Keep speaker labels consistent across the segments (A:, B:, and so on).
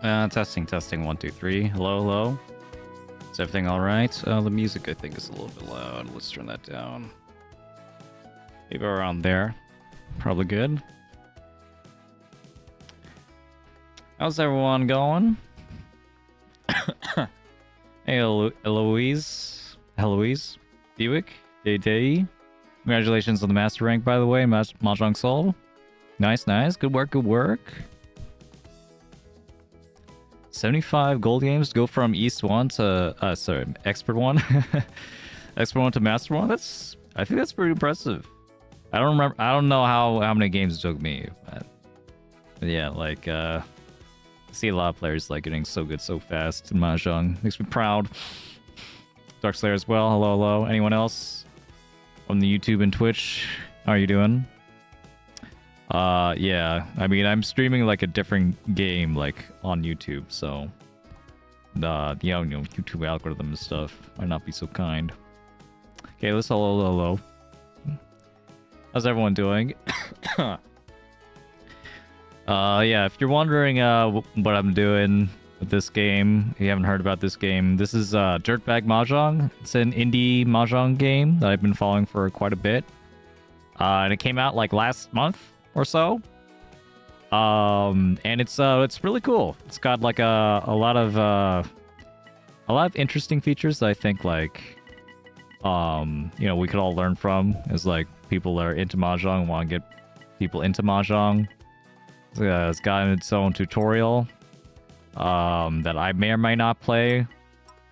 A: Testing, testing, 1, 2, 3. Hello, hello. Is everything alright? The music, I think, is a little bit loud. Let's turn that down. Maybe around there. Probably good. How's everyone going? Hey, Eloise. Eloise. Buick. Day. Congratulations on the master rank, by the way. Mahjong Soul. Nice, nice. Good work, good work. 75 gold games to go from East 1 to... sorry, Expert 1. Expert 1 to Master 1. I think that's pretty impressive. I don't know how many games it took me. But yeah, like... I see a lot of players like getting so good so fast in Mahjong. Makes me proud. Dark Slayer as well. Hello, hello. Anyone else on the YouTube and Twitch? How are you doing? Yeah. I mean, I'm streaming like a different game like on YouTube, so yeah, you know, YouTube algorithm and stuff might not be so kind. Okay, let's hello. How's everyone doing? Yeah, if you're wondering what I'm doing with this game, if you haven't heard about this game, this is Dirtbag Mahjong. It's an indie Mahjong game that I've been following for quite a bit. And it came out like last month or so. And it's really cool. It's got like a lot of interesting features that I think like you know, we could all learn from as like people that are into Mahjong, want to get people into Mahjong. It's got its own tutorial that I may or may not play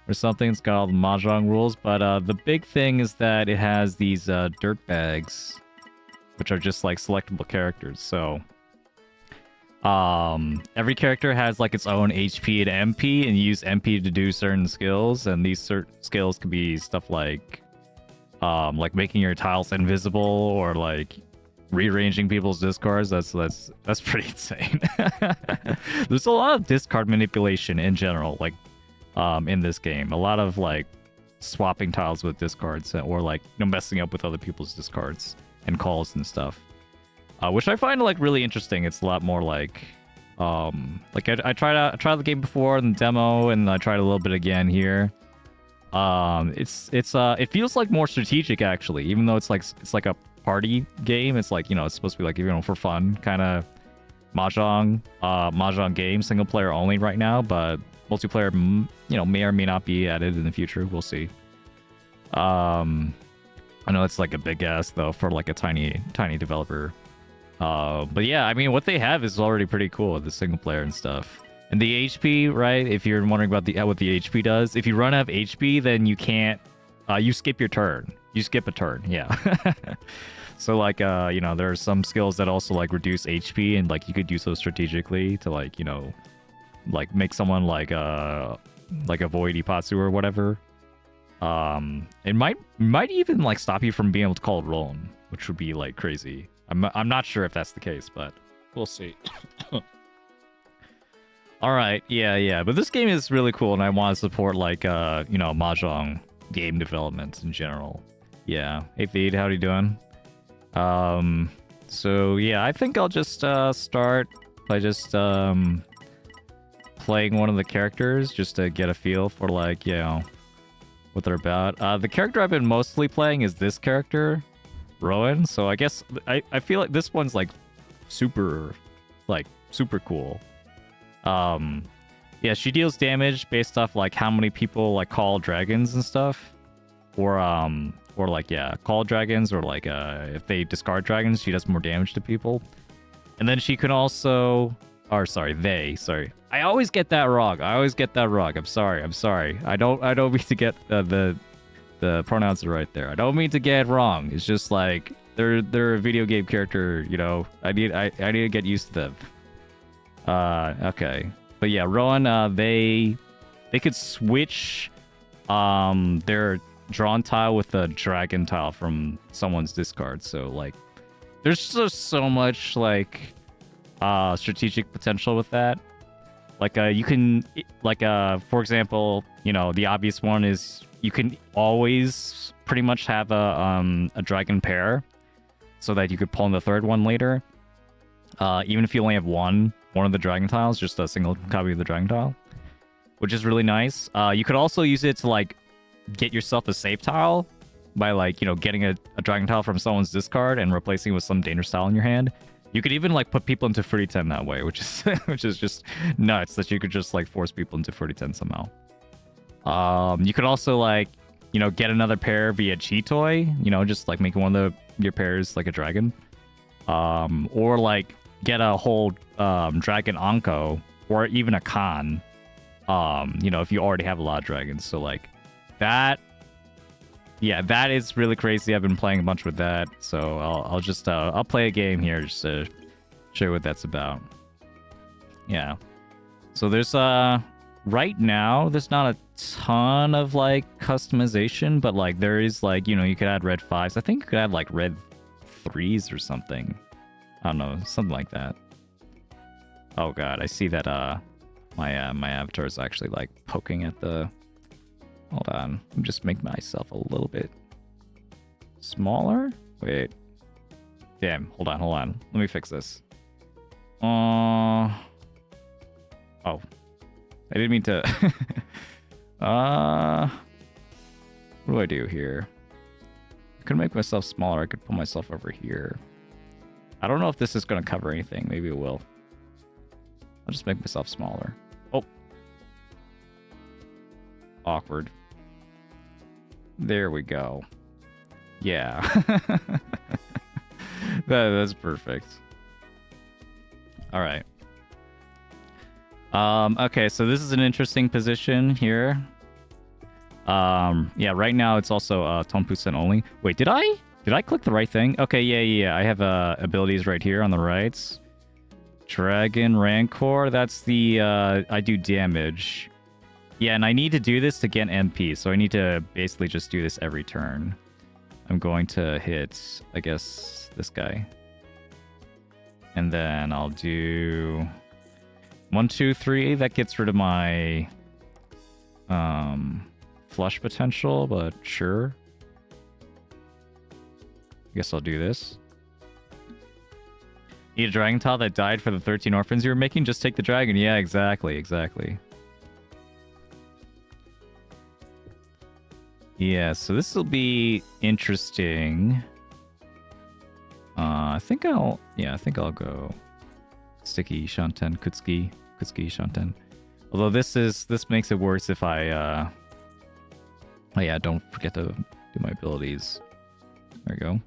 A: or something. It's got all the Mahjong rules, but the big thing is that it has these dirt bags, which are just like selectable characters. So every character has like its own HP and MP, and you use MP to do certain skills, and these certain skills could be stuff like making your tiles invisible, or like rearranging people's discards. That's pretty insane. There's a lot of discard manipulation in general, like in this game. A lot of like swapping tiles with discards, or like, you know, messing up with other people's discards and calls and stuff, which I find like really interesting. It's a lot more like I tried the game before in the demo, and I tried a little bit again here. It feels like more strategic actually, even though it's like a party game. It's like, you know, it's supposed to be like, you know, for fun kind of mahjong game, single player only right now, but multiplayer, you know, may or may not be added in the future. We'll see. I know it's like a big ask though for like a tiny developer, but yeah, I mean, what they have is already pretty cool, the single player and stuff. And the HP, right? If you're wondering about what the HP does, if you run out of HP, then you can't you skip your turn. You skip a turn, yeah. So like you know, there are some skills that also like reduce HP, and like you could use those strategically to like, you know, like make someone like avoid Ipatsu or whatever. It might even like stop you from being able to call Roll-on, which would be like crazy. I'm not sure if that's the case, but we'll see. All right, yeah, but this game is really cool, and I want to support like you know, Mahjong game development in general. Yeah. Hey Feed, how are you doing? So yeah, I think I'll just start by just playing one of the characters just to get a feel for like, you know, what they're about. The character I've been mostly playing is this character, Rowan. So I guess I feel like this one's like super cool. Yeah, she deals damage based off like how many people like call dragons and stuff, or like, yeah, call dragons, or like if they discard dragons, she does more damage to people. And then she can also, or sorry, I always get that wrong. I'm sorry. I don't mean to get the pronouns are right there. I don't mean to get it wrong. It's just like they're a video game character, you know. I need to get used to them. Okay. But yeah, Rowan, they could switch their drawn tile with a dragon tile from someone's discard. So like, there's just so much like strategic potential with that. Like you can, like for example, you know, the obvious one is you can always pretty much have a dragon pair, so that you could pull in the third one later. Even if you only have one one of the dragon tiles, just a single copy of the dragon tile, which is really nice. You could also use it to like get yourself a save tile by like, you know, getting a dragon tile from someone's discard and replacing it with some dangerous tile in your hand. You could even like put people into 30-10 that way, which is which is just nuts that you could just like force people into 30-10 somehow. You could also like, you know, get another pair via cheat toy, you know, just like making one of your pairs like a dragon. Or like get a whole dragon Anko or even a Khan. You know, if you already have a lot of dragons. So like that, yeah, that is really crazy. I've been playing a bunch with that, so I'll just I'll play a game here just to show you what that's about. Yeah. So there's right now there's not a ton of like customization, but like there is like, you know, you could add red 5s. I think you could add like red 3s or something. I don't know, something like that. Oh god, I see that my avatar is actually like poking at the. Hold on, let me just make myself a little bit smaller. Wait, damn, hold on. Let me fix this. Oh, I didn't mean to. What do I do here? I could make myself smaller. I could put myself over here. I don't know if this is going to cover anything. Maybe it will. I'll just make myself smaller. Oh. Awkward. There we go. Yeah. That's perfect. All right. Okay, so this is an interesting position here. Yeah, right now it's also 10% only. Wait, did I click the right thing? Okay, yeah. I have abilities right here on the right. Dragon Rancor, that's the I do damage. Yeah, and I need to do this to get MP, so I need to basically just do this every turn. I'm going to hit, I guess, this guy. And then I'll do 1, 2, 3. That gets rid of my flush potential, but sure. I guess I'll do this. Need a dragon tile that died for the 13 orphans you were making? Just take the dragon. Yeah, exactly. Yeah, so this will be interesting. I think I'll go Sticky Shanten Kutsuki Shanten. Although this makes it worse if I oh yeah, don't forget to do my abilities. There we go.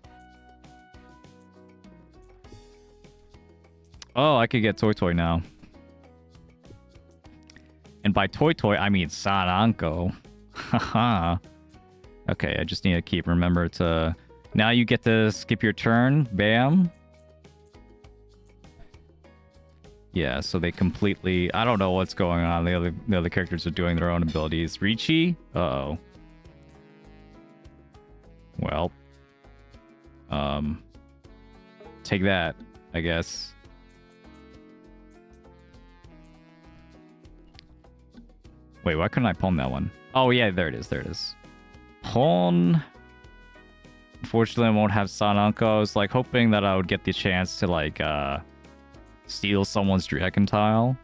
A: Oh, I could get Toy now. And by Toy, I mean Sananko. Haha. Okay, I just need to remember to... Now you get to skip your turn. Bam. Yeah, so they completely... I don't know what's going on. The other characters are doing their own abilities. Ricci? Uh-oh. Well. Take that, I guess. Wait, why couldn't I pawn that one? Oh, yeah, there it is. Pawn. Unfortunately, I won't have Sananko. I was like hoping that I would get the chance to like steal someone's dragon tile.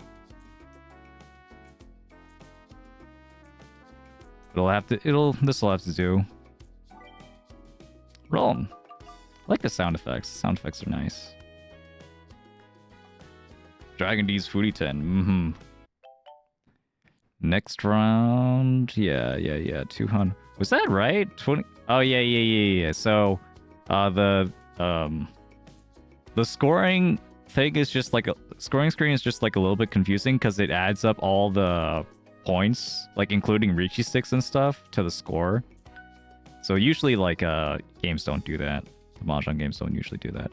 A: This will have to do. Roll. I like the sound effects. The sound effects are nice. Dragon D's Foodie 10. Next round. Yeah. 200. Was that right? 20. Oh yeah. So, the scoring thing is just like scoring screen is just like a little bit confusing because it adds up all the points, like including Ricci sticks and stuff, to the score. So usually like games don't do that. The Mahjong games don't usually do that.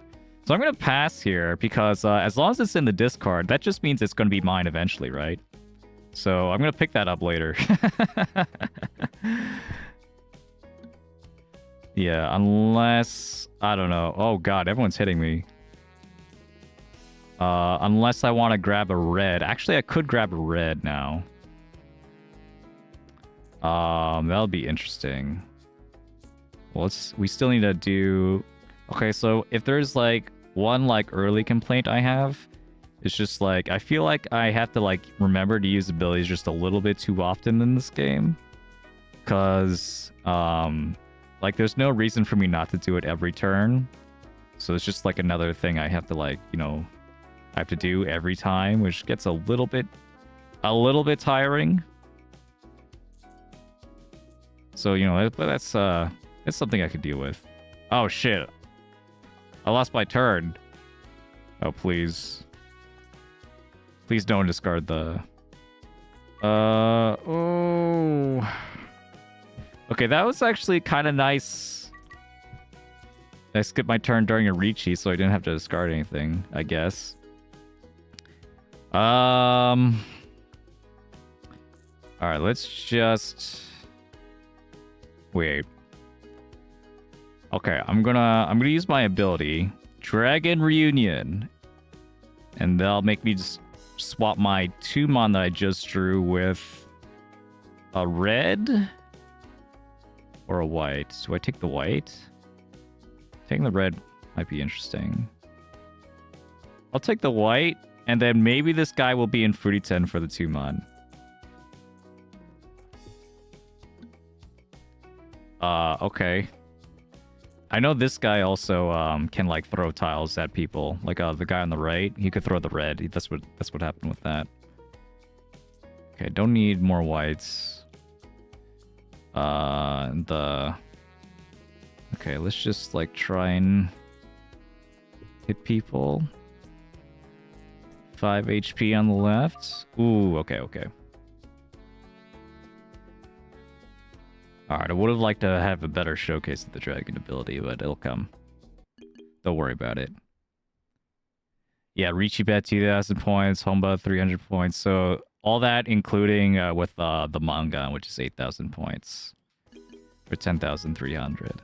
A: So I'm gonna pass here because as long as it's in the discard, that just means it's gonna be mine eventually, right? So I'm gonna pick that up later. Yeah, unless... I don't know. Oh god, everyone's hitting me. Unless I want to grab a red. Actually, I could grab a red now. That'll be interesting. Well, we still need to do... Okay, so if there's like one like early complaint I have, It's just like, I feel like I have to like remember to use abilities just a little bit too often in this game. Cause like there's no reason for me not to do it every turn. So it's just like another thing I have to like, you know, I have to do every time, which gets a little bit tiring. So, you know, but that's something I could deal with. Oh shit. I lost my turn. Oh, please. Please don't discard the... Oh... Okay, that was actually kind of nice. I skipped my turn during a Ricci, so I didn't have to discard anything, I guess. Alright, let's just... Wait. Okay, I'm gonna use my ability. Dragon Reunion. And that'll make me just swap my 2-mon that I just drew with a red or a white. Do I take the white? Taking the red might be interesting. I'll take the white, and then maybe this guy will be in Furiten for the 2-mon. Okay. I know this guy also can like throw tiles at people. Like the guy on the right, he could throw the red. That's what happened with that. Okay, don't need more whites. Okay, let's just like try and hit people. 5 HP on the left. Ooh, okay. Alright, I would have liked to have a better showcase of the dragon ability, but it'll come. Don't worry about it. Yeah, Ricci bet 2,000 points, Homba 300 points. So all that including with the manga, which is 8,000 points. For 10,300.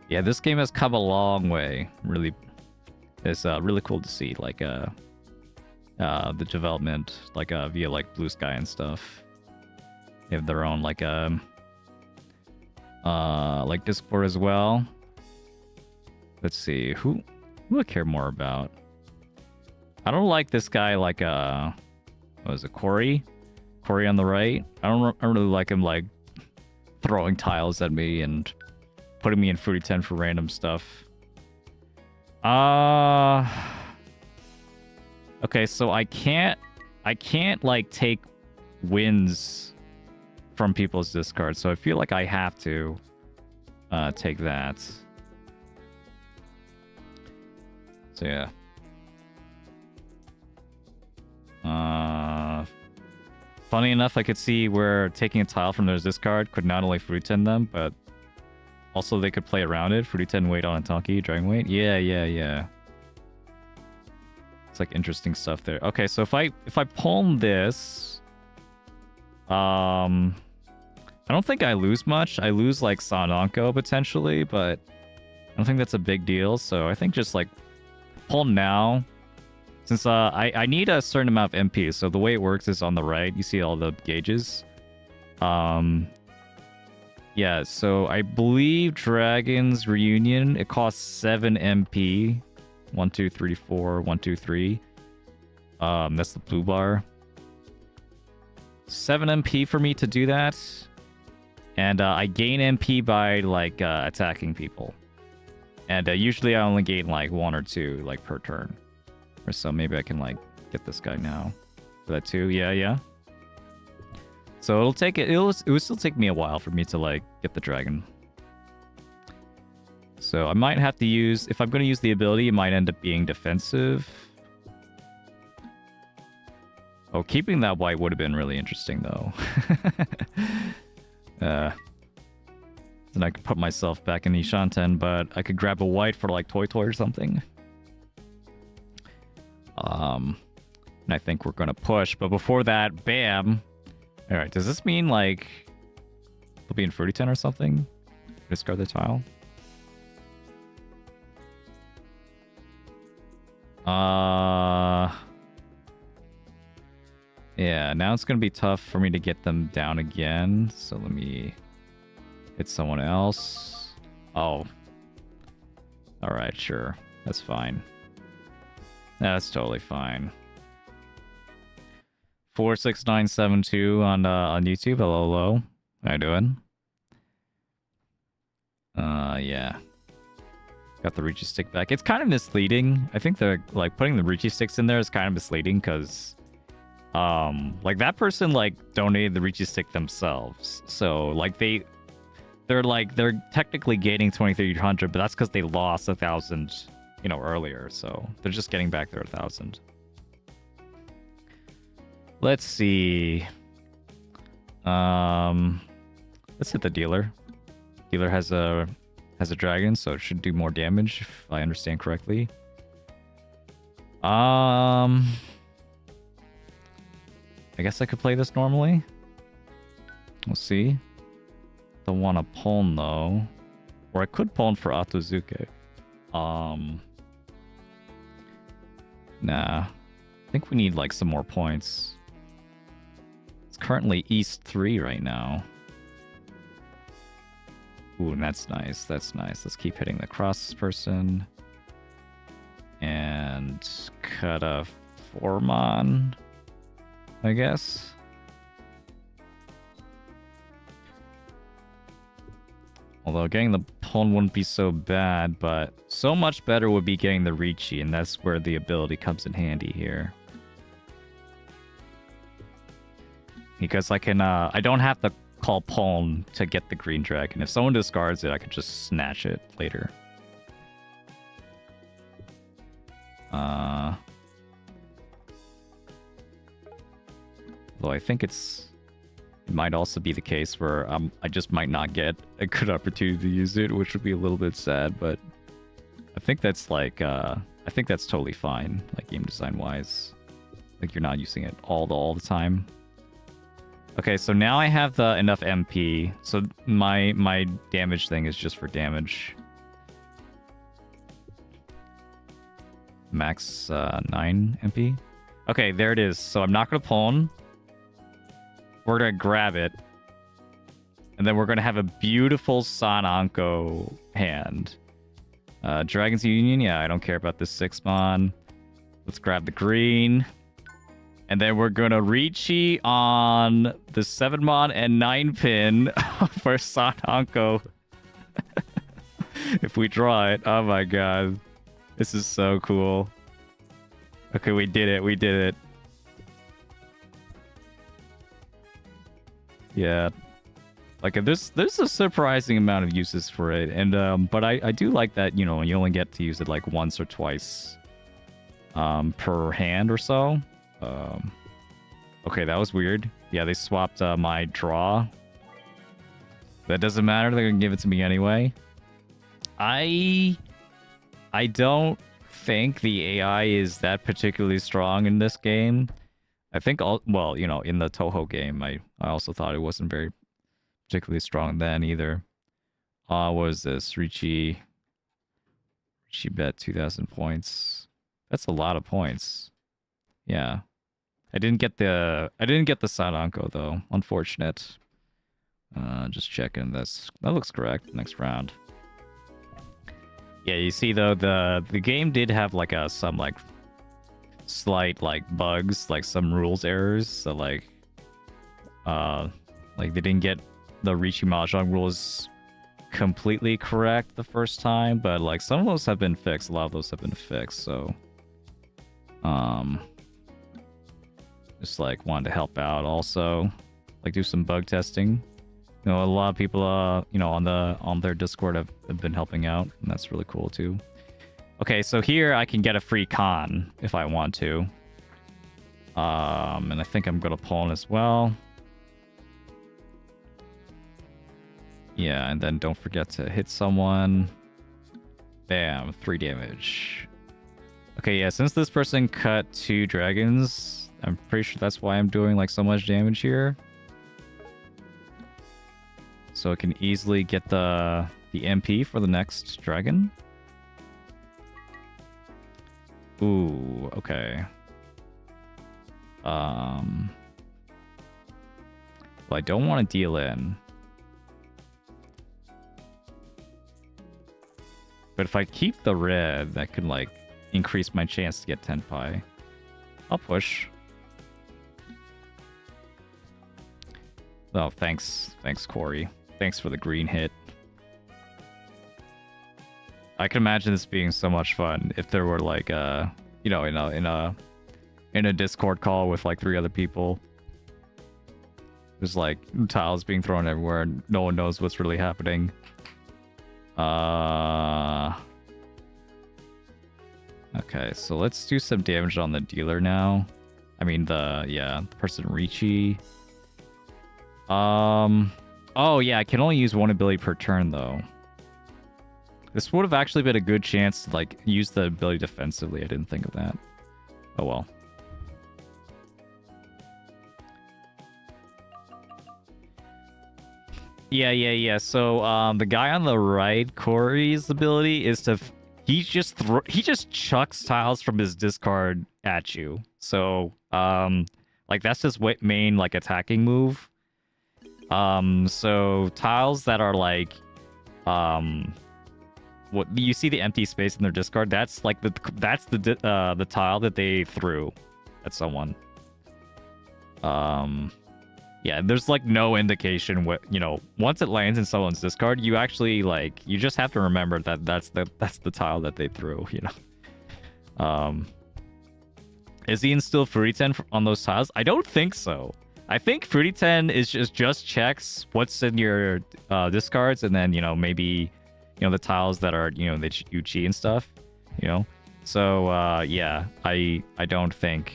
A: Yeah, this game has come a long way. Really, it's really cool to see. Like the development, like via like Blue Sky and stuff. They have their own like Discord as well. Let's see, who I care more about. I don't like this guy like what was it, Corey on the right. I don't really like him like throwing tiles at me and putting me in Fruity 10 for random stuff. Okay, so I can't like take wins from people's discards, so I feel like I have to take that. So yeah. Funny enough, I could see where taking a tile from their discard could not only Fruity 10 them, but also they could play around it. Fruity 10 wait on a Tonki, Dragon Wait. Yeah. It's like interesting stuff there. Okay, so if I palm this, I don't think I lose much. I lose like Sanonko potentially, but I don't think that's a big deal. So I think just like palm now. Since I need a certain amount of MP, so the way it works is on the right. You see all the gauges. Yeah, so I believe Dragon's Reunion, it costs 7 MP. 1, 2, 3, 4, 1, 2, 3. That's the blue bar. 7 MP for me to do that. And I gain MP by like attacking people. And usually I only gain like 1 or 2 like per turn. Or so maybe I can like get this guy now. For that too, yeah. So it'll still take me a while for me to like get the dragon. So I might have to use, if I'm going to use the ability, it might end up being defensive. Oh, keeping that white would have been really interesting though. Then I could put myself back in Ishanten, but I could grab a white for like Toy or something. And I think we're gonna push, but before that, bam. All right, does this mean like they'll be in Fruity 10 or something? Discard the tile. Yeah, now it's gonna be tough for me to get them down again. So let me hit someone else. Oh. Alright, sure. That's fine. That's totally fine. 46972 on YouTube. Hello, hello. How you doing? Yeah. Got the Reachy stick back. It's kind of misleading. I think they're like putting the Reachy sticks in there is kind of misleading because like that person like donated the Reachy stick themselves. So like they're technically gaining 2300, but that's because they lost 1,000, you know, earlier. So they're just getting back their 1,000. Let's see. Let's hit the dealer. Dealer has a dragon, so it should do more damage if I understand correctly. I guess I could play this normally. We'll see. Don't want to pawn though. Or I could pawn for Atozuke. Nah. I think we need like some more points. It's currently East 3 right now. Ooh, and that's nice. That's nice. Let's keep hitting the cross person. And cut a Formon, I guess. Although getting the pawn wouldn't be so bad, but so much better would be getting the Reachy, and that's where the ability comes in handy here. Because I can, I don't have to call pawn to get the green dragon. If someone discards it, I could just snatch it later. Though I think it might also be the case where I just might not get a good opportunity to use it, which would be a little bit sad, but I think that's like, I think that's totally fine, like game design wise. Like you're not using it all the time. Okay, so now I have the enough MP, so my damage thing is just for damage. Max 9 MP. Okay, there it is. So I'm not gonna pawn. We're gonna grab it, and then we're gonna have a beautiful Sananko hand. Dragon's Union, yeah, I don't care about this 6-mon. Let's grab the green. And then we're gonna Reachy on the 7-mon and 9-pin for Sananko. If we draw it, oh my god. This is so cool. Okay, we did it, we did it. Yeah. Like, there's a surprising amount of uses for it. And, but I do like that, you know, you only get to use it like once or twice per hand or so. Okay, that was weird. Yeah, they swapped my draw. That doesn't matter. They're gonna give it to me anyway. I don't think the AI is that particularly strong in this game. I think well, you know, in the Toho game, I also thought it wasn't very particularly strong then either. What was this? Reachy bet 2,000 points. That's a lot of points. Yeah. I didn't get the Sananko though. Unfortunate. Just checking this. That looks correct. Next round. Yeah, you see though the game did have like some like slight like bugs, like some rules errors. So like they didn't get the Reachy Mahjong rules completely correct the first time, but like some of those have been fixed. A lot of those have been fixed. So just like wanted to help out also, like do some bug testing. You know, a lot of people you know, on their Discord have been helping out, and that's really cool too. Okay, so here I can get a free con if I want to. And I think I'm gonna pawn as well. Yeah, and then don't forget to hit someone. Bam, 3 damage. Okay, yeah, since this person cut 2 dragons, I'm pretty sure that's why I'm doing like so much damage here. So I can easily get the MP for the next dragon. Ooh, okay. Well, I don't want to deal in. But if I keep the red, that could like increase my chance to get tenpai. I'll push. Oh, thanks, Corey. Thanks for the green hit. I can imagine this being so much fun if there were like you know, in a Discord call with like 3 other people. There's like tiles being thrown everywhere and no one knows what's really happening. Okay, so let's do some damage on the dealer now. I mean the person Ricci. Oh yeah, I can only use 1 ability per turn though. This would have actually been a good chance to like use the ability defensively. I didn't think of that. Oh well. Yeah. So the guy on the right, Corey's ability is to he just chucks tiles from his discard at you. So like that's his main like attacking move. So tiles that are like what you see the empty space in their discard, that's like the tile that they threw at someone. Yeah, there's like no indication what, you know, once it lands in someone's discard, you actually like you just have to remember that that's the tile that they threw, you know. Is he still Fruity 10 on those tiles? I don't think so. I think Fruity 10 is just checks what's in your discards, and then, you know, maybe, you know, the tiles that are, you know, that you cheat and stuff, you know. So yeah, I don't think.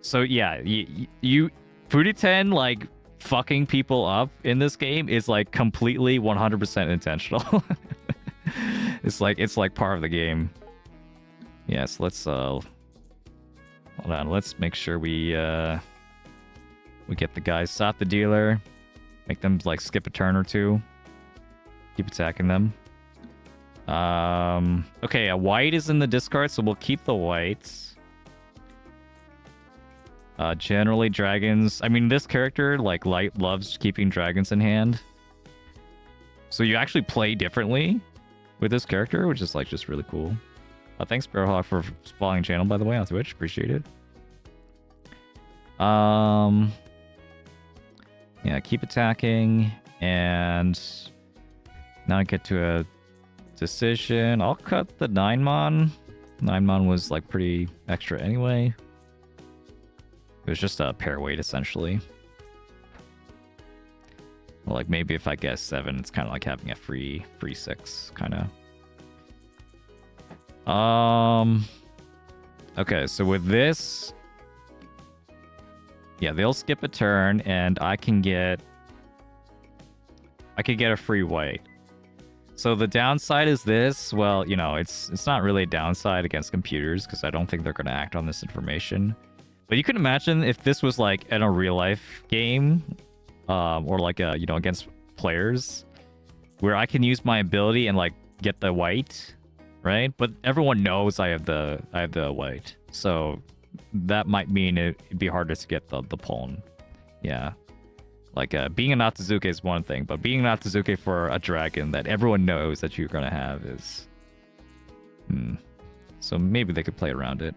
A: So yeah, you Fruity 10 like fucking people up in this game is like completely 100% intentional. it's like part of the game. Yes, let's hold on. Let's make sure we get the guys, stop the dealer, make them like skip a turn or 2, keep attacking them. Okay, a white is in the discard, so we'll keep the whites. Generally dragons, I mean, this character like Light loves keeping dragons in hand, so you actually play differently with this character, which is like just really cool. Thanks Sparrowhawk for following channel, by the way, on Twitch, appreciate it. Yeah, keep attacking, and now I get to a decision. I'll cut the 9-mon. 9-mon was like pretty extra anyway. It was just a pair weight essentially. Well, like maybe if I guess 7, it's kind of like having a free 6 kind of. Okay, so with this, yeah, they'll skip a turn, and I can get a free white. So the downside is this. Well, you know, it's not really a downside against computers because I don't think they're going to act on this information. But you can imagine if this was like in a real life game, or like a, you know, against players, where I can use my ability and like get the white, right? But everyone knows I have the white, so that might mean it'd be harder to get the pawn. Yeah, like being a Natsuzuke is one thing, but being a Natsuzuke for a dragon that everyone knows that you're gonna have is, so maybe they could play around it.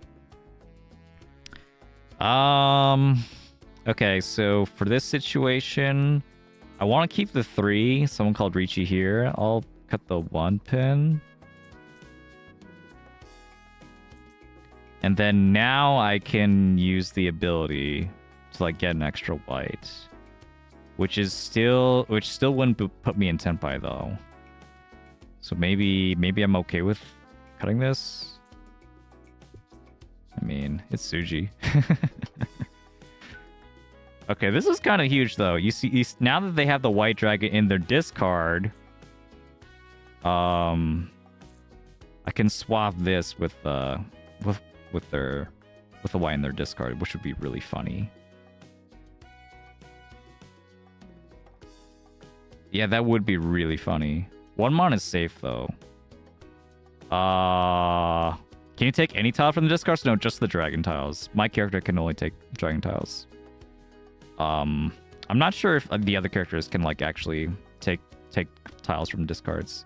A: Okay, so for this situation, I want to keep the 3. Someone called Ricci here. I'll cut the 1 pin. And then now I can use the ability to like get an extra white, which still wouldn't put me in tenpai though. So maybe I'm okay with cutting this. I mean, it's Suji. Okay, this is kind of huge though. You see, now that they have the white dragon in their discard, I can swap this with the white in their discard, which would be really funny. Yeah, that would be really funny. 1-mon is safe though. Can you take any tile from the discards? No, just the dragon tiles. My character can only take dragon tiles. I'm not sure if the other characters can like actually take tiles from discards.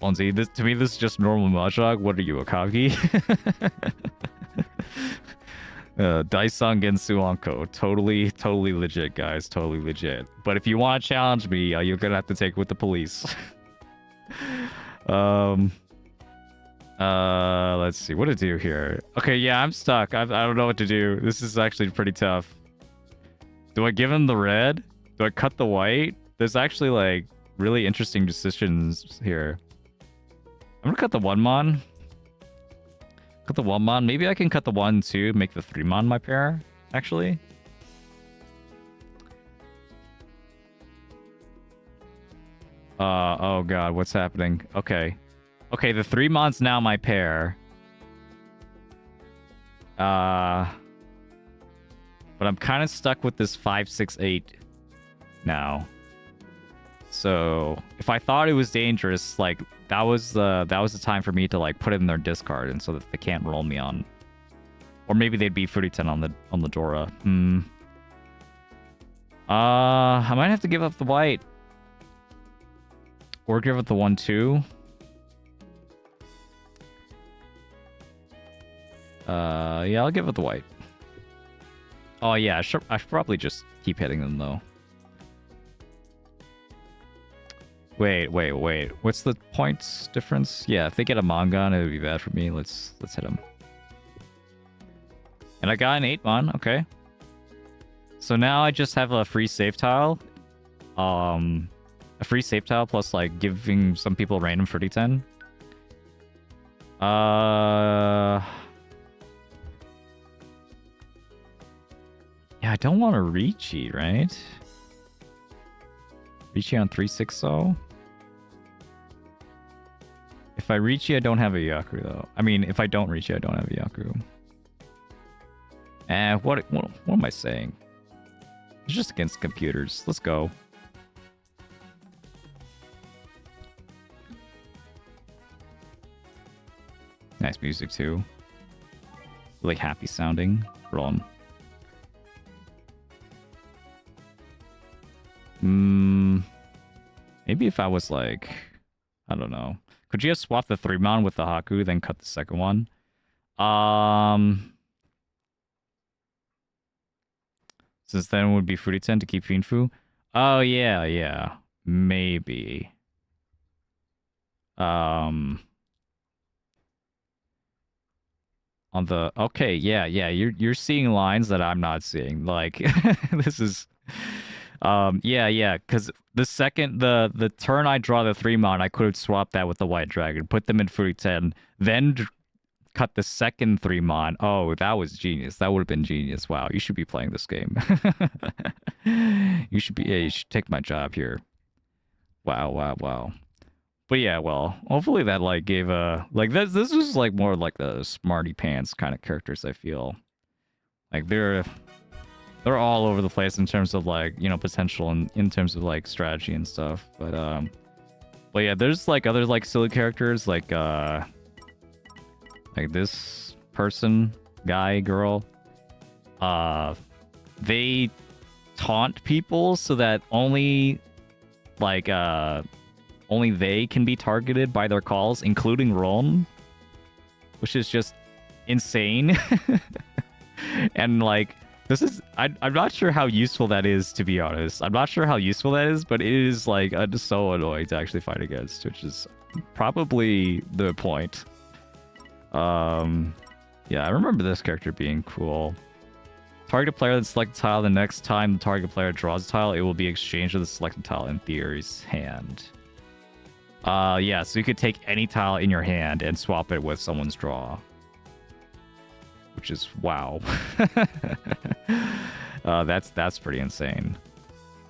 A: Bonzi, this to me this is just normal Mahjong. What are you, a Kagi? Daisang Gensu Anko. Totally legit, guys. Totally legit. But if you want to challenge me, you're gonna have to take it with the police. Let's see. What to do here? Okay, yeah, I'm stuck. I don't know what to do. This is actually pretty tough. Do I give him the red? Do I cut the white? There's actually, like, really interesting decisions here. I'm gonna cut the 1-mon. Cut the 1-mon. Maybe I can cut the 1-2, make the 3-mon my pair, actually. Oh god, what's happening? Okay. Okay, the 3-mon's now my pair. But I'm kind of stuck with this 5, 6, 8 now. So if I thought it was dangerous, like that was the time for me to like put it in their discard, and so that they can't roll me on. Or maybe they'd be Furiten on the Dora. I might have to give up the white. Or give up the 1-2. Yeah, I'll give it the white. Oh yeah, I should probably just keep hitting them though. Wait. What's the points difference? Yeah, if they get a Mongon, it would be bad for me. Let's hit them. And I got an 8-mon, okay. So now I just have a free save tile. A free save tile plus like giving some people random 30-10. Yeah, I don't want to Ricci, right? Ricci on 3-6-0. If I Ricci, I don't have a Yaku though. I mean, if I don't Ricci, I don't have a Yaku. What am I saying? It's just against computers. Let's go. Nice music too. Really happy sounding. Rolling. Maybe if I was like, I don't know. Could you have swapped the 3-mon with the Haku, then cut the second one? Since then it would be Furiten to keep Finfu. Oh yeah. Maybe. On the okay, yeah, you're seeing lines that I'm not seeing. Like this is yeah, because the turn I draw the 3-mon, I could have swapped that with the white dragon, put them in Furiten, then cut the second 3-mon. Oh, that was genius. That would have been genius. Wow, you should be playing this game. You should take my job here. Wow. But yeah, well, hopefully that like gave a like this was like more like the smarty pants kind of characters, I feel. Like they're all over the place in terms of like, you know, potential and in terms of like strategy and stuff. But yeah, there's like other like silly characters like this person, guy, girl. They taunt people so that only they can be targeted by their calls, including Ron, which is just insane. And like this is I'm not sure how useful that is, to be honest. I'm not sure how useful that is, but it is like just so annoying to actually fight against, which is probably the point. Yeah, I remember this character being cool. Target player that selects a tile, the next time the target player draws a tile, it will be exchanged with the selected tile in theory's hand. Yeah, so you could take any tile in your hand and swap it with someone's draw. Which is wow. That's pretty insane.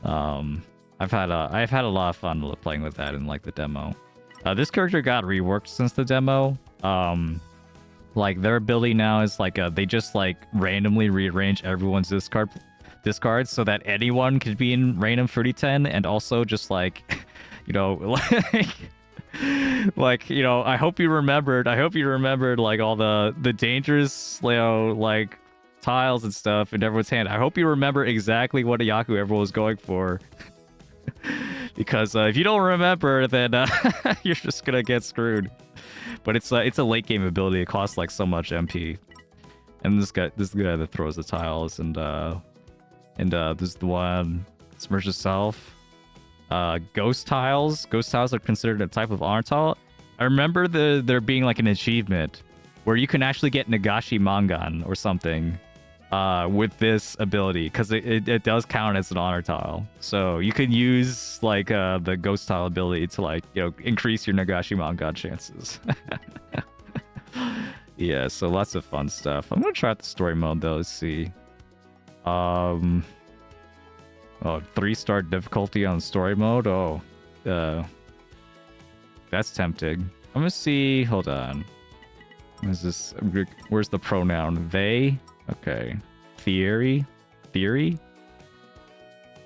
A: I've had a lot of fun playing with that in like the demo. This character got reworked since the demo. Like their ability now is like they just like randomly rearrange everyone's discards so that anyone could be in random 30-10, and also just like you know like you know, I hope you remembered like all the dangerous, you know, like tiles and stuff in everyone's hand. I hope you remember exactly what Ayaku everyone was going for. Because if you don't remember, then you're just gonna get screwed. But it's a late game ability. It costs like so much MP. And this guy that throws the tiles, and this is the one Smirch itself. Ghost tiles. Ghost tiles are considered a type of honor tile. I remember there being like an achievement where you can actually get Nagashi Mangan or something with this ability, because it does count as an honor tile. So you can use like the ghost tile ability to like, you know, increase your Nagashi Mangan chances. Yeah, so lots of fun stuff. I'm gonna try out the story mode though. Let's see. Oh, 3-star difficulty on story mode. Oh, that's tempting. I'm gonna see. Hold on. What is this? Where's the pronoun? They. Okay. Theory.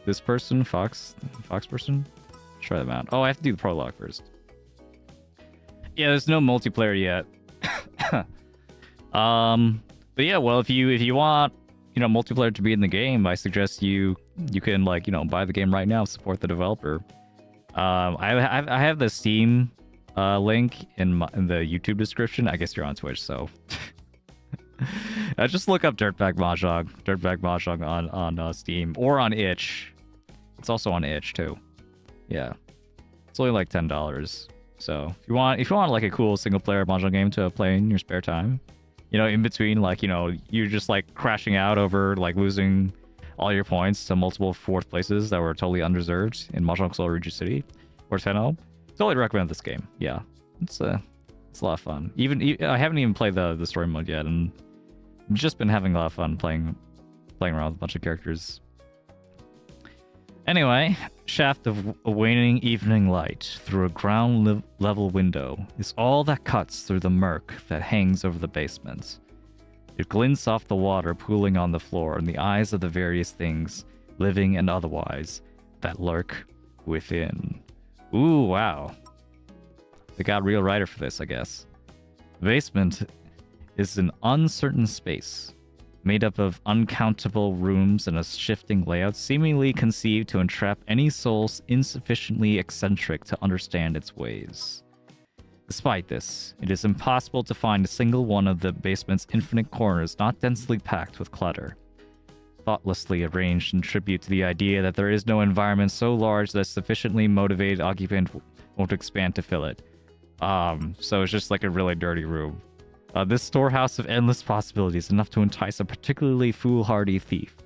A: This person. Fox person. Try them out. Oh, I have to do the prologue first. Yeah, there's no multiplayer yet. But yeah, well, if you want, you know, multiplayer to be in the game, I suggest you can, like, you know, buy the game right now, support the developer. I have the Steam link in the YouTube description. I guess you're on Twitch, so just look up dirtbag Mahjong on Steam or on itch. It's also on itch too. Yeah, it's only like $10. So if you want like a cool single player Mahjong game to play in your spare time, you know, in between, like, you know, you're just like crashing out over like losing all your points to multiple 4th places that were totally undeserved in Mahjong Soul Regis City or Tenno, totally recommend this game. Yeah, it's a lot of fun. I haven't even played the story mode yet, and I've just been having a lot of fun playing around with a bunch of characters. Anyway, shaft of a waning evening light through a ground level window is all that cuts through the murk that hangs over the basement. It glints off the water pooling on the floor and the eyes of the various things, living and otherwise, that lurk within. Ooh, wow. They got a real writer for this, I guess. The basement is an uncertain space, made up of uncountable rooms and a shifting layout, seemingly conceived to entrap any souls insufficiently eccentric to understand its ways. Despite this, it is impossible to find a single one of the basement's infinite corners not densely packed with clutter, thoughtlessly arranged in tribute to the idea that there is no environment so large that a sufficiently motivated occupant won't expand to fill it. So it's just like a really dirty room. This storehouse of endless possibilities, enough to entice a particularly foolhardy thief,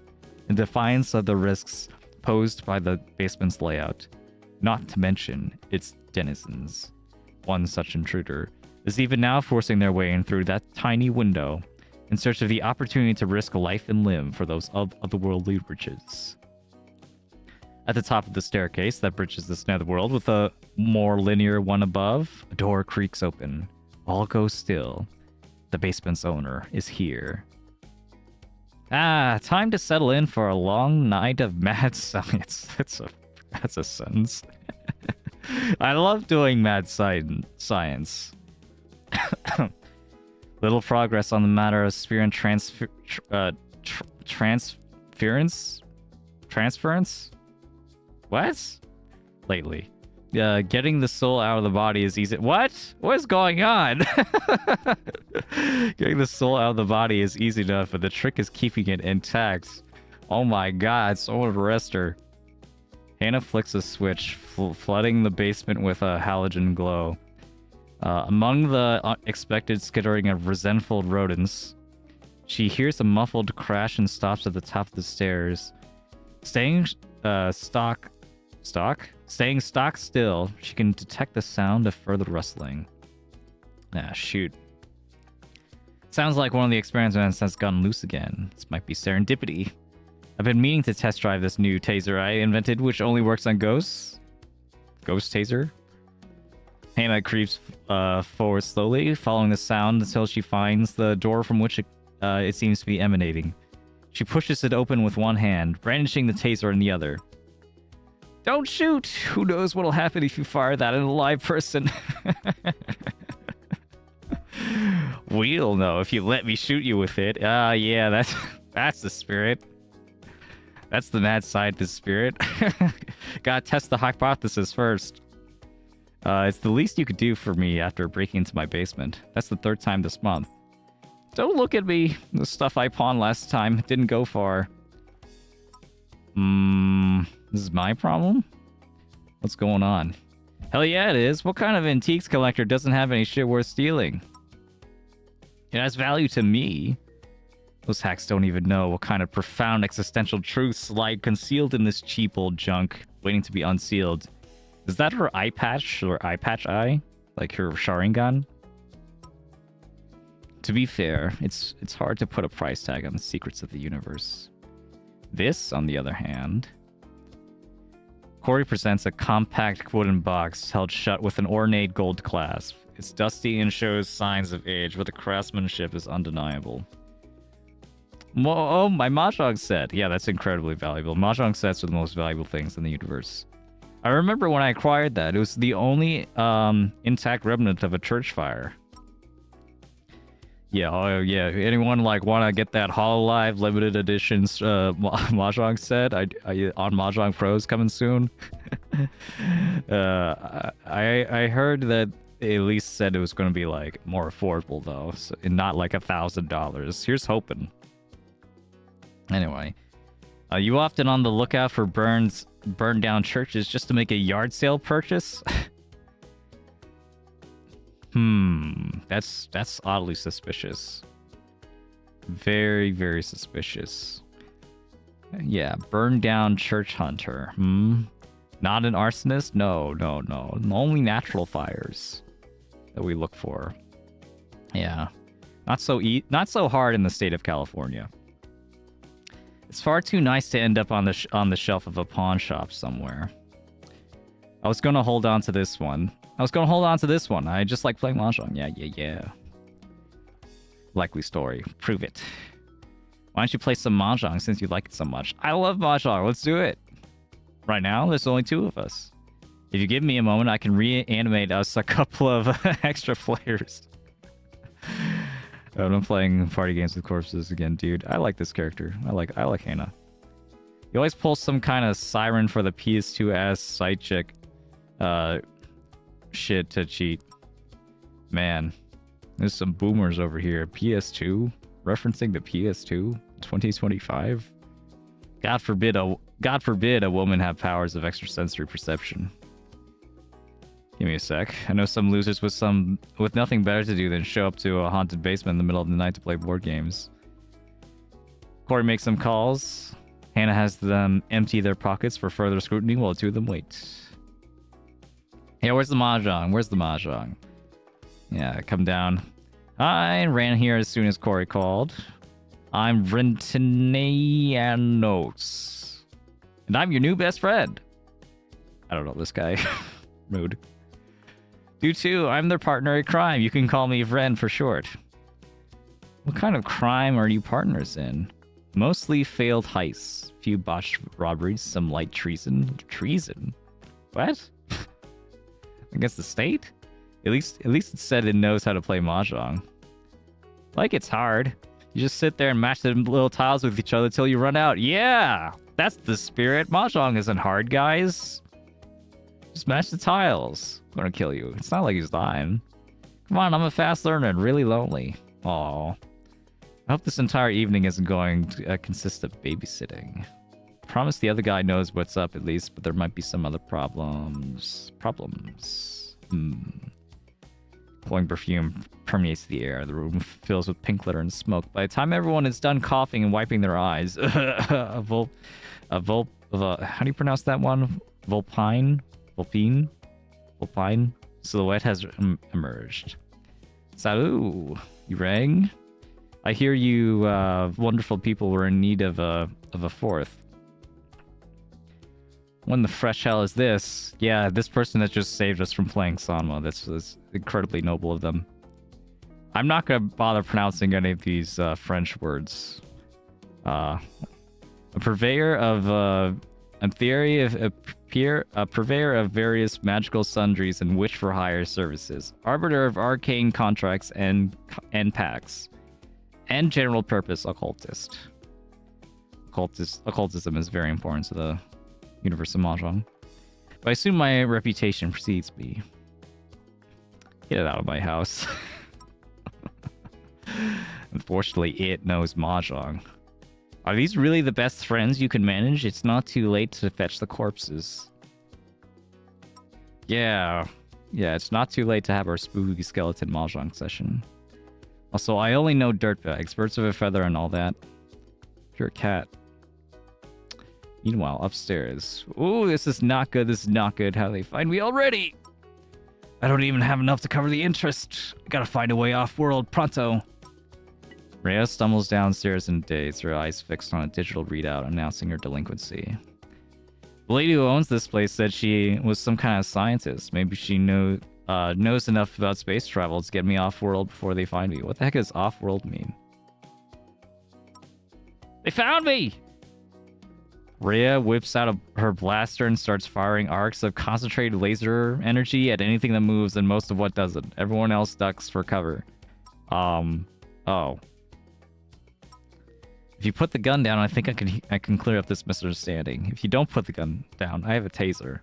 A: in defiance of the risks posed by the basement's layout, not to mention its denizens. One such intruder is even now forcing their way in through that tiny window in search of the opportunity to risk life and limb for those otherworldly riches. At the top of the staircase that bridges this netherworld with a more linear one above, a door creaks open. All goes still. The basement's owner is here. Time to settle in for a long night of mad science. That's a sentence. I love doing mad science. Little progress on the matter of sphere and transference? What? Lately. Getting the soul out of the body is easy. What? What is going on? Getting the soul out of the body is easy enough, but the trick is keeping it intact. Oh my god, someone arrest her. Hannah flicks a switch, flooding the basement with a halogen glow. Among the unexpected skittering of resentful rodents, she hears a muffled crash and stops at the top of the stairs. Staying stock still, she can detect the sound of further rustling. Shoot. Sounds like one of the experiments has gotten loose again. This might be serendipity. I've been meaning to test drive this new taser I invented, which only works on ghosts. Ghost taser. Hannah creeps forward slowly, following the sound until she finds the door from which it seems to be emanating. She pushes it open with one hand, brandishing the taser in the other. Don't shoot! Who knows what'll happen if you fire that at a live person? We'll know if you let me shoot you with it. Yeah, that's the spirit. That's the mad scientist spirit. Gotta test the hypothesis first. It's the least you could do for me after breaking into my basement. That's the 3rd time this month. Don't look at me. The stuff I pawned last time didn't go far. This is my problem? What's going on? Hell yeah, it is. What kind of antiques collector doesn't have any shit worth stealing? It has value to me. Those hacks don't even know what kind of profound existential truths lie concealed in this cheap old junk, waiting to be unsealed. Is that her eye patch or eye patch eye? Like her Sharingan? To be fair, it's hard to put a price tag on the secrets of the universe. This, on the other hand... Corey presents a compact wooden box held shut with an ornate gold clasp. It's dusty and shows signs of age, but the craftsmanship is undeniable. Oh, my Mahjong set. Yeah, that's incredibly valuable. Mahjong sets are the most valuable things in the universe. I remember when I acquired that. It was the only intact remnant of a church fire. Yeah, oh yeah. Anyone like want to get that Hololive limited edition Mahjong set? I on Mahjong Pros coming soon. I heard that they at least said it was going to be like more affordable though, so, and not like $1,000. Here's hoping. Anyway, you often on the lookout for burned down churches just to make a yard sale purchase? That's oddly suspicious. Very, very suspicious. Yeah, burned down church hunter. Not an arsonist? No. Only natural fires that we look for. Yeah. Not so hard in the state of California. It's far too nice to end up on the shelf of a pawn shop somewhere. I was gonna hold on to this one. I just like playing Mahjong. Yeah. Likely story. Prove it. Why don't you play some Mahjong since you like it so much? I love Mahjong. Let's do it. Right now, there's only 2 of us. If you give me a moment, I can reanimate us a couple of extra players. I'm playing party games with corpses again, dude. I like this character. I like Hannah. You always pull some kind of siren for the PS2 ass side chick shit to cheat. Man, there's some boomers over here. PS2? Referencing the PS2? 2025? God forbid a woman have powers of extrasensory perception. Give me a sec. I know some losers with nothing better to do than show up to a haunted basement in the middle of the night to play board games. Corey makes some calls. Hannah has them empty their pockets for further scrutiny while 2 of them wait. Hey, where's the Mahjong? Yeah, come down. I ran here as soon as Corey called. I'm Rentinianos. And I'm your new best friend. I don't know this guy. Rude. You too, I'm their partner in crime. You can call me Vren for short. What kind of crime are you partners in? Mostly failed heists. Few botched robberies, some light treason. Treason? What? Against the state? At least it said it knows how to play Mahjong. Like it's hard. You just sit there and match the little tiles with each other till you run out. Yeah! That's the spirit. Mahjong isn't hard, guys. Just match the tiles. I'm gonna kill you. It's not like he's dying. Come on, I'm a fast learner and really lonely. Aww. I hope this entire evening isn't going to consist of babysitting. Promise the other guy knows what's up at least, but there might be some other problems. Glowing perfume permeates the air. The room fills with pink glitter and smoke. By the time everyone is done coughing and wiping their eyes, how do you pronounce that one? Vulpine silhouette has emerged. Salut, you rang? I hear you wonderful people were in need of a fourth. When the fresh hell is this? Yeah, this person that just saved us from playing Sanma. That's incredibly noble of them. I'm not gonna bother pronouncing any of these French words. A purveyor of a purveyor of various magical sundries and wish for hire services. Arbiter of arcane contracts and pacts. And general purpose occultist. occultism is very important to the universe of Mahjong. But I assume my reputation precedes me. Get it out of my house. Unfortunately, it knows Mahjong. Are these really the best friends you can manage? It's not too late to fetch the corpses. Yeah, it's not too late to have our spooky skeleton Mahjong session. Also, I only know dirtbags, birds of a feather and all that. You're a cat. Meanwhile, upstairs. Ooh, this is not good. This is not good. How do they find me already? I don't even have enough to cover the interest. I gotta find a way off-world pronto. Rhea stumbles downstairs in daze, her eyes fixed on a digital readout announcing her delinquency. The lady who owns this place said she was some kind of scientist. Maybe she knows enough about space travel to get me off-world before they find me. What the heck does off-world mean? They found me! Rhea whips out her blaster and starts firing arcs of concentrated laser energy at anything that moves and most of what doesn't. Everyone else ducks for cover. Oh. If you put the gun down, I think I can clear up this misunderstanding. If you don't put the gun down, I have a taser.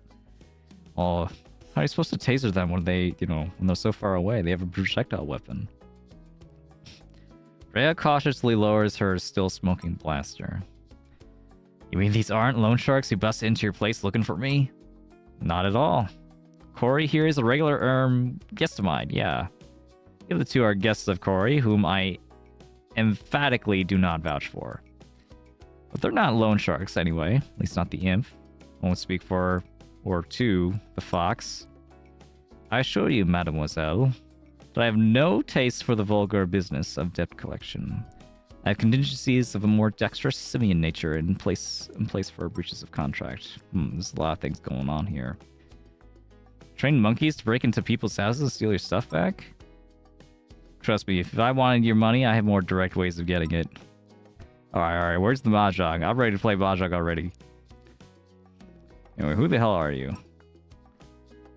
A: Oh, how are you supposed to taser them when they, when they're so far away? They have a projectile weapon. Rhea cautiously lowers her still smoking blaster. You mean these aren't loan sharks who busted into your place looking for me? Not at all. Corey here is a regular, guest of mine, yeah. The other two are guests of Corey, whom I emphatically do not vouch for. But they're not loan sharks anyway, at least not the imp. I won't speak for or to the fox. I assure you, mademoiselle, that I have no taste for the vulgar business of debt collection. I have contingencies of a more dexterous simian nature in place for breaches of contract. There's a lot of things going on here. Train monkeys to break into people's houses and steal your stuff back? Trust me, if I wanted your money, I have more direct ways of getting it. Alright, where's the Mahjong? I'm ready to play Mahjong already. Anyway, who the hell are you?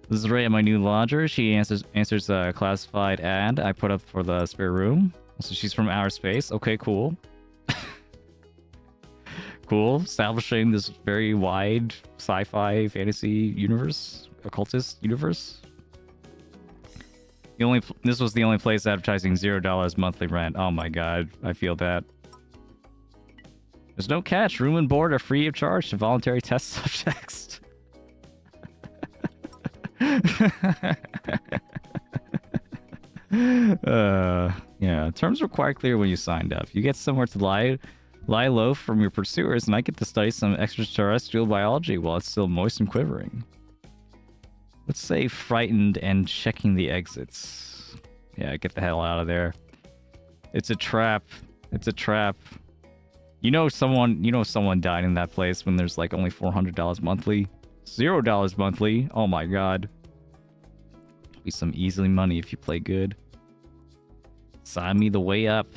A: This is Rhea, my new lodger. She answers a classified ad I put up for the spare room. So she's from outer space. Okay, cool. Cool. Establishing this very wide sci-fi fantasy universe, occultist universe. This was the only place advertising $0 monthly rent. Oh my god, I feel that. There's no catch. Room and board are free of charge to voluntary test subjects. Yeah, terms were quite clear when you signed up. You get somewhere to lie low from your pursuers, and I get to study some extraterrestrial biology while it's still moist and quivering. Let's say frightened and checking the exits. Yeah, get the hell out of there. It's a trap. It's a trap. Someone died in that place when there's like only $400 monthly. $0 monthly. Oh my god. Be some easy money if you play good. Sign me the way up.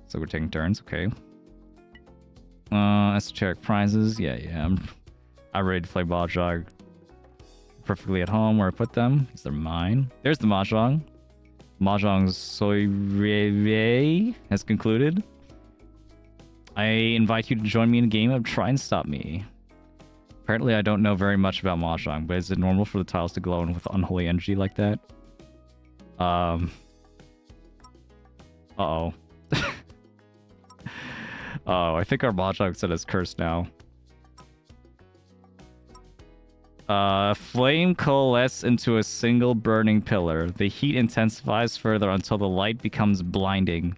A: So we're taking turns, okay. Esoteric prizes. Yeah. I'm ready to play Mahjong. Perfectly at home where I put them. These are mine. There's the Mahjong. Mahjong's soirée has concluded. I invite you to join me in a game of Try and Stop Me. Apparently I don't know very much about Mahjong, but is it normal for the tiles to glow with unholy energy like that? Uh-oh. Oh, I think our Mahjong set is cursed now. Flame coalesce into a single burning pillar. The heat intensifies further until the light becomes blinding.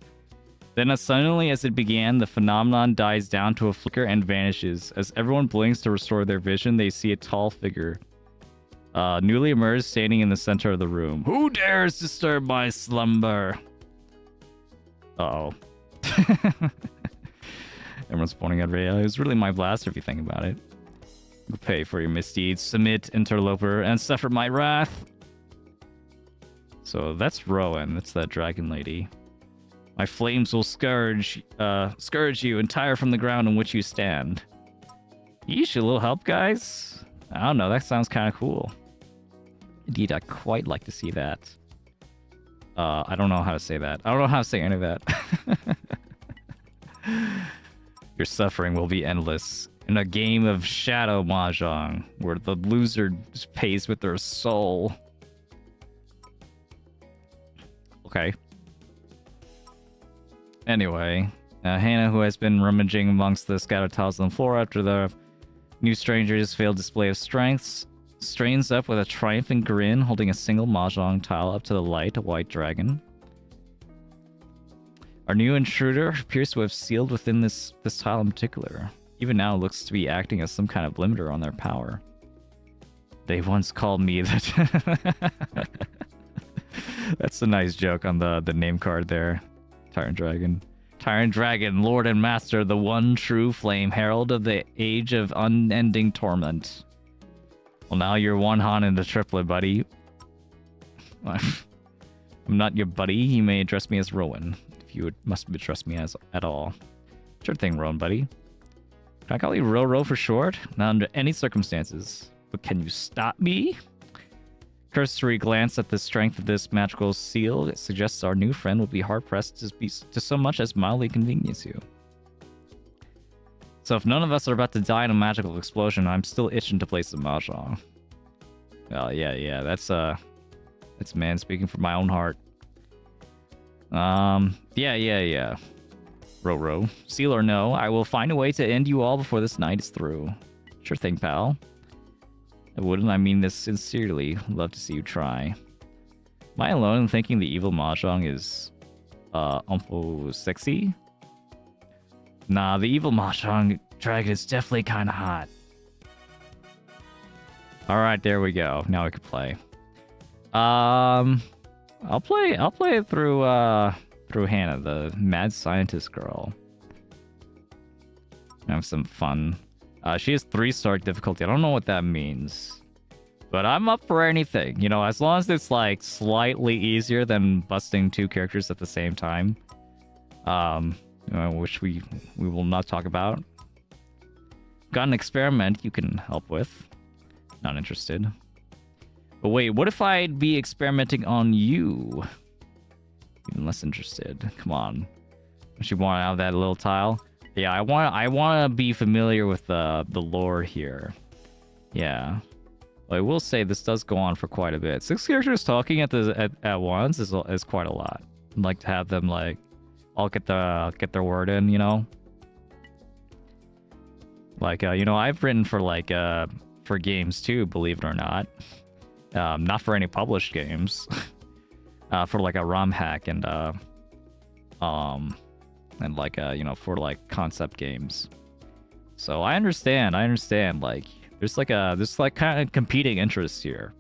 A: Then as suddenly as it began, the phenomenon dies down to a flicker and vanishes. As everyone blinks to restore their vision, they see a tall figure. Newly emerged, standing in the center of the room. Who dares disturb my slumber? Uh-oh. Everyone's pointing at Rhea. It was really my blaster if you think about it. You'll pay for your misdeeds. Submit, interloper, and suffer my wrath. So that's Rowan. That's that dragon lady. My flames will scourge you entire from the ground on which you stand. Yeesh, a little help, guys? I don't know, that sounds kind of cool. Indeed, I'd quite like to see that. I don't know how to say that. I don't know how to say any of that. Your suffering will be endless in a game of shadow mahjong, where the loser pays with their soul. Okay. Anyway, Hannah, who has been rummaging amongst the scattered tiles on the floor after the new stranger's failed display of strengths, strains up with a triumphant grin, holding a single mahjong tile up to the light, a white dragon. Our new intruder appears to have sealed within this tile in particular. Even now, it looks to be acting as some kind of limiter on their power. They once called me that. That's a nice joke on the name card there. Tyrant Dragon. Tyrant Dragon, Lord and Master, the one true flame, herald of the age of unending torment. Well, now you're one Han in the triplet, buddy. I'm not your buddy. You may address me as Rowan. If you must address me as at all. Sure thing, Rowan, buddy. Can I call you Ro for short? Not under any circumstances. But can you stop me? Cursory glance at the strength of this magical seal. It suggests our new friend will be hard-pressed to so much as mildly convenience you. So if none of us are about to die in a magical explosion, I'm still itching to play some Mahjong. Well, yeah, that's man speaking from my own heart. Yeah. Ro. Seal or no, I will find a way to end you all before this night is through. Sure thing, pal. I wouldn't, I mean this sincerely. Love to see you try. Am I alone in thinking the evil Mahjong is, sexy? Nah, the evil Mahjong dragon is definitely kind of hot. Alright, there we go. Now we can play. I'll play it through Hannah, the mad scientist girl. Have some fun. She has 3-star difficulty. I don't know what that means, but I'm up for anything. You know, as long as it's like slightly easier than busting 2 characters at the same time. Which we will not talk about. Got an experiment you can help with. Not interested. But wait, what if I'd be experimenting on you? Even less interested. Come on. Don't you want out of that little tile? Yeah, I want to be familiar with the lore here. Yeah. Well, I will say this does go on for quite a bit. 6 characters talking at once is quite a lot. I'd like to have them like all get their word in, you know. Like you know, I've written for like for games too, believe it or not. Not for any published games. For like a ROM hack and like you know, for like concept games. So I understand like there's like kind of competing interests here.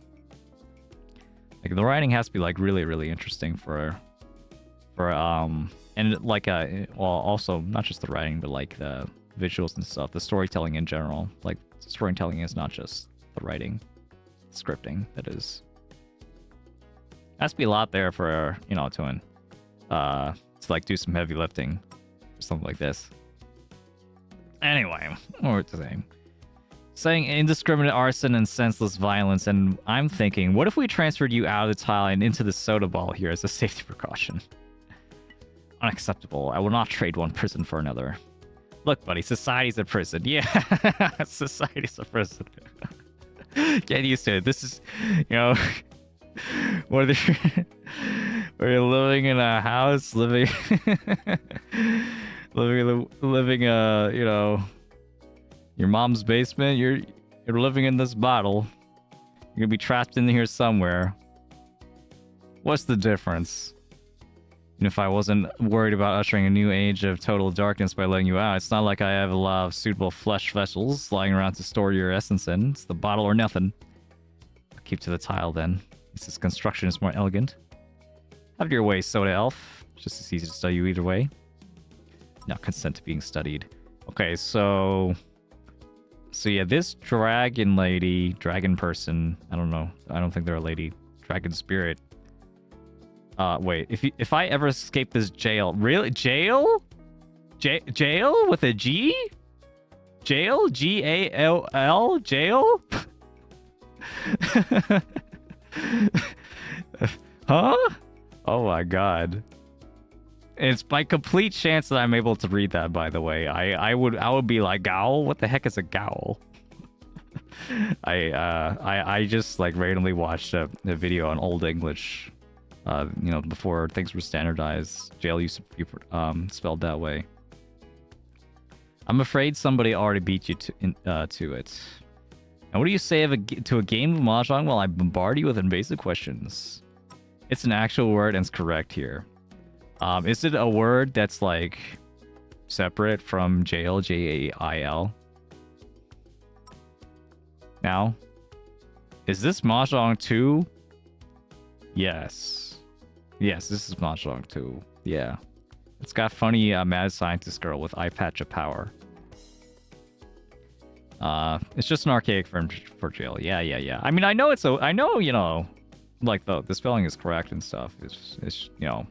A: Like the writing has to be like really interesting for and like well, also not just the writing but like the visuals and stuff, the storytelling in general. Like storytelling is not just the writing, scripting, that is. Has to be a lot there for, you know, to like do some heavy lifting or something like this. Anyway, what we're saying. Saying indiscriminate arson and senseless violence, and I'm thinking, what if we transferred you out of the tile and into the soda ball here as a safety precaution? Unacceptable. I will not trade one prison for another. Look, buddy, society's a prison. Yeah, society's a prison. Get used to it. This is, you know, whether you're living in a house, living you know, your mom's basement, you're living in this bottle. You're gonna be trapped in here somewhere. What's the difference? And if I wasn't worried about ushering a new age of total darkness by letting you out, it's not like I have a lot of suitable flesh vessels lying around to store your essence in. It's the bottle or nothing. I'll keep to the tile then. This construction is more elegant. Have your way, Soda Elf. Just as easy to study you either way. Not consent to being studied. Okay, so yeah, this dragon lady, dragon person, I don't know. I don't think they're a lady. Dragon spirit. Wait, if I ever escape this jail, really? Jail? Jail with a G? Jail? G-A-L-L? Jail? Huh? Oh my god. It's by complete chance that I'm able to read that, by the way. I would be like, "Gowl? What the heck is a gowl?" I just like randomly watched a video on Old English, you know, before things were standardized. Jail used to be spelled that way. I'm afraid somebody already beat you to it. And what do you say to a game of Mahjong while I bombard you with invasive questions? It's an actual word and it's correct here. Is it a word that's like separate from jail, Jail? Now, is this Mahjong 2? Yes. Yes, this is Mahjong 2. Yeah. It's got funny mad scientist girl with eye patch of power. It's just an archaic for jail. Yeah. I mean, I know I know, you know, like the spelling is correct and stuff. It's you know,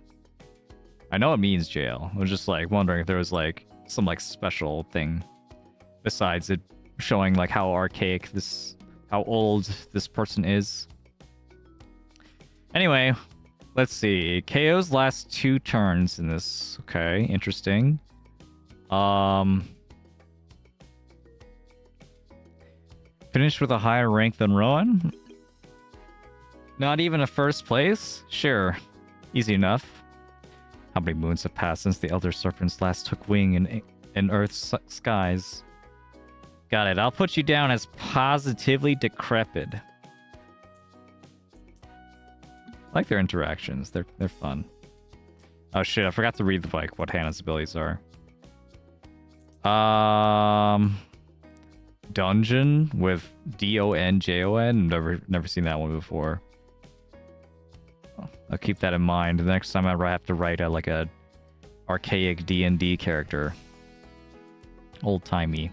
A: I know it means jail. I was just like wondering if there was like some like special thing besides it showing like how archaic how old this person is. Anyway, let's see. KO's last 2 turns in this. Okay, interesting. Finished with a higher rank than Rowan? Not even a first place? Sure. Easy enough. How many moons have passed since the Elder Serpents last took wing in Earth's skies? Got it. I'll put you down as positively decrepit. I like their interactions. They're fun. Oh shit, I forgot to read the like what Hannah's abilities are. Dungeon with Donjon. Never seen that one before. I'll keep that in mind. The next time I have to write like a archaic D&D character. Old timey.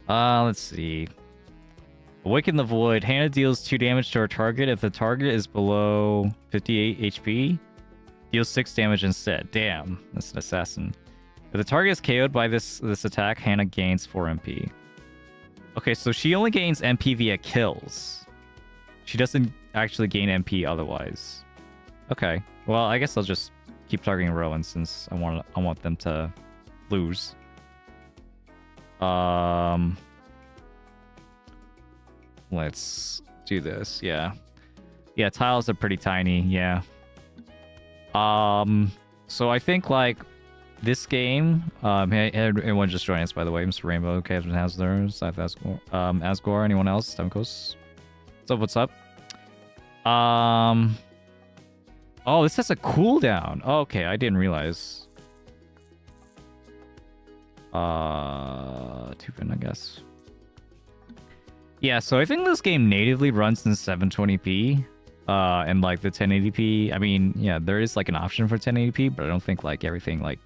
A: Let's see. Awaken the Void. Hannah deals 2 damage to her target. If the target is below 58 HP, deals 6 damage instead. Damn, that's an assassin. If the target is KO'd by this attack, Hannah gains 4 MP. Okay, so she only gains MP via kills. She doesn't actually gain MP otherwise. Okay, well, I guess I'll just keep targeting Rowan since I want them to lose. Let's do this. Yeah, tiles are pretty tiny. Yeah. So I think like this game. Hey, everyone just joined us, by the way. Mr. Rainbow, Kevin Hasler, Scythe Asgore, anyone else? Stemkos. What's up? Oh, this has a cooldown. Oh, okay, I didn't realize. 2-pin, I guess. Yeah, so I think this game natively runs in 720p. And like the 1080p. I mean, yeah, there is like an option for 1080p, but I don't think like everything like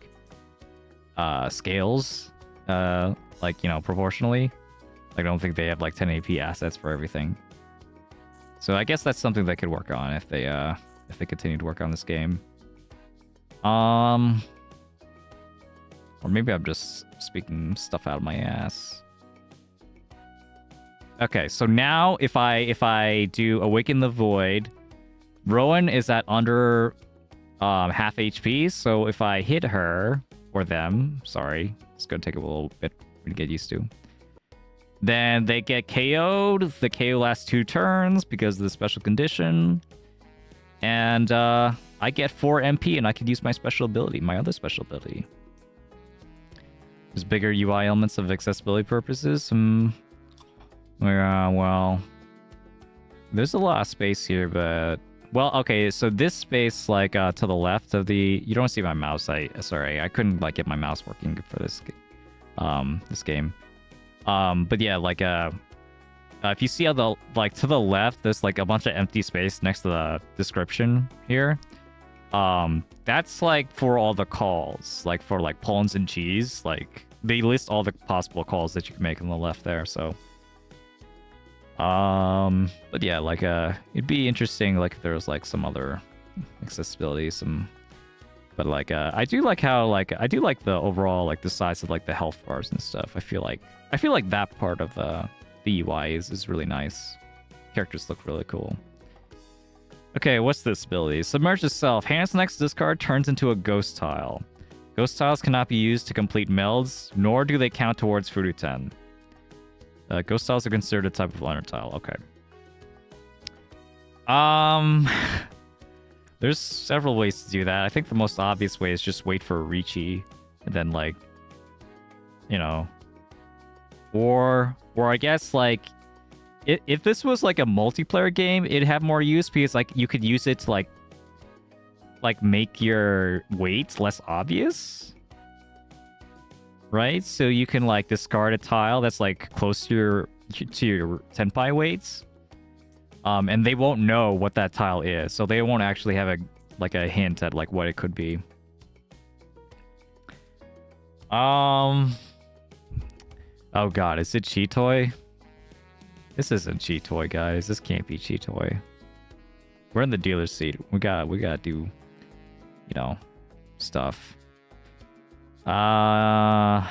A: scales like, you know, proportionally. Like, I don't think they have like 1080p assets for everything. So I guess that's something they could work on if they continue to work on this game. Or maybe I'm just speaking stuff out of my ass. Okay, so now if I do Awaken the Void, Rowan is at under half HP, so if I hit her, or them, sorry, it's gonna take a little bit to get used to, then they get KO'd. The KO lasts 2 turns because of the special condition. And I get 4 MP and I can use my special ability, my other special ability. There's bigger UI elements of accessibility purposes. Yeah, well, there's a lot of space here, but well, okay, so this space like to the left of the, you don't see my mouse. Sorry, I couldn't like get my mouse working for this game. But yeah, like if you see how the like to the left, there's like a bunch of empty space next to the description here. That's like for all the calls, like for like pawns and cheese. Like they list all the possible calls that you can make on the left there. So, but yeah, like it'd be interesting like if there was like some other accessibility, but like I do like how like I do like the overall like the size of like the health bars and stuff. I feel like that part of the UI is really nice. Characters look really cool. Okay, what's this ability? Submerge itself. Hands next discard turns into a ghost tile. Ghost tiles cannot be used to complete melds, nor do they count towards Furuten. Ghost tiles are considered a type of liner tile. Okay. There's several ways to do that. I think the most obvious way is just wait for a Ricci, and then like, you know, or I guess like, if this was like a multiplayer game, it'd have more use because like you could use it to like make your weight less obvious, right? So you can like discard a tile that's like close to your senpai weights, and they won't know what that tile is, so they won't actually have a hint at like what it could be. Oh god, is it Cheetoy? This isn't Cheetoy, guys. This can't be Cheetoy. We're in the dealer's seat. We gotta do, you know, stuff. Yeah,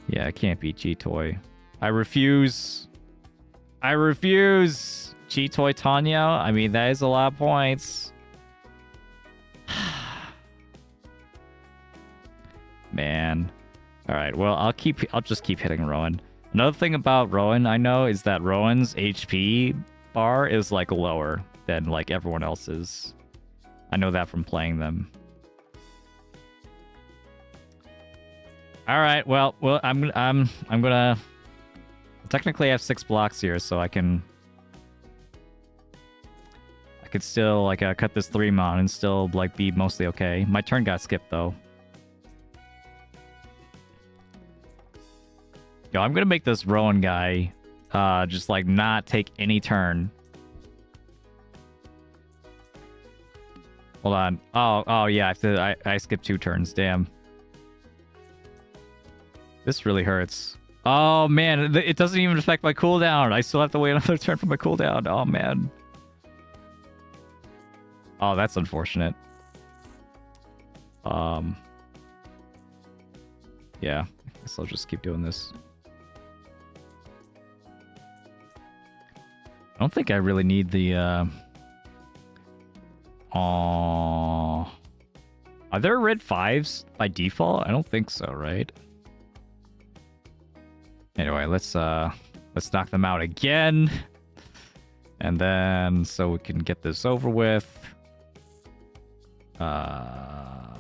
A: it can't be Cheetoy. I refuse. Cheetoy Tanya. I mean, that is a lot of points. Man. Alright, well, I'll just keep hitting Rowan. Another thing about Rowan I know is that Rowan's HP bar is like lower than like everyone else's. I know that from playing them. All right, well, I'm gonna technically have 6 blocks here, so I could still like cut this 3-mon and still like be mostly okay. My turn got skipped though. Yo, I'm gonna make this Rowan guy just like not take any turn. Hold on. Oh yeah, I skipped 2 turns. Damn. This really hurts. Oh man, it doesn't even affect my cooldown. I still have to wait another turn for my cooldown. Oh man. Oh, that's unfortunate. Yeah, I guess I'll just keep doing this. I don't think I really need the, are there red 5s by default? I don't think so, right? Anyway, let's knock them out again. And then, so we can get this over with. I'll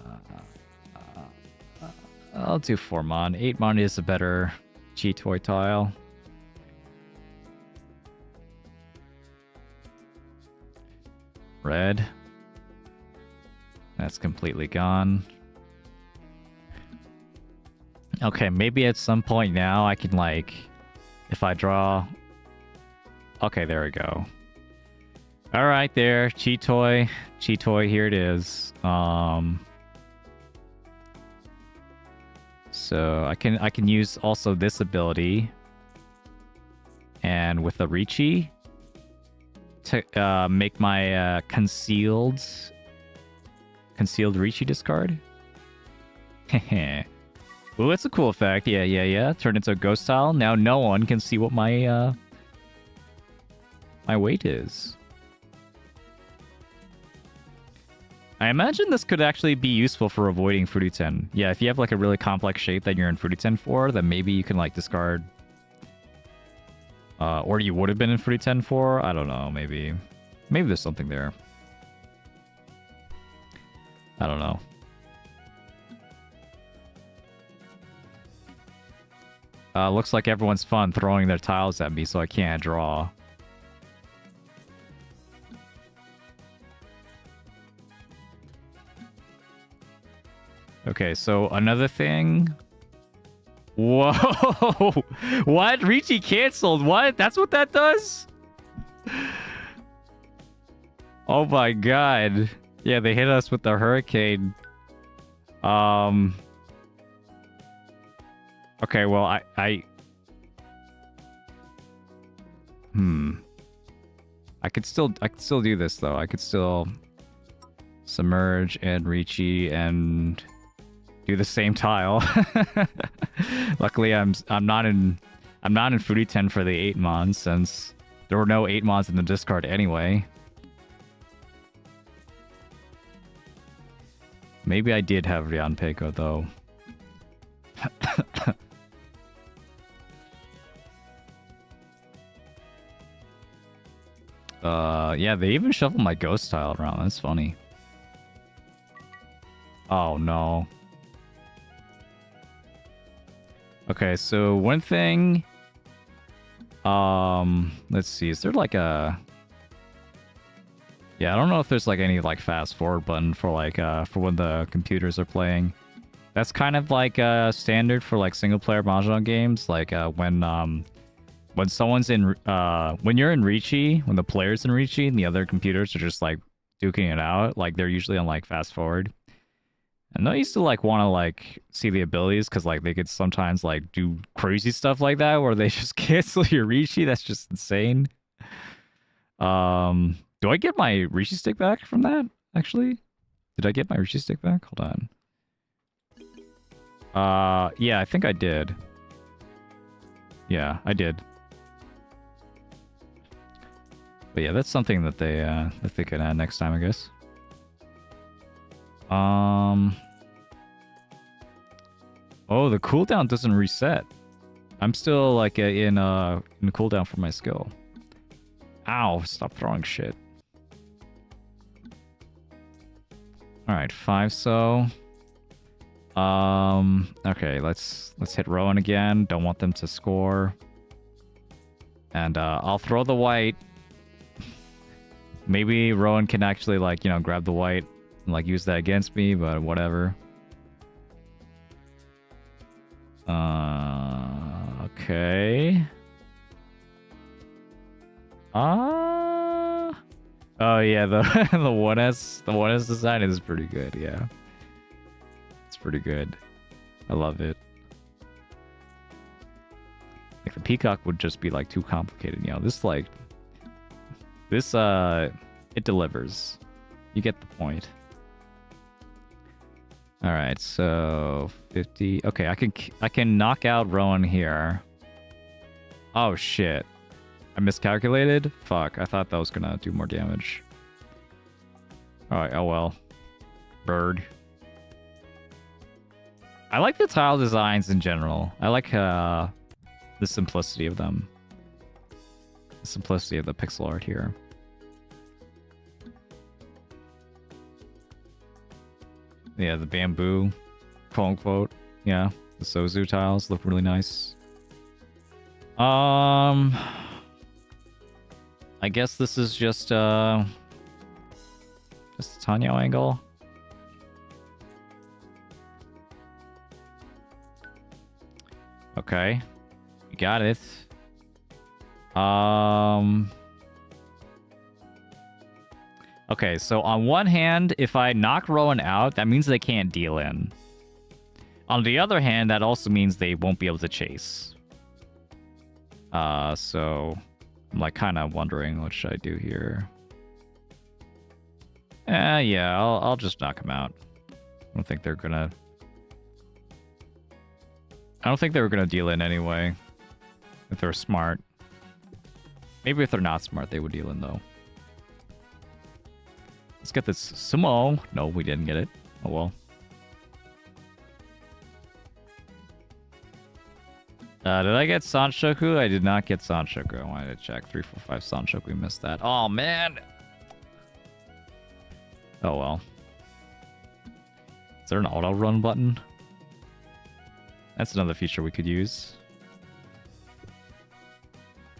A: do 4-mon. 8-mon is a better Cheetoy tile. Red. That's completely gone. Okay, maybe at some point now I can like, if I draw. Okay, there we go. All right, there, Cheetoy, here it is. So I can use also this ability, and with the Ricci to make my concealed Ricci discard. Heh. Ooh, that's a cool effect. Yeah. Turn into a ghost tile. Now no one can see what my my weight is. I imagine this could actually be useful for avoiding Furuten. Yeah, if you have like a really complex shape that you're in Furuten for, then maybe you can like discard. Or you would have been in Furuten for. I don't know. Maybe there's something there. I don't know. Looks like everyone's fun throwing their tiles at me, so I can't draw. Okay, so another thing. Whoa! What? Ricci canceled? What? That's what that does? Oh my god. Yeah, they hit us with the hurricane. Okay, well, I could still do this though. I could still submerge and Ricci and do the same tile. Luckily, I'm not in Furuten for the 8-mon since There were no 8 mods in the Discord anyway. Maybe I did have Rian Peiko though. Yeah, they even shuffled my ghost tile around. That's funny. Oh no. Okay, so one thing. Let's see. Is there like a? Yeah, I don't know if there's like any like fast forward button for like for when the computers are playing. That's kind of like standard for like single player Mahjong games. Like when someone's in when you're in Riichi, when the player's in Riichi and the other computers are just like duking it out, like they're usually on like fast forward. And I used to like want to like see the abilities because like they could sometimes like do crazy stuff like that where they just cancel your Riichi. That's just insane. Do I get my Riichi stick back from that? Actually, did I get my Riichi stick back? Hold on. Yeah, I think I did. Yeah, I did. But yeah, that's something that they could add next time, I guess. Oh, the cooldown doesn't reset. I'm still like in cooldown for my skill. Ow, stop throwing shit. Alright, 5 so. Okay, let's hit Rowan again. Don't want them to score. And I'll throw the white. Maybe Rowan can actually like, you know, grab the white and like use that against me, but whatever. Okay. Oh yeah, the the 1S design is pretty good, yeah. It's pretty good. I love it. Like the peacock would just be like too complicated, you know. This it delivers. You get the point. All right, so 50. Okay, I can knock out Rowan here. Oh shit. I miscalculated? Fuck, I thought that was gonna do more damage. Alright, oh well. Bird. I like the tile designs in general. I like the simplicity of them. The simplicity of the pixel art here. Yeah, the bamboo, quote unquote. Yeah, the Sozu tiles look really nice. I guess this is just a Tanyo angle. Okay, we got it. Okay, so on one hand, if I knock Rowan out, that means they can't deal in. On the other hand, that also means they won't be able to chase. So I'm like kind of wondering what should I do here. Yeah, I'll just knock them out. I don't think they're gonna deal in anyway. If they're smart. Maybe if they're not smart, they would deal in though. Let's get this sumo. No, we didn't get it. Oh well. Did I get Sanshoku? I did not get Sanshoku. I wanted to check. 3, 4, 5 Sanshoku. We missed that. Oh man. Oh well. Is there an auto run button? That's another feature we could use.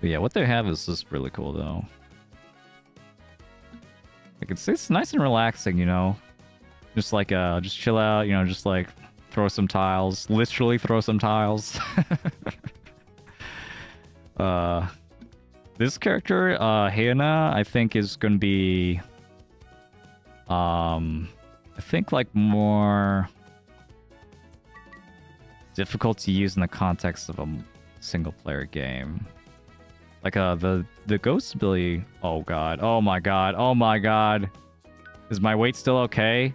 A: But yeah, what they have is just really cool though. Like it's nice and relaxing, you know. Just like just chill out, you know, just like throw some tiles. Literally throw some tiles. This character, Heiana, I think is gonna be I think like more difficult to use in the context of a single player game. Like the ghost ability. Oh god. Oh my god. Oh my god. Is my weight still okay?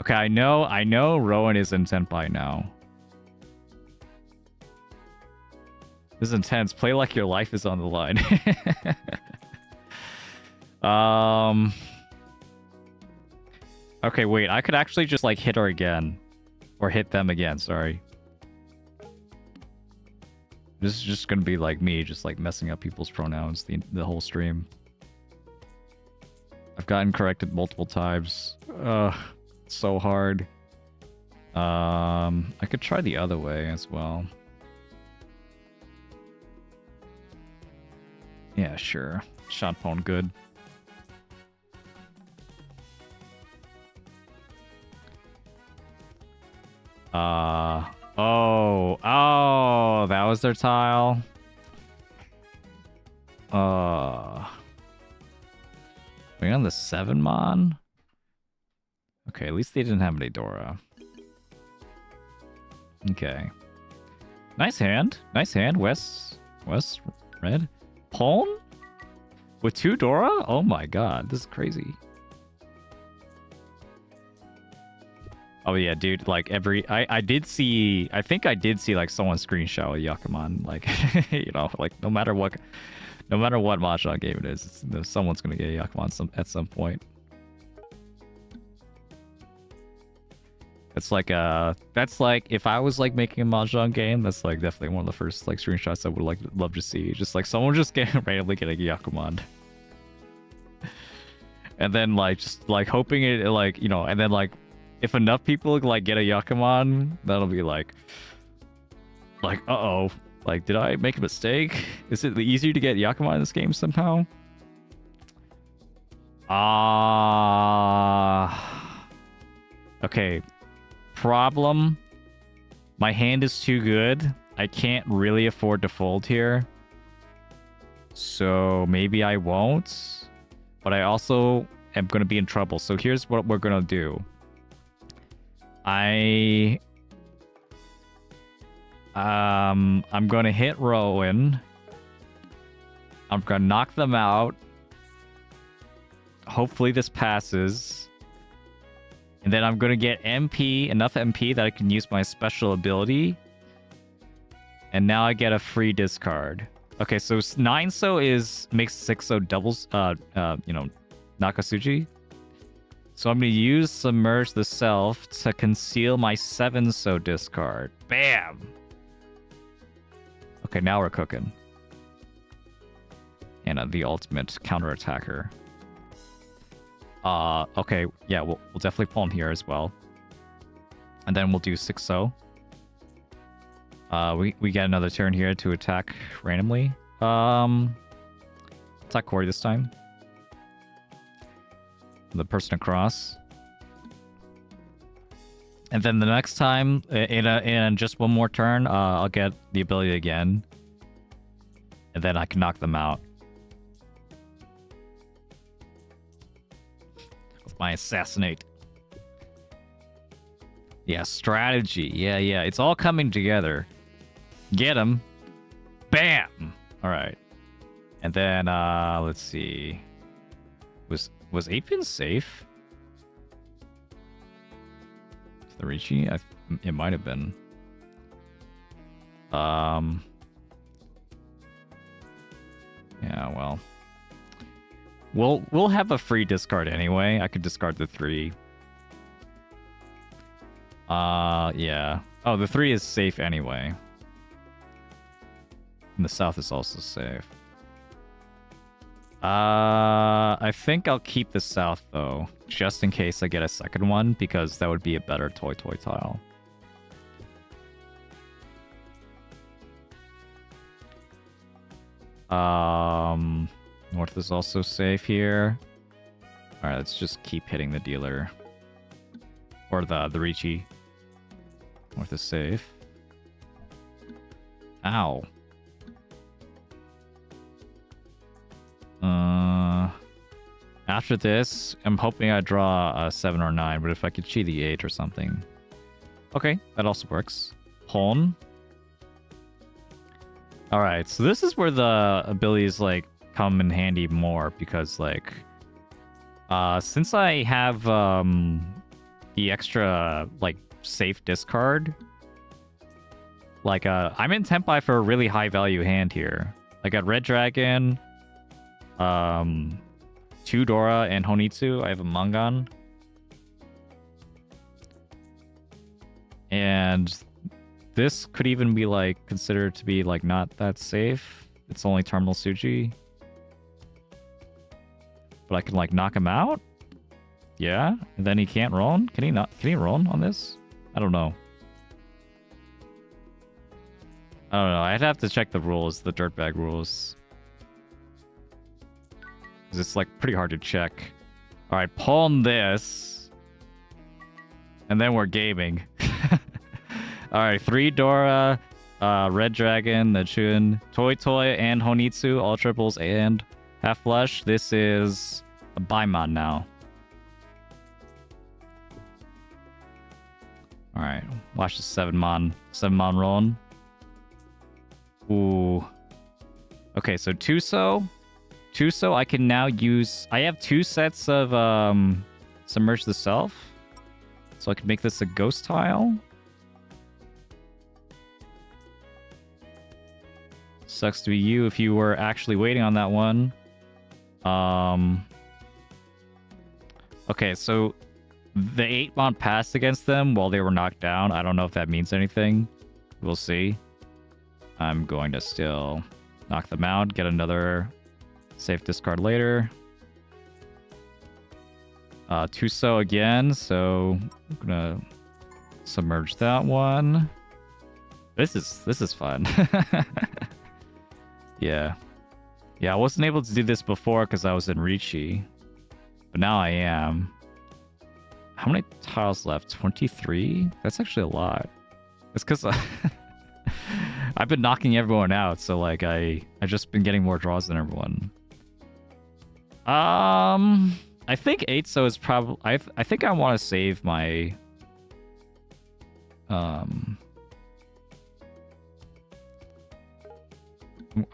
A: Okay, I know Rowan is in Senpai now. This is intense. Play like your life is on the line. um. Okay, wait. I could actually just like hit her again, or hit them again. Sorry. This is just gonna be like me, just like messing up people's pronouns the whole stream. I've gotten corrected multiple times. It's so hard. I could try the other way as well. Yeah, sure. Shot phone good. Oh, that was their tile. We on the 7 mon? Okay, at least they didn't have any Dora. Okay. Nice hand. Nice hand. West red. Pawn? With 2 Dora? Oh my god, this is crazy. Oh yeah, dude, like I did see, I think I did see like someone screenshot a Yakuman, like, you know, like no matter what Mahjong game it is, someone's gonna get a Yakuman at some point. It's like that's like if I was like making a Mahjong game, that's like definitely one of the first like screenshots I would love to see. Just like someone just randomly getting a Yakuman. And then like just like hoping it like, you know, and then like if enough people like get a Yakuman, that'll be like uh-oh, like did I make a mistake? Is it easier to get Yakuman in this game somehow? Okay. Problem. My hand is too good. I can't really afford to fold here. So maybe I won't. But I also am going to be in trouble. So here's what we're going to do. I'm going to hit Rowan. I'm going to knock them out. Hopefully this passes. And then I'm going to get MP, enough MP that I can use my special ability. And now I get a free discard. Okay, so 9-so makes 6-so doubles, you know, Nakasuji. So I'm going to use Submerge the Self to conceal my 7-so discard. Bam! Okay, now we're cooking. And the ultimate counterattacker. Okay, yeah, we'll definitely pawn here as well. And then we'll do 6-so. We get another turn here to attack randomly. Attack Corey this time. The person across. And then the next time, in just one more turn, I'll get the ability again. And then I can knock them out. With my assassinate. Yeah, strategy. Yeah. It's all coming together. Get him. Bam! Alright. And then, let's see. Was 8-pin safe? The Ricci? It might have been. Yeah, well. We'll have a free discard anyway. I could discard the 3. Yeah. Oh, the 3 is safe anyway. And the south is also safe. I think I'll keep the south though, just in case I get a second one, because that would be a better toy tile. North is also safe here. Alright, let's just keep hitting the dealer. Or the Ricci. North is safe. Ow. After this, I'm hoping I draw a 7 or 9, but if I could cheat the 8 or something. Okay, that also works. Pawn. Alright, so this is where the abilities, like, come in handy more, because, like, since I have, the extra, like, safe discard, Like, I'm in Tenpai for a really high value hand here. I got Red Dragon, 2 Dora and Honitsu. I have a Mangan. And this could even be like considered to be like not that safe. It's only Terminal Suji. But I can like knock him out? Yeah? And then he can't roll? Can he not? Can he roll on this? I don't know. I don't know. I'd have to check the rules, the dirtbag rules. 'Cause it's like pretty hard to check. Alright, pawn this. And then we're gaming. Alright, 3 Dora, Red Dragon, the Chun, Toy Toy, and Honitsu, all triples and half flush. This is a Baimon now. Alright, watch the 7-mon rolling. Ooh. Okay, so Tuso I can now use... I have 2 sets of Submerge the Self. So I can make this a ghost tile. Sucks to be you if you were actually waiting on that one. Okay, so the 8-mon passed against them while they were knocked down. I don't know if that means anything. We'll see. I'm going to still knock them out, get another safe discard later. Tuso again, so I'm gonna submerge that one. This is fun. Yeah. Yeah, I wasn't able to do this before because I was in Ricci. But now I am. How many tiles left? 23? That's actually a lot. It's because I've been knocking everyone out, so like I just been getting more draws than everyone. I think 8 so is probably I think I want to save my I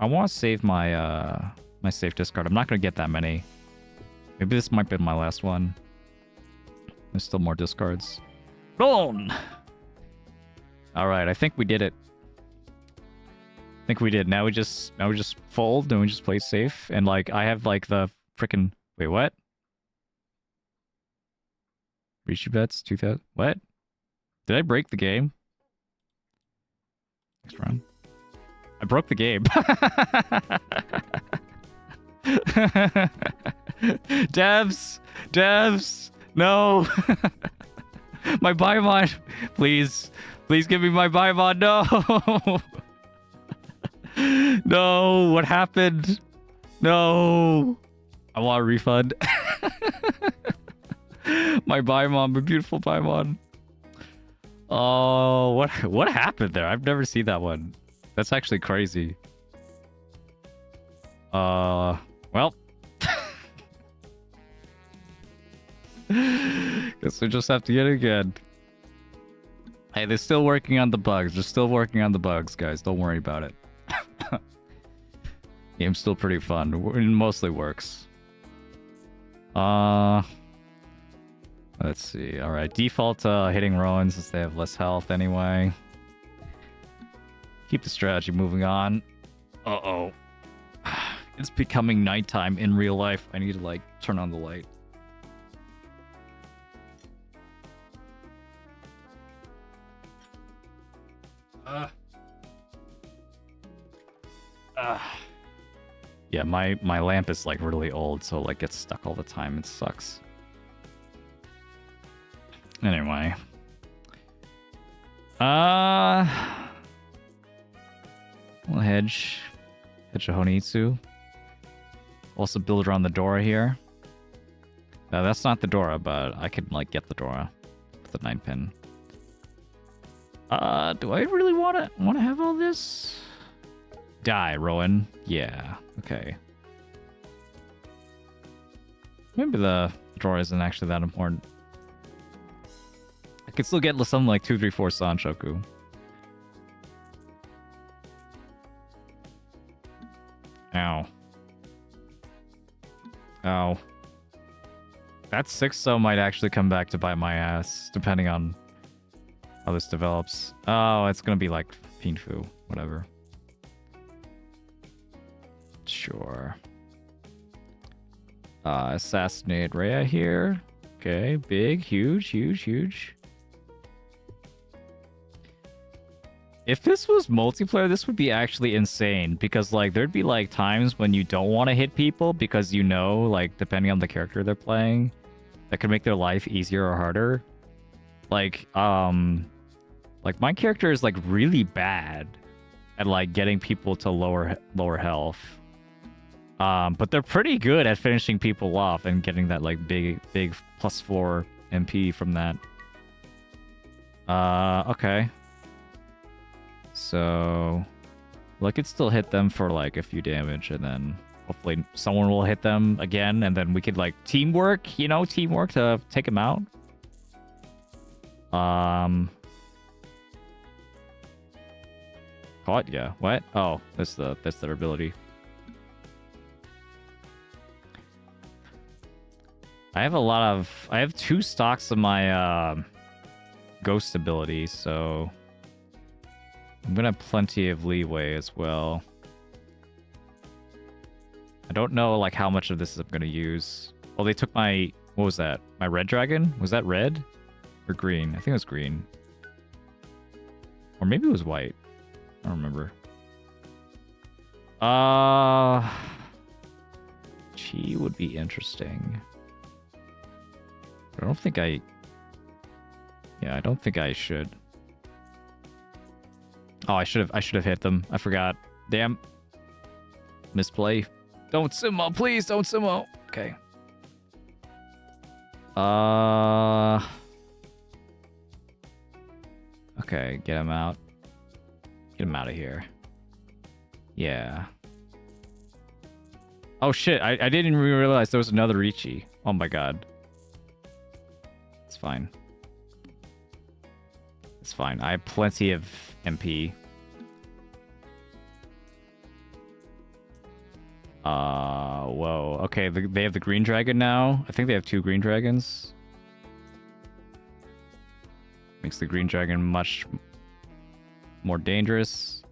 A: want to save my my safe discard. I'm not going to get that many. Maybe this might be my last one. There's still more discards. Gone. All right, I think we did it. I think we did. Now we just fold and we just play safe. And like I have like the freaking wait, what? Rishi bets 2000. What? Did I break the game? Next round. I broke the game. Devs, no. My Baimon, please give me my Baimon. No. No, what happened? No. I want a refund. My Baimon, my beautiful Baimon. Oh, what happened there? I've never seen that one. That's actually crazy. Well. Guess we just have to get it again. Hey, they're still working on the bugs. They're still working on the bugs, guys. Don't worry about it. Game's still pretty fun. It mostly works. Let's see. Alright, default hitting Rowan since they have less health anyway. Keep the strategy moving on. Uh-oh. It's becoming nighttime in real life. I need to, like, turn on the light. Yeah, my lamp is, like, really old, so, like, gets stuck all the time. It sucks. Anyway. We'll hedge a Honitsu. Also build around the Dora here. No, that's not the Dora, but I can like get the Dora with the 9-pin. Do I really want to have all this? Die, Rowan. Yeah. Okay. Maybe the Dora isn't actually that important. I could still get something like 2, 3, 4 Sanshoku. Ow. Ow. That 6 so might actually come back to bite my ass, depending on how this develops. Oh, it's gonna be like Pinfu, whatever. Sure. Assassinate Rhea here. Okay, big, huge, huge, huge. If this was multiplayer, this would be actually insane because like there'd be like times when you don't want to hit people because you know, like depending on the character they're playing, that could make their life easier or harder. Like my character is like really bad at like getting people to lower health. But they're pretty good at finishing people off and getting that like big +4 MP from that. Okay. So, I could still hit them for like a few damage, and then hopefully someone will hit them again, and then we could like teamwork, you know, teamwork to take them out. Caught? Yeah. What? Oh, that's their ability. I have 2 stocks of my ghost ability, so I'm gonna have plenty of leeway as well. I don't know like how much of this I'm gonna use. Oh, they took my, what was that? My red dragon? Was that red or green? I think it was green. Or maybe it was white. I don't remember. Chi would be interesting. I don't think I... Yeah, I don't think I should. Oh, I should have hit them. I forgot. Damn. Misplay. Don't sumo, please. Don't sumo. Okay. Okay, get him out. Get him out of here. Yeah. Oh shit! I didn't even realize there was another Ichi. Oh my god. It's fine. It's fine. I have plenty of MP. Whoa. Okay, they have the green dragon now. I think they have 2 green dragons. Makes the green dragon much more dangerous.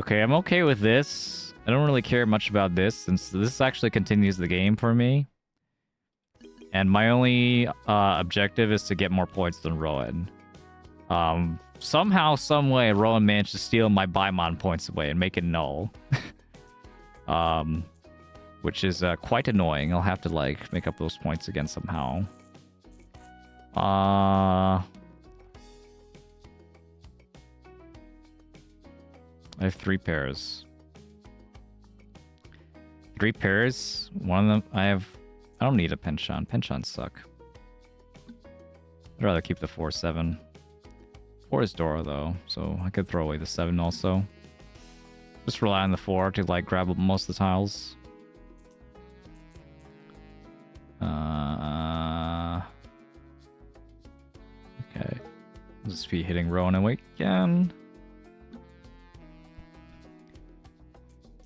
A: Okay, I'm okay with this. I don't really care much about this, since this actually continues the game for me. And my only objective is to get more points than Rowan. Somehow, someway, Rowan managed to steal my Baimon points away and make it null. Which is quite annoying. I'll have to like make up those points again somehow. I have 3 pairs. 3 pairs. One of them I don't need a Penchant. Penchants suck. I'd rather keep the 4-7. 4 is Dora though, so I could throw away the 7 also. Just rely on the 4 to like grab up most of the tiles. Okay. Just be hitting Rowan and wait again.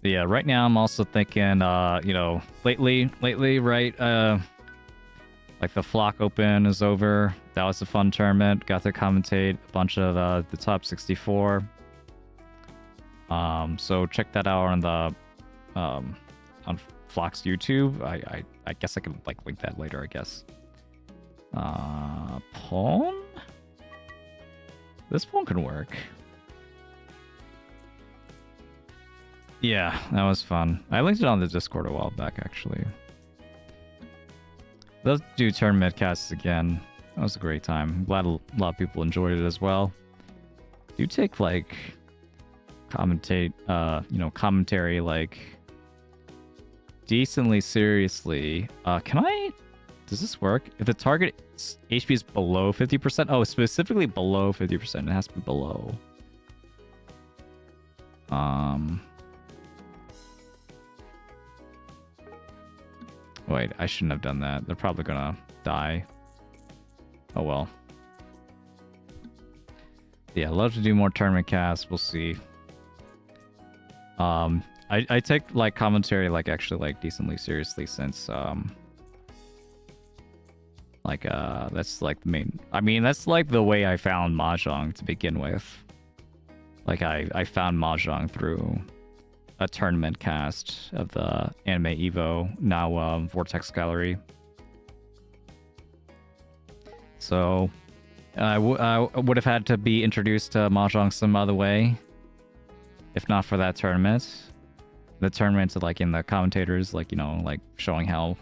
A: Yeah, right now I'm also thinking, you know, lately, right, like the Flock Open is over. That was a fun tournament. Got to commentate a bunch of the top 64. So check that out on the on Flock's YouTube. I guess I can like link that later, I guess. Pawn? This pawn can work. Yeah, that was fun. I linked it on the Discord a while back, actually. Let's do tournament casts again. That was a great time. I'm glad a lot of people enjoyed it as well. Do take like commentate, you know, commentary like decently seriously. Can I? Does this work? If the target HP is below 50%, oh, specifically below 50%, it has to be below. Wait, I shouldn't have done that. They're probably gonna die. Oh well. Yeah, I'd love to do more tournament casts. We'll see. I take like commentary like actually like decently seriously since that's like the main. I mean, that's like the way I found Mahjong to begin with. Like I found Mahjong through a tournament cast of the Anime Evo, now Vortex Gallery. So I would have had to be introduced to Mahjong some other way, if not for that tournament. The tournaments, like in the commentators, like, you know, like showing how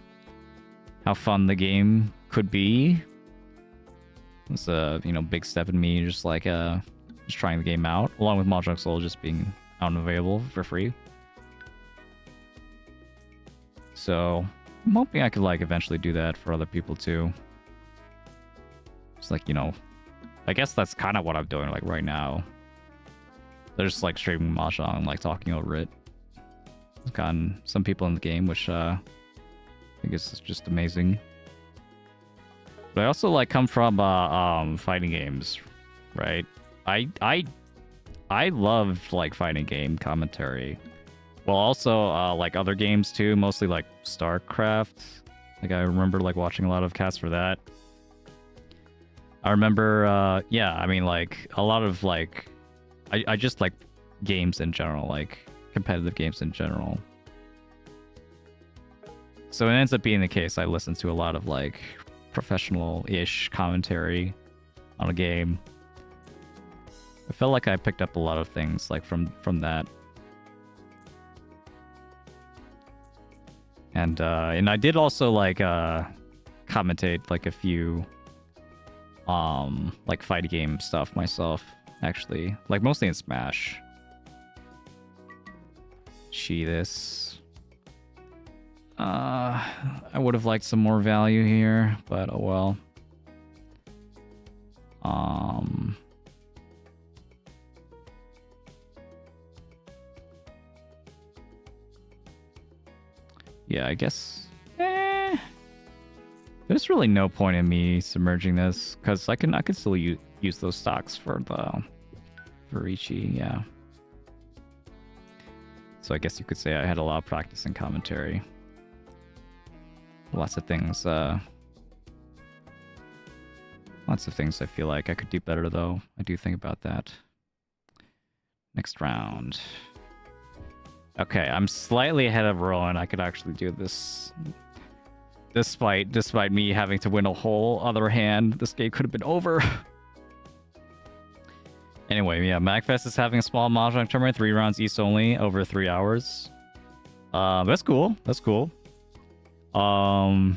A: fun the game could be. It's a, you know, big step in me just like just trying the game out, along with Mahjong Soul just being out and available for free. So I'm hoping I could like eventually do that for other people too. It's like, you know, I guess that's kind of what I'm doing like right now. They're just like streaming Mahjong, like talking over it. I've gotten some people in the game, which I think is just amazing. But I also like come from fighting games, right? I love like fighting game commentary. Well, also like other games too, mostly like StarCraft. Like I remember like watching a lot of casts for that. I remember, yeah, I mean like a lot of like, I just like games in general, like competitive games in general. So it ends up being the case I listen to a lot of like professional-ish commentary on a game. I felt like I picked up a lot of things like from that. And I did also like commentate like a few like fighting game stuff myself, actually, like mostly in Smash. This I would have liked some more value here, but oh well. Yeah, I guess there's really no point in me submerging this, because I could still use those stocks for Ichi, yeah. So I guess you could say I had a lot of practice in commentary. Lots of things I feel like I could do better, though. I do think about that. Next round. Okay, I'm slightly ahead of Rowan. I could actually do this. Despite me having to win a whole other hand, this game could have been over. Anyway, yeah, MagFest is having a small Mahjong tournament, 3 rounds East only, over 3 hours. That's cool. That's cool. Tonfusen,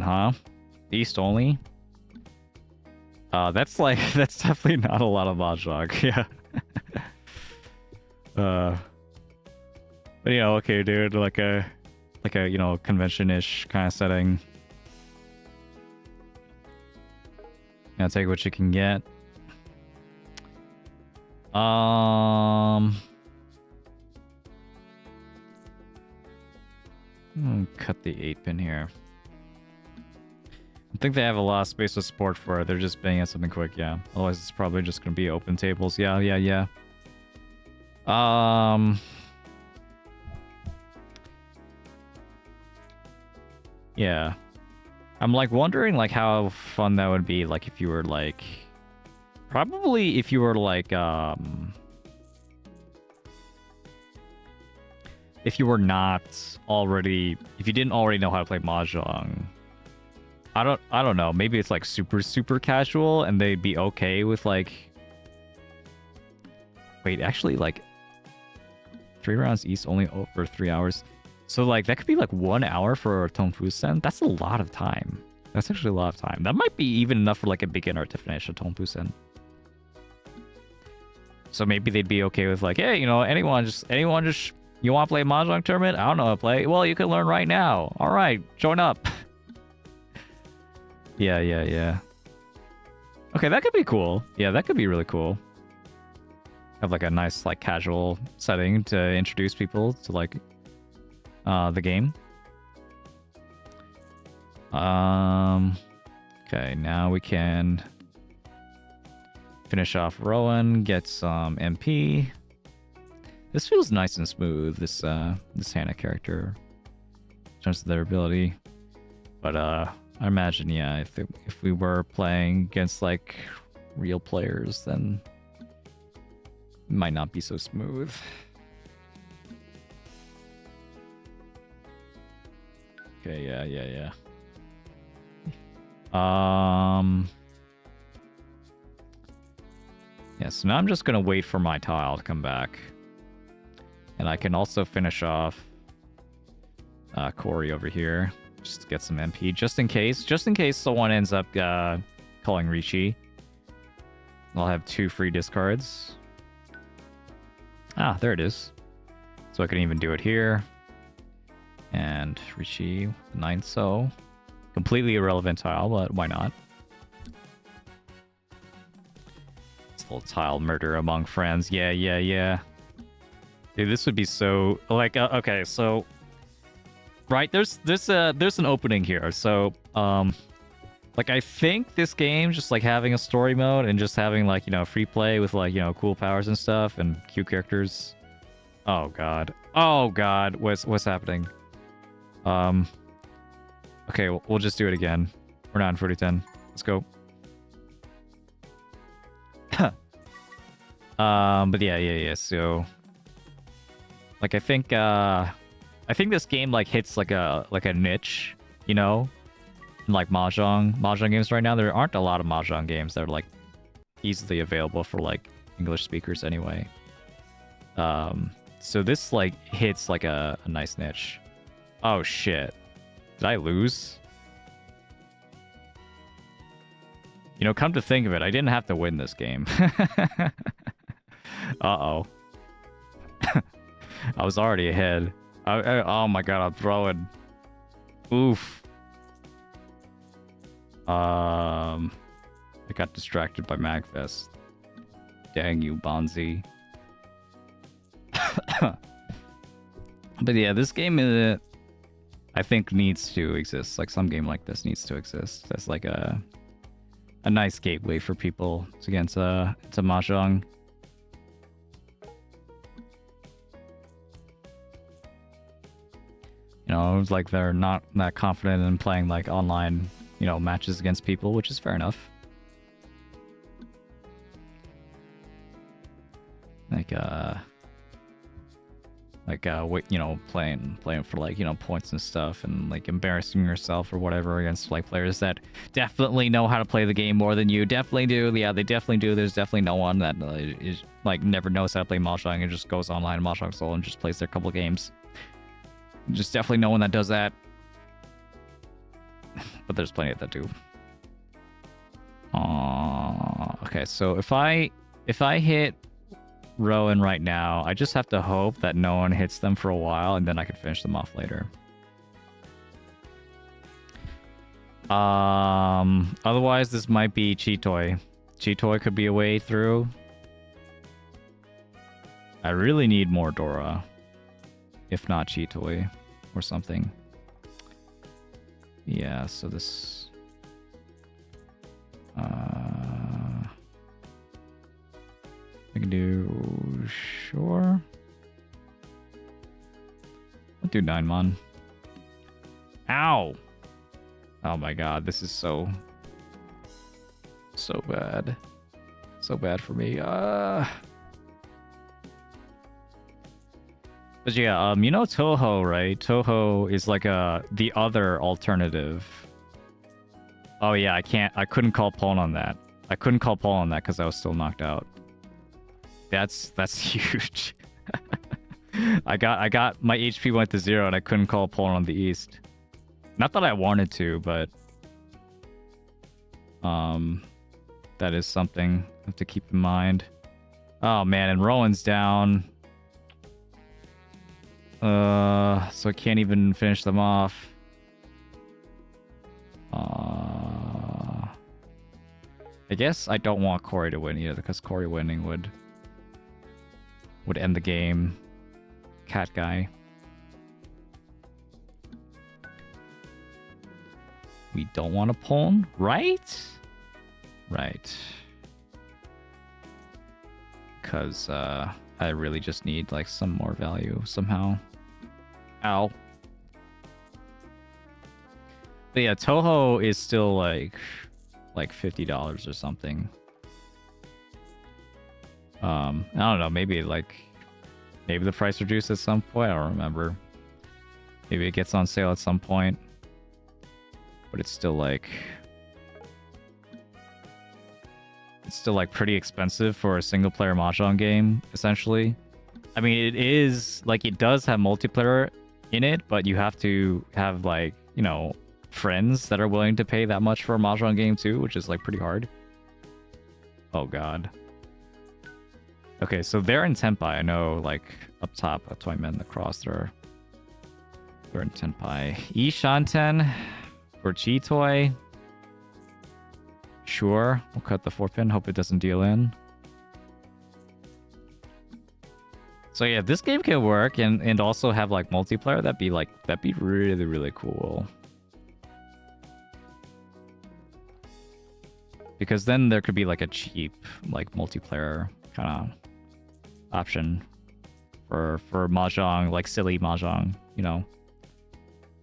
A: huh? East only? That's definitely not a lot of Mahjong, yeah. But you know, okay, dude, like a you know, convention-ish kind of setting. Yeah, take what you can get. Cut the 8-pin here. I think they have a lot of space with support for it. They're just banging at something quick, yeah. Otherwise, it's probably just gonna be open tables. Yeah. Yeah. I'm like wondering like how fun that would be, like if you were like probably if you were like if you were not already, if you didn't already know how to play Mahjong. I don't know, maybe it's like super casual and they'd be okay with like, wait, actually like 3 rounds East only over 3 hours. So like that could be like 1 hour for a Tonfusen. That's a lot of time. That's actually a lot of time. That might be even enough for like a beginner to finish a Tonfusen. So maybe they'd be okay with like, hey, you know, anyone just you want to play a Mahjong tournament? I don't know how to play. Well, you can learn right now. All right, join up. Yeah. Okay, that could be cool. Yeah, that could be really cool. Have like a nice like casual setting to introduce people to like the game. Okay, now we can finish off Rowan, get some MP. This feels nice and smooth, this Hannah character, in terms of their ability. But I imagine, yeah, if we were playing against like real players, then Might not be so smooth. Okay, yeah. Yeah, so now I'm just gonna wait for my tile to come back. And I can also finish off Corey over here. Just to get some MP, just in case someone ends up calling Ricci. I'll have 2 free discards. Ah, there it is. So I can even do it here. And Ricci, 9 so. Completely irrelevant tile, but why not? It's a little tile murder among friends. Yeah. Dude, this would be so... Like, okay, so... Right, there's an opening here. So, like, I think this game, just, like, having a story mode and just having, like, you know, free play with, like, you know, cool powers and stuff and cute characters. Oh, God. Oh, God. What's happening? Okay, we'll just do it again. We're not in 4010. Let's go. But yeah. So, like, I think this game, like, hits, like a niche, you know? In, like, Mahjong games right now. There aren't a lot of Mahjong games that are, like, easily available for, like, English speakers anyway. So this, like, hits, like, a nice niche. Oh, shit. Did I lose? You know, come to think of it, I didn't have to win this game. Uh-oh. I was already ahead. Oh my god, I'm throwing. Oof. I got distracted by Magfest. Dang you, Bonzi. But yeah, this game is... I think needs to exist. Like, some game like this needs to exist. That's like a nice gateway for people to get into Mahjong. You know, it's like they're not that confident in playing, like, online, you know, matches against people, which is fair enough. You know, playing for, like, you know, points and stuff, and, like, embarrassing yourself or whatever against, like, players that definitely know how to play the game more than you. Definitely do. Yeah, they definitely do. There's definitely no one that is, like, never knows how to play Mahjong and just goes online in Mahjong Soul and just plays their couple games. Just definitely no one that does that. But there's plenty of that too. Okay, so if I hit Rowan right now, I just have to hope that no one hits them for a while, and then I can finish them off later. Otherwise, this might be Cheetoy. Cheetoy could be a way through. I really need more Dora. If not Cheetoy or something. Yeah, so this... I can do... Sure. I'll do 9 mon. Ow! Oh my god, this is so bad. So bad for me. But yeah, you know Toho, right? Toho is like the other alternative. Oh yeah, I couldn't call Pawn on that. I couldn't call Pawn on that because I was still knocked out. That's huge. I got my HP went to 0 and I couldn't call Pawn on the East. Not that I wanted to, but that is something I have to keep in mind. Oh man, and Rowan's down. So I can't even finish them off. I guess I don't want Corey to win either, because Corey winning would end the game. Cat guy. We don't want a pawn, right? Right. Because I really just need like some more value somehow. Ow. But yeah, Toho is still like $50 or something. I don't know, maybe the price reduced at some point. I don't remember. Maybe it gets on sale at some point. But it's still like pretty expensive for a single player Mahjong game, essentially. I mean, it is like, it does have multiplayer in it, but you have to have like, you know, friends that are willing to pay that much for a Mahjong game too, which is like pretty hard. Oh god. Okay, so they're in Tenpai. I know, like up top, that's why I meant the cross. They're in Tenpai. Ishanten for Chitoi. Sure, we'll cut the 4-pin. Hope it doesn't deal in. So yeah, this game can work and also have like multiplayer. That'd be really, really cool. Because then there could be like a cheap like multiplayer kind of option for Mahjong, like silly Mahjong, you know.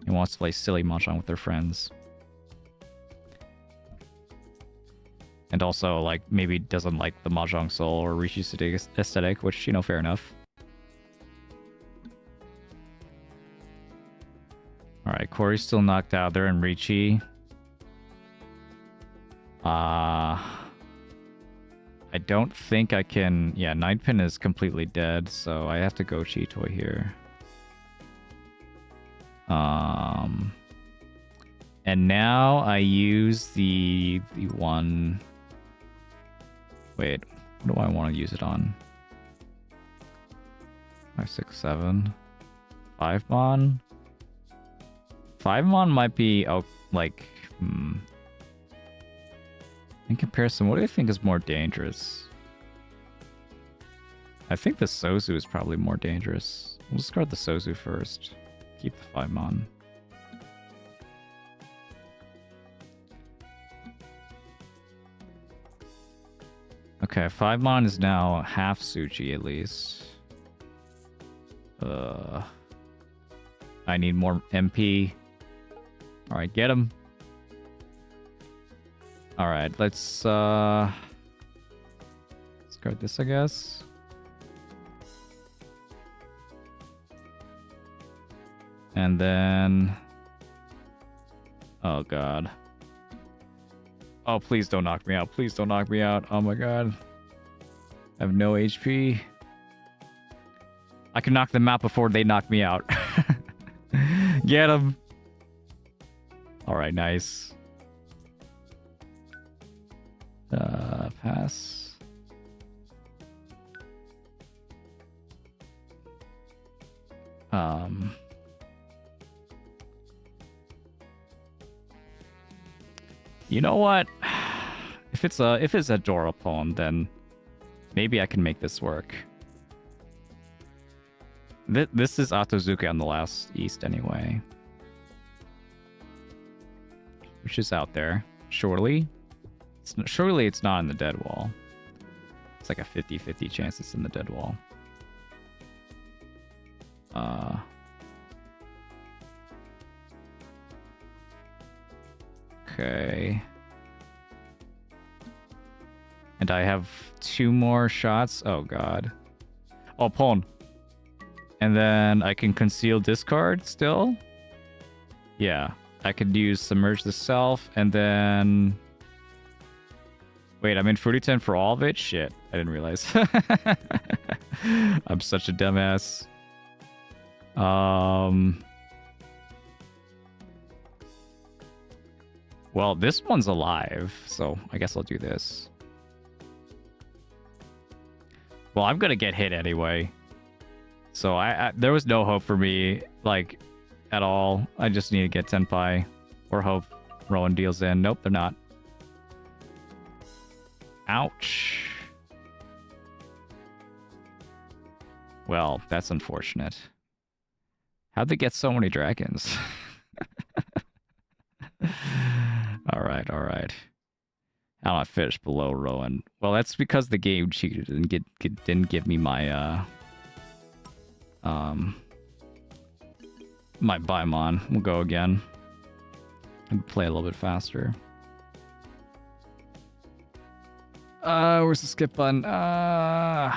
A: He wants to play silly Mahjong with their friends. And also, like, maybe doesn't like the Mahjong Soul or Rishi aesthetic, which, you know, fair enough. Alright, Corey's still knocked out. They're in Richi. I don't think I can... Yeah, 9-pin is completely dead, so I have to go Chitoi here. And now I use the one... Wait, what do I want to use it on? 5, 6, 7. 5-mon? 5-mon might be, oh, like, In comparison, what do you think is more dangerous? I think the Sozu is probably more dangerous. We'll discard the Sozu first. Keep the 5-mon. Okay, 5-mon is now half Suji at least. I need more MP. Alright, get him. Alright, let's discard this, I guess. And then... Oh god. Oh, please don't knock me out. Please don't knock me out. Oh my god. I have no HP. I can knock them out before they knock me out. Get them. Alright, nice. Pass. You know what? If it's a Dora pawn, then maybe I can make this work. This is Atozuka on the last East anyway. Which is out there. Surely? Surely it's not in the dead wall. It's like a 50-50 chance it's in the dead wall. Okay. And I have 2 more shots. Oh god. Oh, pawn. And then I can conceal discard still? Yeah. I could use Submerge the Self, and then... Wait, I'm in Fruity for all of it? Shit, I didn't realize. I'm such a dumbass. Well, this one's alive, so I guess I'll do this. Well, I'm gonna get hit anyway. So there was no hope for me, like, at all. I just need to get Tenpai, or hope Rowan deals in. Nope, they're not. Ouch. Well, that's unfortunate. How'd they get so many dragons? Alright, alright. How I finished below Rowan. Well, that's because the game cheated and didn't give me my my Baimon. We'll go again. And play a little bit faster. Where's the skip button? Okay.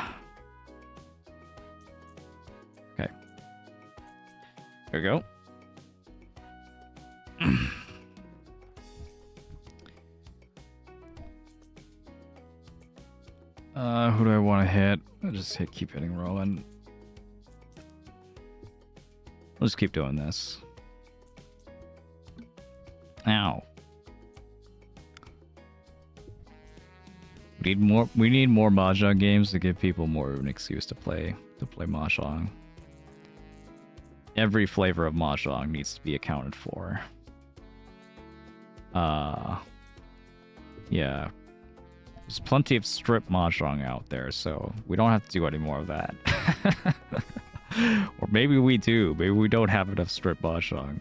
A: There we go. Who do I want to hit? I'll just keep hitting Rowan. I'll just keep doing this. Ow. We need more Mahjong games to give people more of an excuse to play Mahjong. Every flavor of Mahjong needs to be accounted for. Yeah. There's plenty of strip Mahjong out there, so we don't have to do any more of that. Or maybe we do. Maybe we don't have enough strip Mahjong.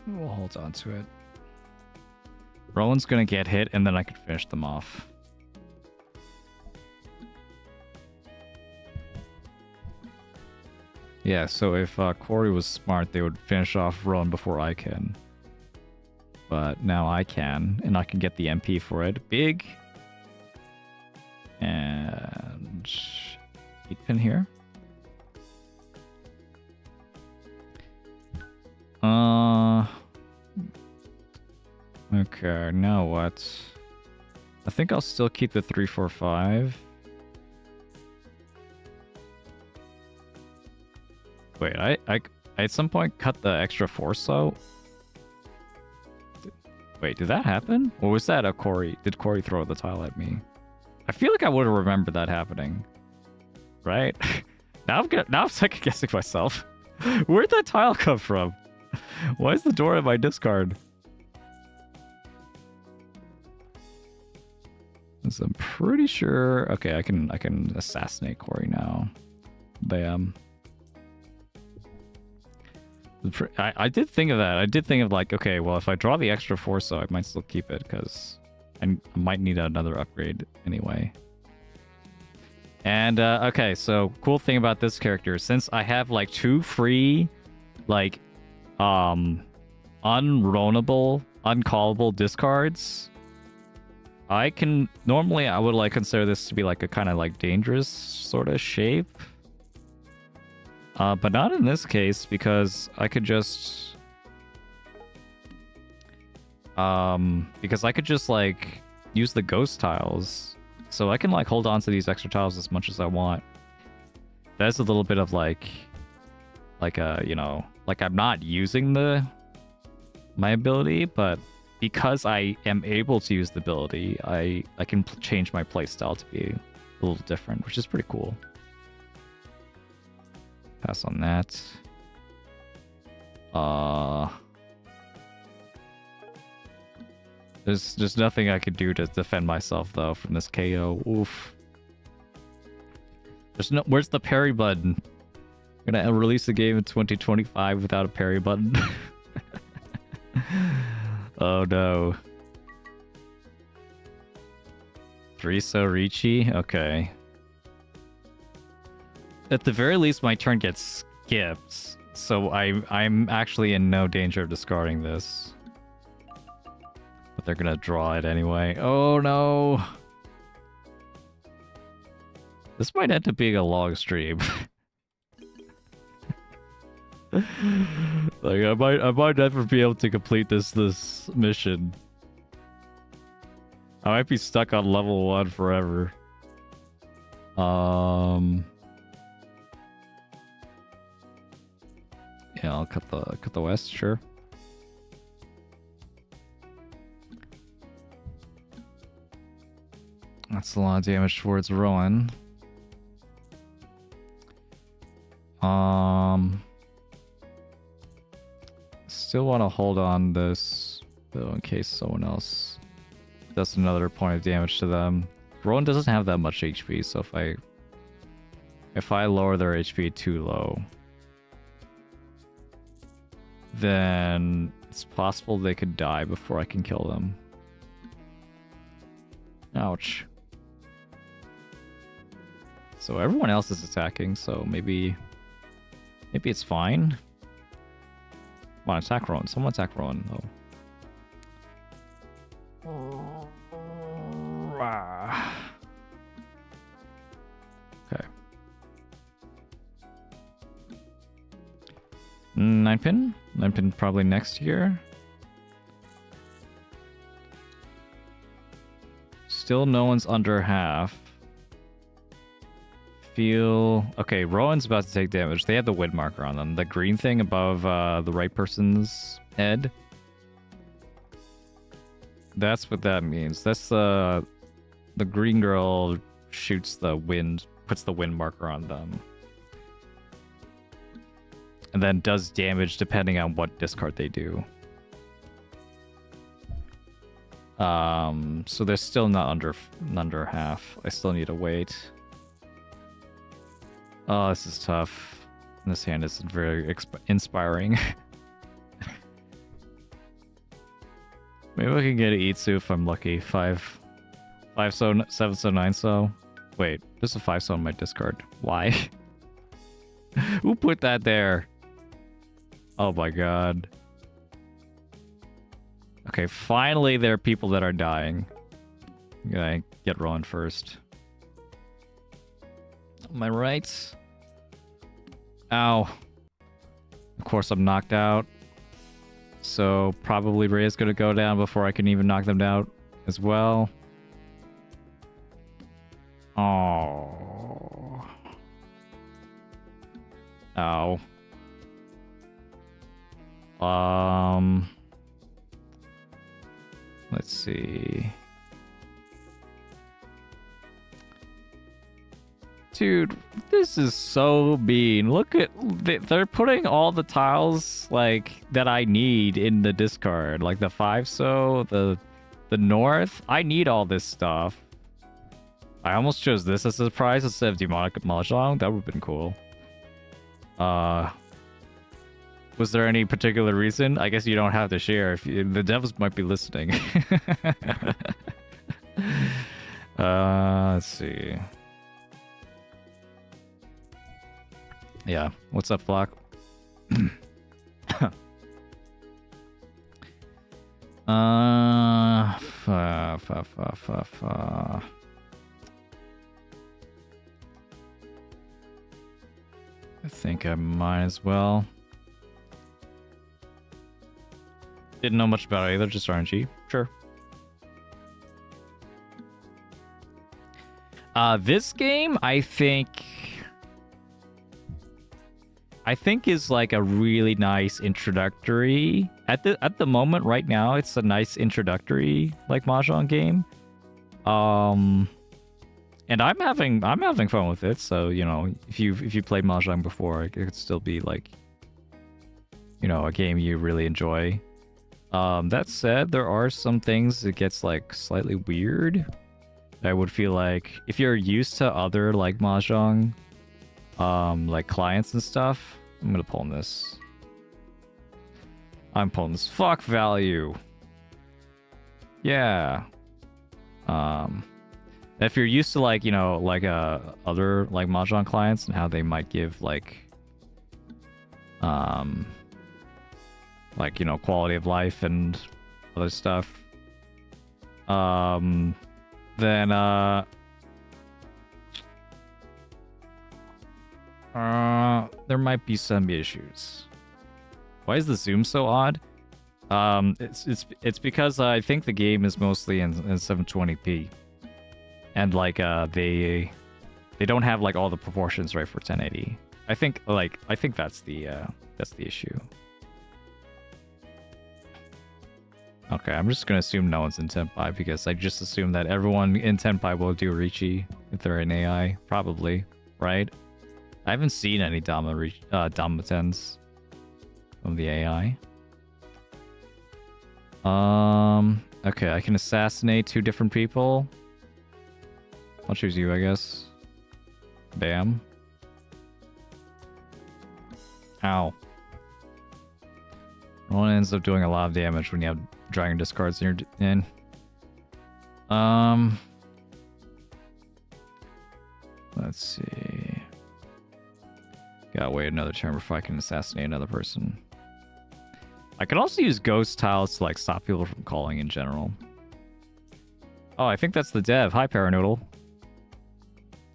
A: We'll hold on to it. Rowan's gonna get hit, and then I can finish them off. Yeah, so if Corey was smart, they would finish off Rowan before I can. But now I can, and I can get the MP for it. Big. And 8-pin here. Okay, now what? I think I'll still keep the 3-4-5. Wait, I at some point cut the extra force though. Wait, did that happen? Or was that a Corey? Did Corey throw the tile at me? I feel like I would have remembered that happening. Right? now I'm second guessing myself. Where'd that tile come from? Why is the door in my discard? So I'm pretty sure. Okay, I can assassinate Corey now. Bam. I did think of that. I did think of like, okay, well, if I draw the extra force, so I might still keep it because I might need another upgrade anyway. And okay, so cool thing about this character, since I have like 2 free, like, unrollable, uncallable discards, I can normally I would like consider this to be like a kind of like dangerous sort of shape. But not in this case, because I could just... like, use the ghost tiles. So I can, like, hold on to these extra tiles as much as I want. That's a little bit of, like, you know... Like, I'm not using my ability, but because I am able to use the ability, I can change my playstyle to be a little different, which is pretty cool. Pass on that. There's nothing I could do to defend myself though from this KO. Oof. Where's the parry button? I'm gonna release a game in 2025 without a parry button. Oh no. 3 so Ricci? Okay. At the very least, my turn gets skipped, so I'm actually in no danger of discarding this. But they're gonna draw it anyway. Oh no! This might end up being a long stream. Like I might never be able to complete this mission. I might be stuck on level 1 forever. Yeah, I'll cut the west, sure. That's a lot of damage towards Rowan. Still want to hold on this though in case someone else does another point of damage to them. Rowan doesn't have that much HP, so if I lower their HP too low, then it's possible they could die before I can kill them. Ouch. So everyone else is attacking, so maybe it's fine. Come on, attack Rowan. Someone attack Rowan, though. Okay. 9 pin? 9 pin probably next year. Still no one's under half. Okay, Rowan's about to take damage. They have the wind marker on them. The green thing above the right person's head. That's what that means. That's the green girl shoots the wind, puts the wind marker on them. And then does damage depending on what discard they do. So they're still not under half. I still need to wait. Oh, this is tough. This hand is very inspiring. Maybe I can get an Itsu if I'm lucky. 5 so 7 so 9 so. Wait, there's a 5 so on my discard. Why? Who put that there? Oh my god. Okay, finally there are people that are dying. I'm gonna get Rowan first. Am I right? Ow. Of course I'm knocked out. So probably Ray's gonna go down before I can even knock them down as well. Oh. Ow. Let's see. Dude, this is so mean. Look at... They're putting all the tiles, like, that I need in the discard. Like, the 5 so, the north. I need all this stuff. I almost chose this as a prize instead of Demonic Mahjong. That would have been cool. Was there any particular reason? I guess you don't have to share. If the devils might be listening. Let's see. Yeah. What's up, Flock? I think I might as well. Didn't know much about it either, just RNG. Sure. This game, I think is like a really nice introductory. At the moment right now, it's a nice introductory like Mahjong game. And I'm having fun with it. So, you know, if you played Mahjong before, it could still be like, you know, a game you really enjoy. That said, there are some things that gets like slightly weird. I would feel like if you're used to other like Mahjong like clients and stuff, I'm gonna pull this. I'm pulling this. Fuck value. Yeah. If you're used to like, you know, like other like Mahjong clients and how they might give like you know, quality of life and other stuff, then there might be some issues. Why is the zoom so odd? It's because I think the game is mostly in 720p, and like they don't have like all the proportions right for 1080. I think that's the issue. Okay, I'm just gonna assume no one's in Tenpai because I just assume that everyone in Tenpai will do Richi if they're in AI, probably, right? I haven't seen any Damatens from the AI. Okay, I can assassinate 2 different people. I'll choose you, I guess. Bam. Ow. One ends up doing a lot of damage when you have dragon discards in your let's see. Gotta wait another turn before I can assassinate another person. I can also use ghost tiles to like stop people from calling in general. Oh, I think that's the dev. Hi, Paranoodle.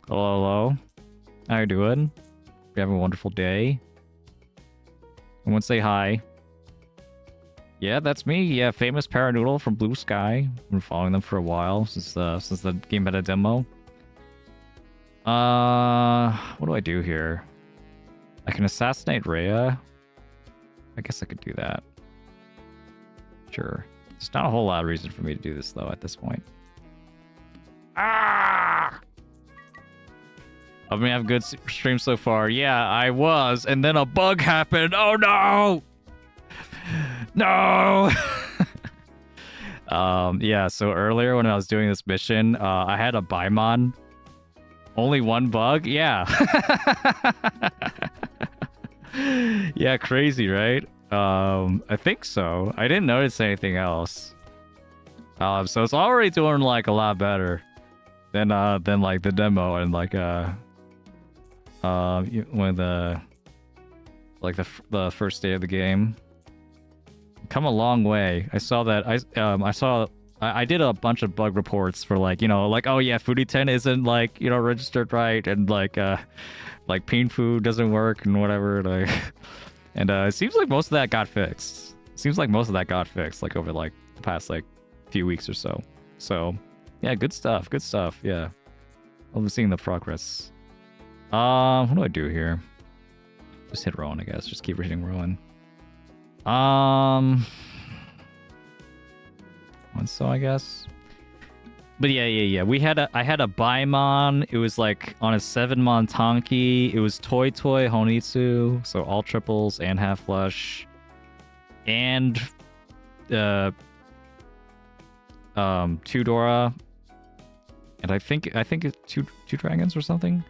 A: Hello, hello. How you doing? You having a wonderful day? Someone say hi. Yeah, that's me. Yeah, famous Paranoodle from Blue Sky. I've been following them for a while since the game had a demo. What do I do here? I can assassinate Rhea. I guess I could do that. Sure. There's not a whole lot of reason for me to do this though at this point. Ah! I mean, I have a good stream so far. Yeah, I was, and then a bug happened. Oh no! No! Yeah, so earlier when I was doing this mission, I had a Baimon. Only one bug? Yeah. Yeah, crazy, right? I think so. I didn't notice anything else. So it's already doing like a lot better than like the demo and like when the first day of the game. Come a long way. I saw that. I did a bunch of bug reports for like, you know, like, oh yeah, Foodie 10 isn't like, you know, registered right, and like Pain Food doesn't work and whatever. Like, and it seems like most of that got fixed. Like over like the past like few weeks or so. So yeah, good stuff. Yeah, I'm seeing the progress. What do I do here? Just hit Rowan, I guess. Just keep hitting Rowan. So I guess. But yeah. I had a Baimon. It was like on a 7-mon Tonki. It was Toy Honitsu, so all triples and half flush. And 2 Dora. And I think it's two dragons or something.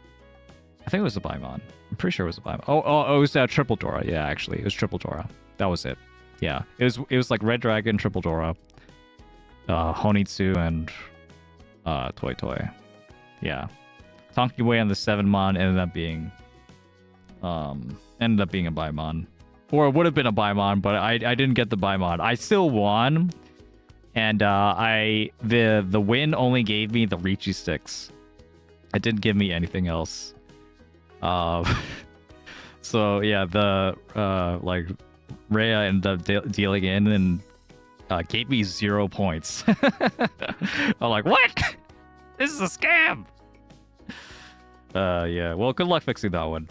A: I think it was a Baimon. I'm pretty sure it was a Baimon. Oh, it was triple Dora. Yeah, actually, it was triple Dora. That was it. Yeah, it was like Red Dragon, triple Dora, Honitsu, and Toy. Yeah, Tonki Way on the 7-mon ended up being a Baimon, or it would have been a Baimon, but I didn't get the Baimon. I still won, and the win only gave me the Riichi sticks. It didn't give me anything else. So yeah, the like Rhea ended up dealing in and gave me 0 points. I'm like, what? This is a scam. Yeah. Well, good luck fixing that one.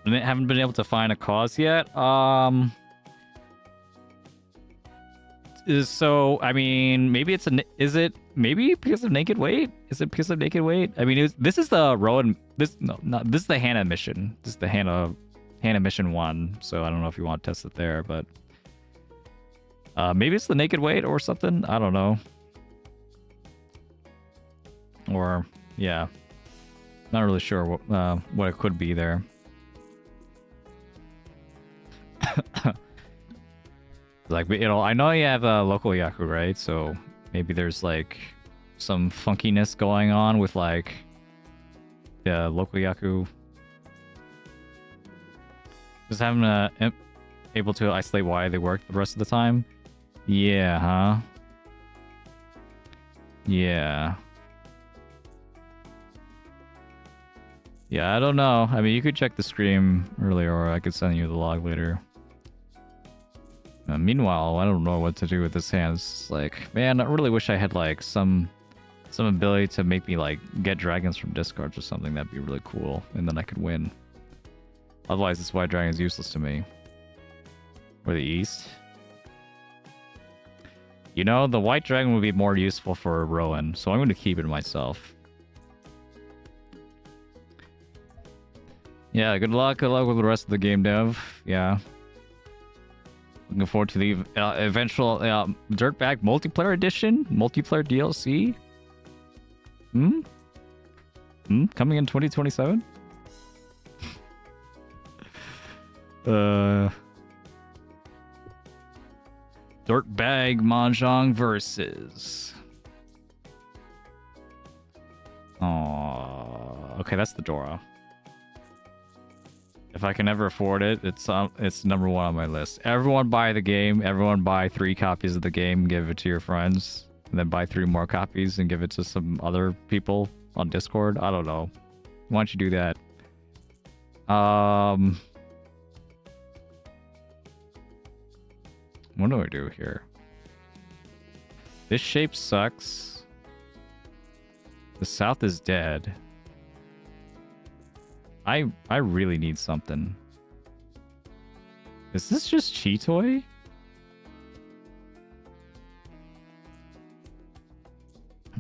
A: I haven't been able to find a cause yet. So I mean, maybe maybe because of naked weight? Is it because of naked weight? I mean, this is the Rowan. This is the Hannah mission. This is the Hannah mission 1. So I don't know if you want to test it there, but maybe it's the naked weight or something. I don't know. Or yeah, not really sure what it could be there. Like, you know, I know you have a local Yaku, right? So maybe there's like some funkiness going on with like the local Yaku. Just having able to isolate why they work the rest of the time. Yeah, huh? Yeah. Yeah, I don't know. I mean, you could check the stream earlier, or I could send you the log later. Meanwhile, I don't know what to do with this hand. It's like, man, I really wish I had like some ability to make me like get dragons from discards or something. That'd be really cool, and then I could win. Otherwise, this white dragon is useless to me. Or the east. You know, the white dragon would be more useful for Rowan, so I'm going to keep it myself. Yeah, good luck with the rest of the game, Dev. Yeah. Looking forward to the eventual Dirtbag multiplayer edition, multiplayer DLC. Coming in 2027. Dirtbag Mahjong versus. Oh, okay, that's the Dora. If I can ever afford it, it's number one on my list. Everyone buy the game. Everyone buy 3 copies of the game. Give it to your friends. And then buy 3 more copies and give it to some other people on Discord. I don't know. Why don't you do that? What do I do here? This shape sucks. The south is dead. I really need something. Is this just Cheetoy?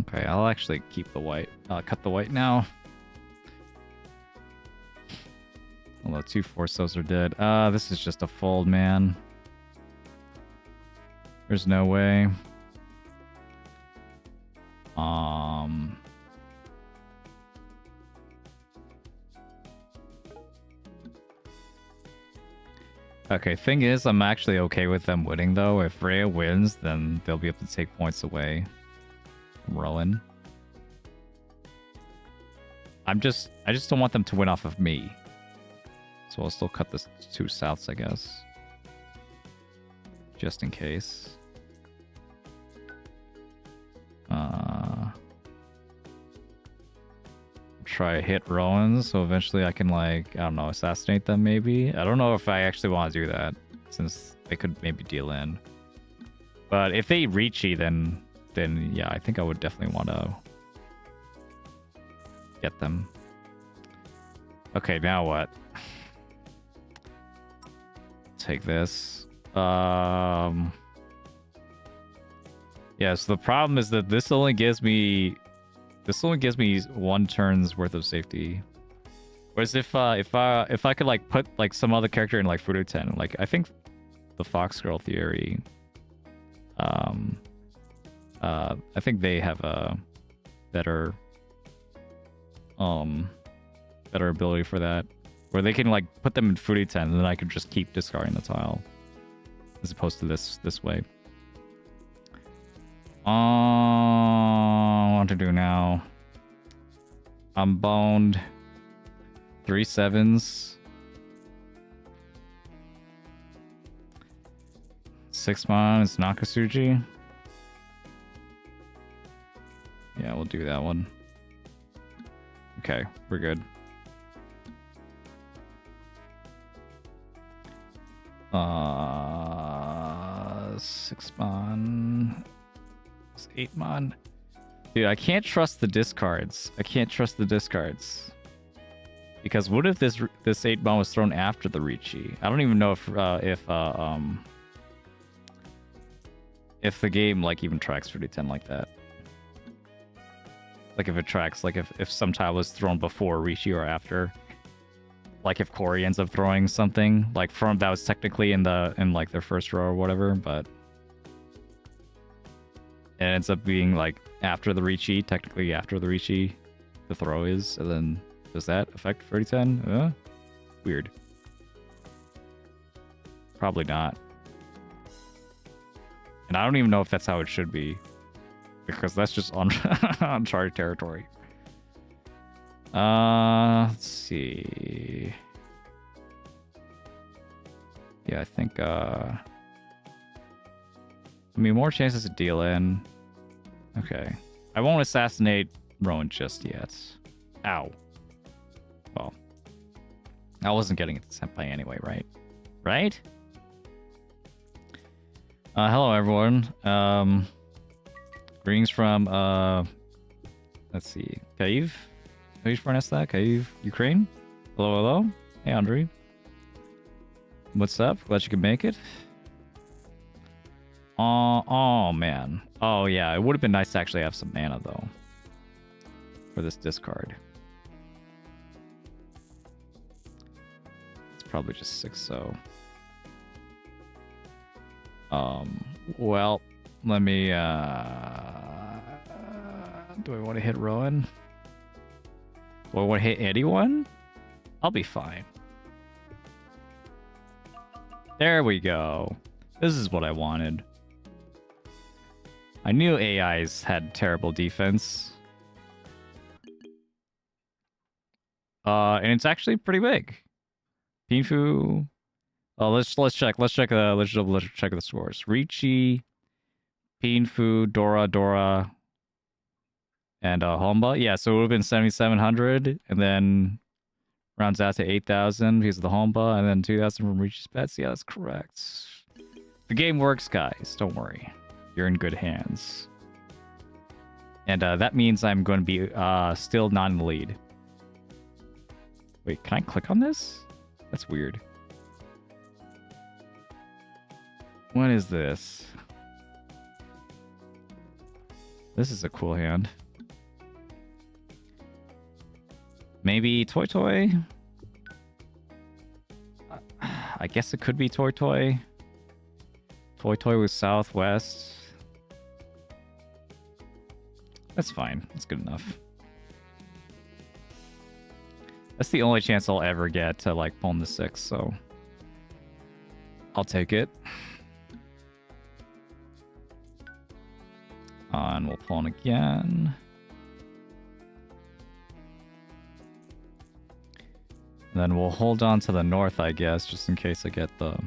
A: Okay, I'll actually keep the white. I'll cut the white now. Although 2 Forsos are dead. This is just a fold, man. There's no way. Okay, thing is, I'm actually okay with them winning, though. If Rhea wins, then they'll be able to take points away from Rowan. I just don't want them to win off of me. So I'll still cut this 2 souths, I guess. Just in case. Try hit Rowan's, so eventually I can, like, I don't know, assassinate them maybe? I don't know if I actually want to do that, since they could maybe deal in. But if they reachy, then yeah, I think I would definitely want to get them. Okay, now what? Take this. Yeah, so the problem is that this only gives me 1 turn's worth of safety. Whereas if I could like put like some other character in like Fudo 10, like I think the Fox Girl theory, I think they have a better ability for that, where they can like put them in Fudo 10 and then I could just keep discarding the tile, as opposed to this way. What to do now? I'm boned. 3 7s. 6 mon is Nakasuji. Yeah, we'll do that one. Okay, we're good. 6 mon. 8 mon. Dude, I can't trust the discards. Because what if this 8 mon was thrown after the Ricci? I don't even know if the game like even tracks 3010 like that. Like if it tracks, like if some tile was thrown before Ricci or after. Like if Corey ends up throwing something like from that was technically in like their first row or whatever, but it ends up being like after the Ricci, technically after the Ricci, the throw is, and then does that affect 3010? Weird. Probably not. And I don't even know if that's how it should be, because that's just on uncharted territory. Let's see. Yeah, I think I mean, more chances to deal in. Okay. I won't assassinate Rowan just yet. Ow. Well. I wasn't getting it to Senpai anyway, right? Right? Hello, everyone. Greetings from, let's see. Kyiv? How do you pronounce that? Kyiv, Ukraine? Hello, hello. Hey, Andre. What's up? Glad you could make it. Oh, man. Oh, yeah. It would have been nice to actually have some mana, though. For this discard. It's probably just 6, so... well, let me, do I want to hit Rowan? Do I want to hit anyone? I'll be fine. There we go. This is what I wanted. I knew AIs had terrible defense. And it's actually pretty big. Pinfu. Oh, let's check. Let's check the scores. Ricci, Pinfu, Dora, and Homba. Yeah, so it would have been 7,700, and then rounds out to 8,000 because of the Homba, and then 2,000 from Ricci's pets. Yeah, that's correct. The game works, guys. Don't worry. You're in good hands. And that means I'm going to be still not in the lead. Wait, can I click on this? That's weird. What is this? This is a cool hand. Maybe Toy? I guess it could be Toy. Toy was Southwest. That's fine. That's good enough. That's the only chance I'll ever get to, like, pawn the 6, so... I'll take it. And we'll pawn again. And then we'll hold on to the north, I guess, just in case I get the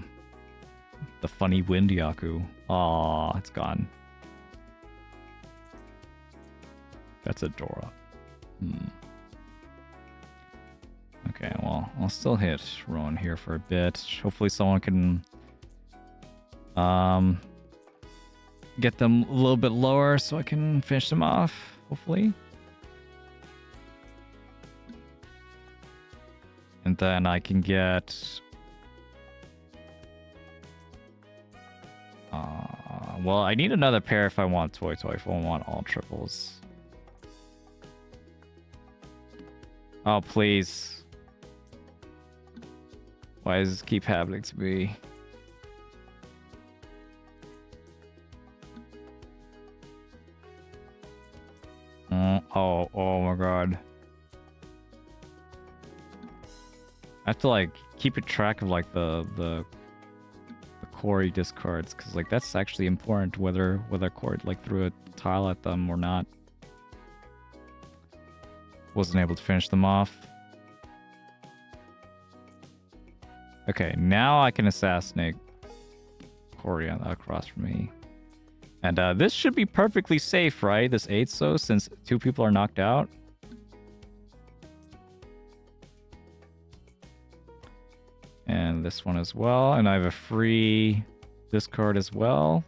A: funny wind Yaku. Aw, it's gone. That's a Dora. Okay, well, I'll still hit Rowan here for a bit. Hopefully someone can get them a little bit lower so I can finish them off, hopefully. And then I can get... well, I need another pair if I want Toy, if I want all triples. Oh, please. Why does this keep happening to me? Oh my god. I have to, like, keep a track of, like, the Corey discards, because, like, that's actually important, whether Corey, like, threw a tile at them or not. Wasn't able to finish them off. Okay, now I can assassinate Corey across from me. And this should be perfectly safe, right? This 8-so, since 2 people are knocked out. And this one as well. And I have a free discard as well.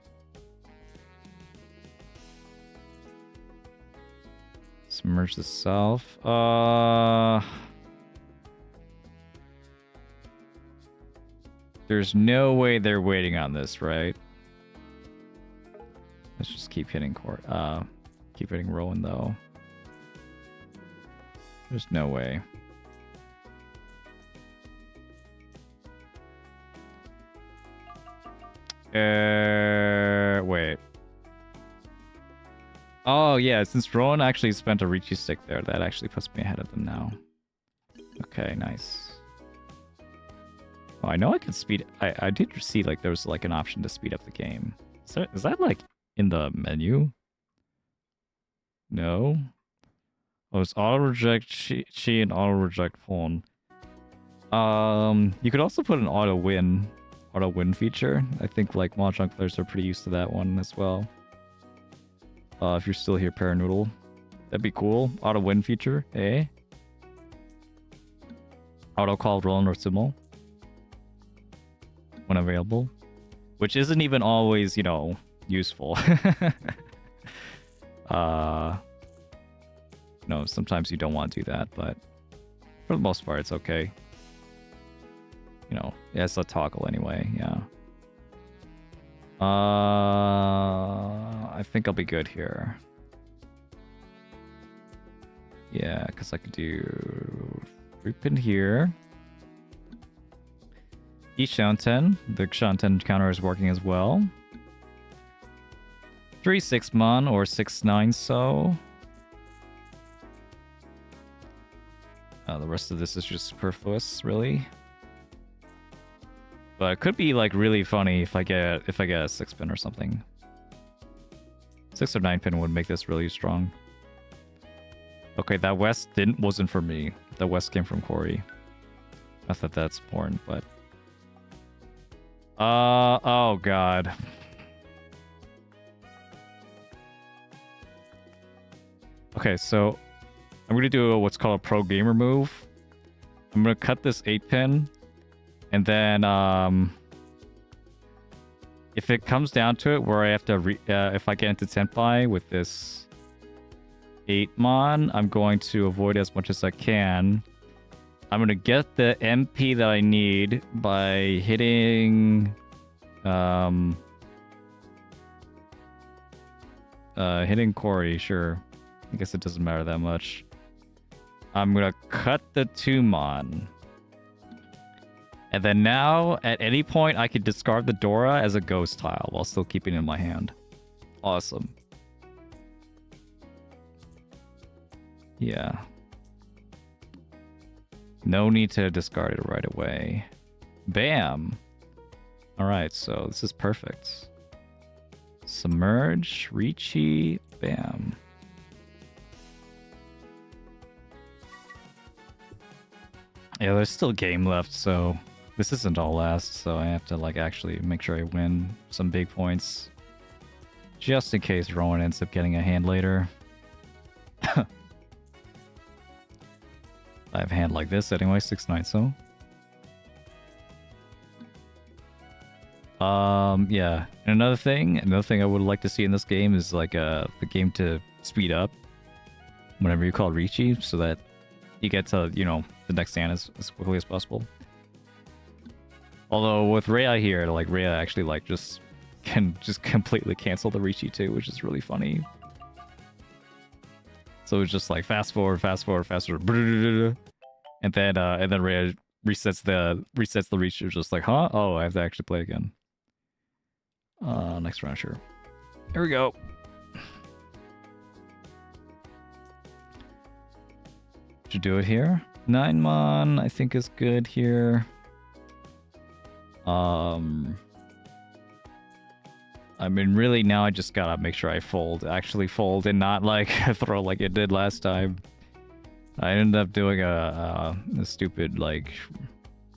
A: Submerge the self. There's no way they're waiting on this, right? Let's just keep hitting keep hitting Rowan though. There's no way. Wait. Oh yeah, since Rowan actually spent a Ricci stick there, that actually puts me ahead of them now. Okay, nice. Oh, I know I can speed... I did see, like, there was, like, an option to speed up the game. Is that like, in the menu? No? Oh, it's auto-reject chi and auto-reject pawn. You could also put an auto-win feature. I think, like, Mahjong players are pretty used to that one as well. If you're still here, Paranoodle. That'd be cool. Auto-win feature, eh? Auto-call Roland or Sumo. When available. Which isn't even always, you know, useful. No, sometimes you don't want to do that, but for the most part, it's okay. You know, yeah, it's a toggle anyway, yeah. I think I'll be good here. Yeah, because I could do 3-pin here. E-Shanten. The Shanten counter is working as well. 3-6 mon or 6-9 so. The rest of this is just superfluous, really. But it could be like really funny if I get a 6-pin or something. 6 or 9-pin would make this really strong. Okay, that west wasn't for me. The west came from Corey. Not that that's important, but oh god. Okay, so I'm gonna do what's called a pro gamer move. I'm gonna cut this 8-pin, and then if it comes down to it where I have to if I get into Tenpai with this 8-mon, I'm going to avoid as much as I can. I'm gonna get the MP that I need by hitting hitting Corey, sure. I guess it doesn't matter that much. I'm gonna cut the 2-mon. And then now, at any point, I could discard the Dora as a ghost tile while still keeping it in my hand. Awesome. Yeah. No need to discard it right away. Bam! Alright, so this is perfect. Submerge, Ricci, bam. Yeah, there's still game left, so this isn't all last, so I have to like actually make sure I win some big points. Just in case Rowan ends up getting a hand later. I have a hand like this anyway, 6-9, so. Yeah. And another thing I would like to see in this game is like the game to speed up whenever you call Ricci, so that you get to, you know, the next stand as quickly as possible. Although with Rhea here, like Rhea actually like can completely cancel the Ricci too, which is really funny. So it's just like fast forward, and then Rhea resets the Ricci, just like, huh? Oh, I have to actually play again. Next round, sure. Here we go. Should do it here. 9-mon, I think is good here. I mean, really now I just gotta make sure I actually fold, and not like throw like it did last time. I ended up doing a stupid like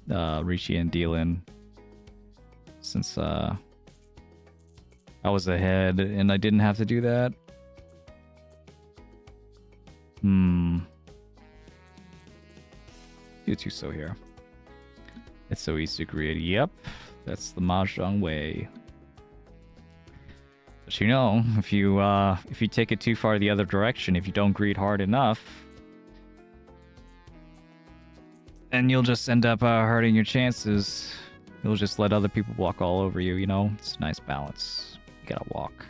A: Ricci and Dealin, since I was ahead and I didn't have to do that. Do 2 so here. It's so easy to create. Yep, that's the Mahjong way. But you know, if you take it too far the other direction, if you don't greed hard enough, and you'll just end up hurting your chances. You'll just let other people walk all over you, you know? It's a nice balance. You gotta walk.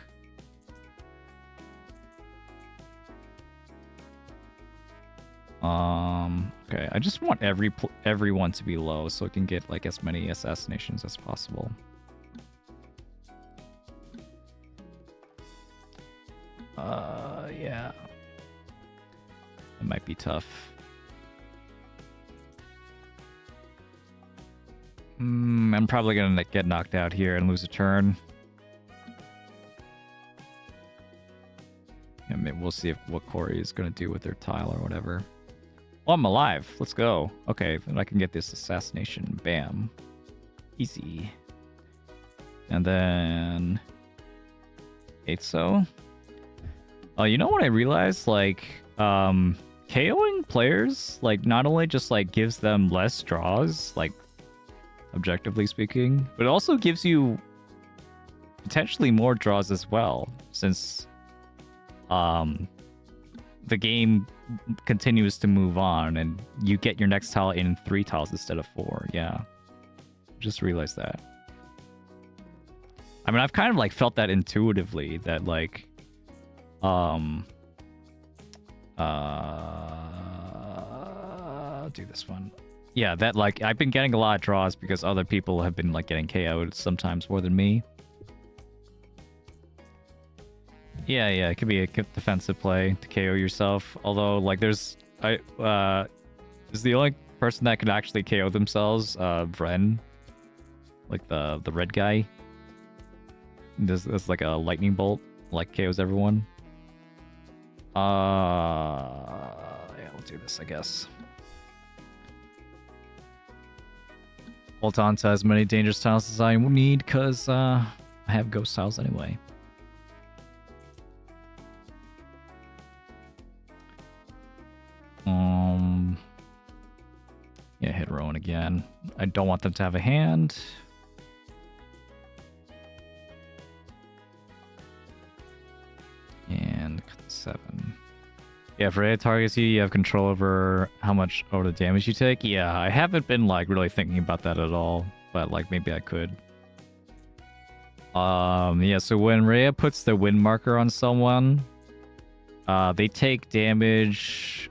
A: Okay, I just want everyone to be low so I can get like as many assassinations as possible. Yeah. It might be tough. I'm probably gonna get knocked out here and lose a turn. I mean, we'll see what Corey is gonna do with their tile or whatever. Oh, I'm alive. Let's go. Okay, then I can get this assassination. Bam. Easy. And then 8-so. Oh, you know what I realized? Like, KOing players, like, not only just, like, gives them less draws, like, objectively speaking, but it also gives you potentially more draws as well, since, the game continues to move on, and you get your next tile in 3 tiles instead of 4. Yeah. Just realized that. I mean, I've kind of, like, felt that intuitively, that, like, do this one. Yeah, that, like, I've been getting a lot of draws because other people have been, like, getting KO'd sometimes more than me. Yeah, it could be a good defensive play to KO yourself. Although, like, there's the only person that could actually KO themselves, Vren, like the red guy. There's like a lightning bolt, like KOs everyone. Yeah, we'll do this, I guess. hold on to as many dangerous tiles as I need, because I have ghost tiles anyway. Yeah, hit Rowan again. I don't want them to have a hand. And cut the 7. Yeah, if Rhea targets you, you have control over how much over the damage you take. Yeah, I haven't been like really thinking about that at all, but like maybe I could. Yeah, so when Rhea puts the wind marker on someone, they take damage.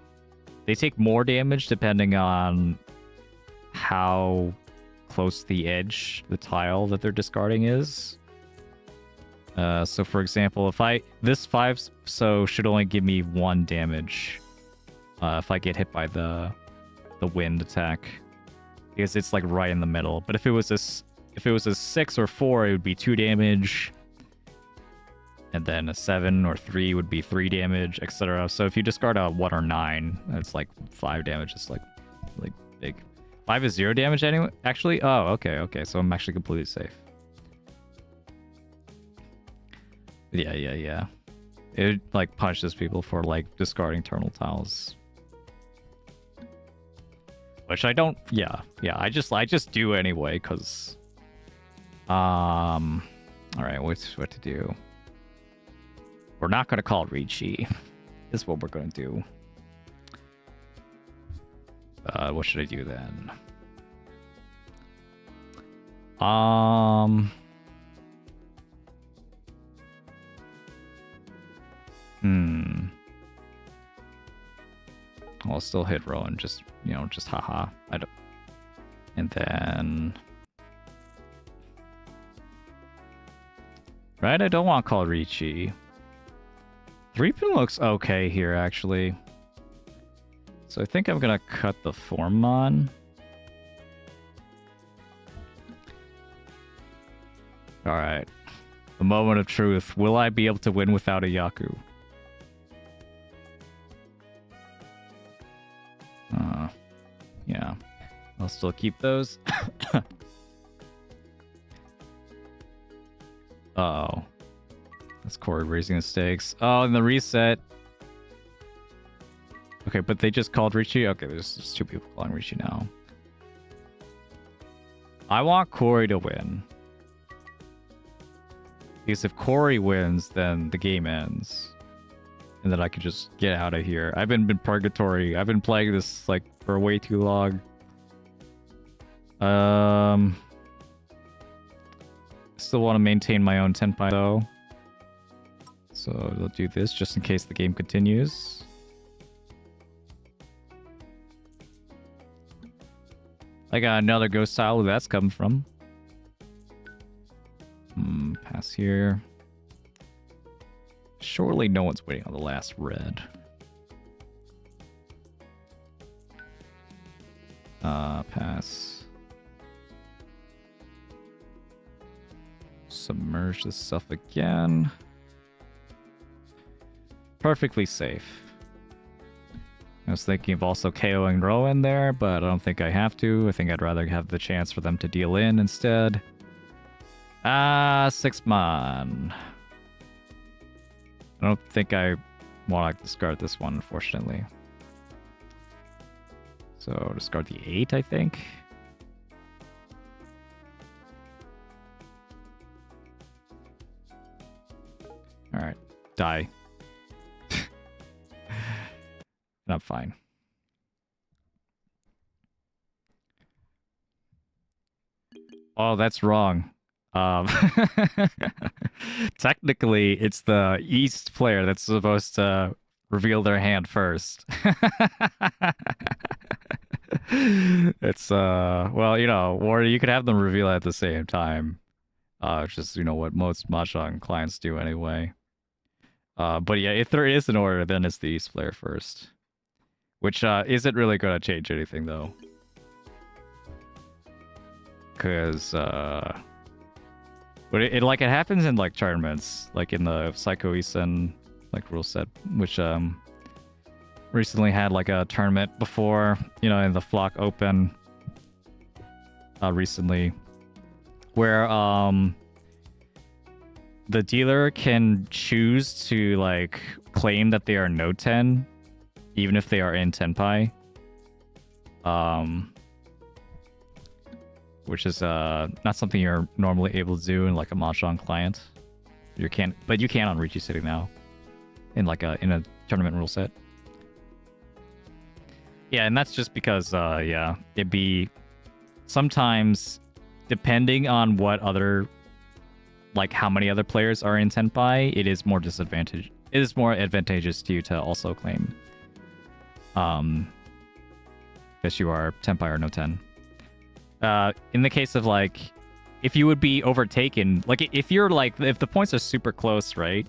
A: They take more damage depending on how close the edge, the tile that they're discarding is. So for example, if this 5 so should only give me 1 damage if I get hit by the wind attack, because it's like right in the middle. But if it was a 6 or 4, it would be 2 damage, and then a 7 or 3 would be 3 damage, etc. So if you discard a 1 or 9, it's like 5 damage. It's like big. 5 is 0 damage anyway. Actually, oh, okay. So I'm actually completely safe. Yeah. It like punishes people for like discarding eternal tiles, which I don't. Yeah. I just do anyway, cause. All right. What to do? We're not gonna call Ricci. This is what we're gonna do. What should I do then? I'll still hit Rowan, just haha. I don't. And then, right? I don't want to call Ricci. 3-pin looks okay here, actually. So I think I'm gonna cut the Formon. Alright. The moment of truth. Will I be able to win without a Yaku? Yeah. I'll still keep those. Oh. That's Corey raising the stakes. Oh, and the reset. Okay, but they just called Ricci? Okay, there's 2 people calling Ricci now. I want Corey to win. Because if Corey wins, then the game ends. And then I could just get out of here. I've been in purgatory. I've been playing this like for way too long. Still want to maintain my own Tenpai though. So we'll do this just in case the game continues. I got another ghost tile where that's coming from. Pass here. Surely no one's waiting on the last red. Pass. Submerge this stuff again. Perfectly safe. I was thinking of also KOing Rowan there, but I don't think I have to. I think I'd rather have the chance for them to deal in instead. 6-mon. I don't think I want to discard this one, unfortunately. So discard the 8, I think. Alright, die. And I'm fine. Oh, that's wrong. Technically, it's the East player that's supposed to reveal their hand first. It's well, or you could have them reveal it at the same time. It's just what most Mahjong clients do anyway. But yeah, if there is an order, then it's the East player first, which isn't really gonna change anything though, because but it happens in like tournaments, like in the Psycho Isen like rule set, which recently had like a tournament before, in the Flock Open. recently, where the dealer can choose to like claim that they are no 10, even if they are in tenpai. Which is not something you're normally able to do in like a Mahjong client. You can't, but you can on Ricci City now, in like in a tournament rule set. Yeah, and that's just because yeah, it'd be sometimes depending on what other, like how many other players are in tenpai, it is more disadvantage. It is more advantageous to you to also claim that you are tenpai or no 10. In the case of like, if you would be overtaken, like if you're like, if the points are super close, right?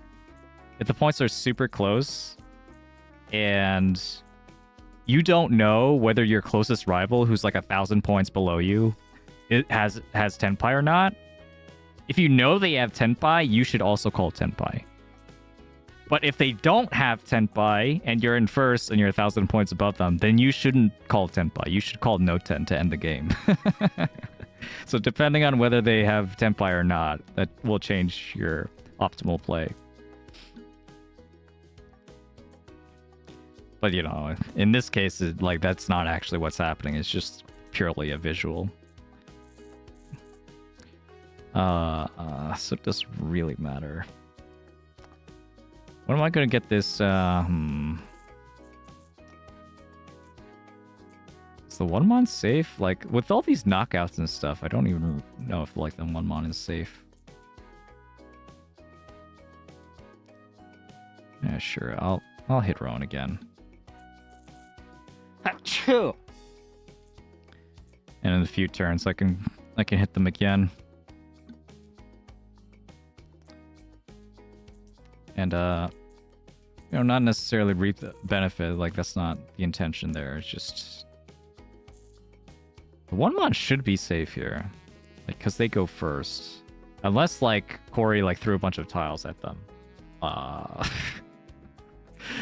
A: If the points are super close and you don't know whether your closest rival, who's like 1,000 points below you, it has tenpai or not. If you know they have tenpai, you should also call tenpai. But if they don't have tenpai and you're in first and you're 1,000 points above them, then you shouldn't call tenpai. You should call no 10 to end the game. So depending on whether they have tenpai or not, that will change your optimal play. But you know, in this case, like that's not actually what's happening. It's just purely a visual. So it doesn't really matter. When am I gonna get this? Is the 1-mon safe? Like with all these knockouts and stuff, I don't even know if like the 1-mon is safe. Yeah, sure. I'll hit Rowan again. Achoo! And in a few turns, I can hit them again. And you know, not necessarily reap the benefit. Like that's not the intention there. It's just the 1-mon should be safe here, like because they go first, unless like Corey like threw a bunch of tiles at them.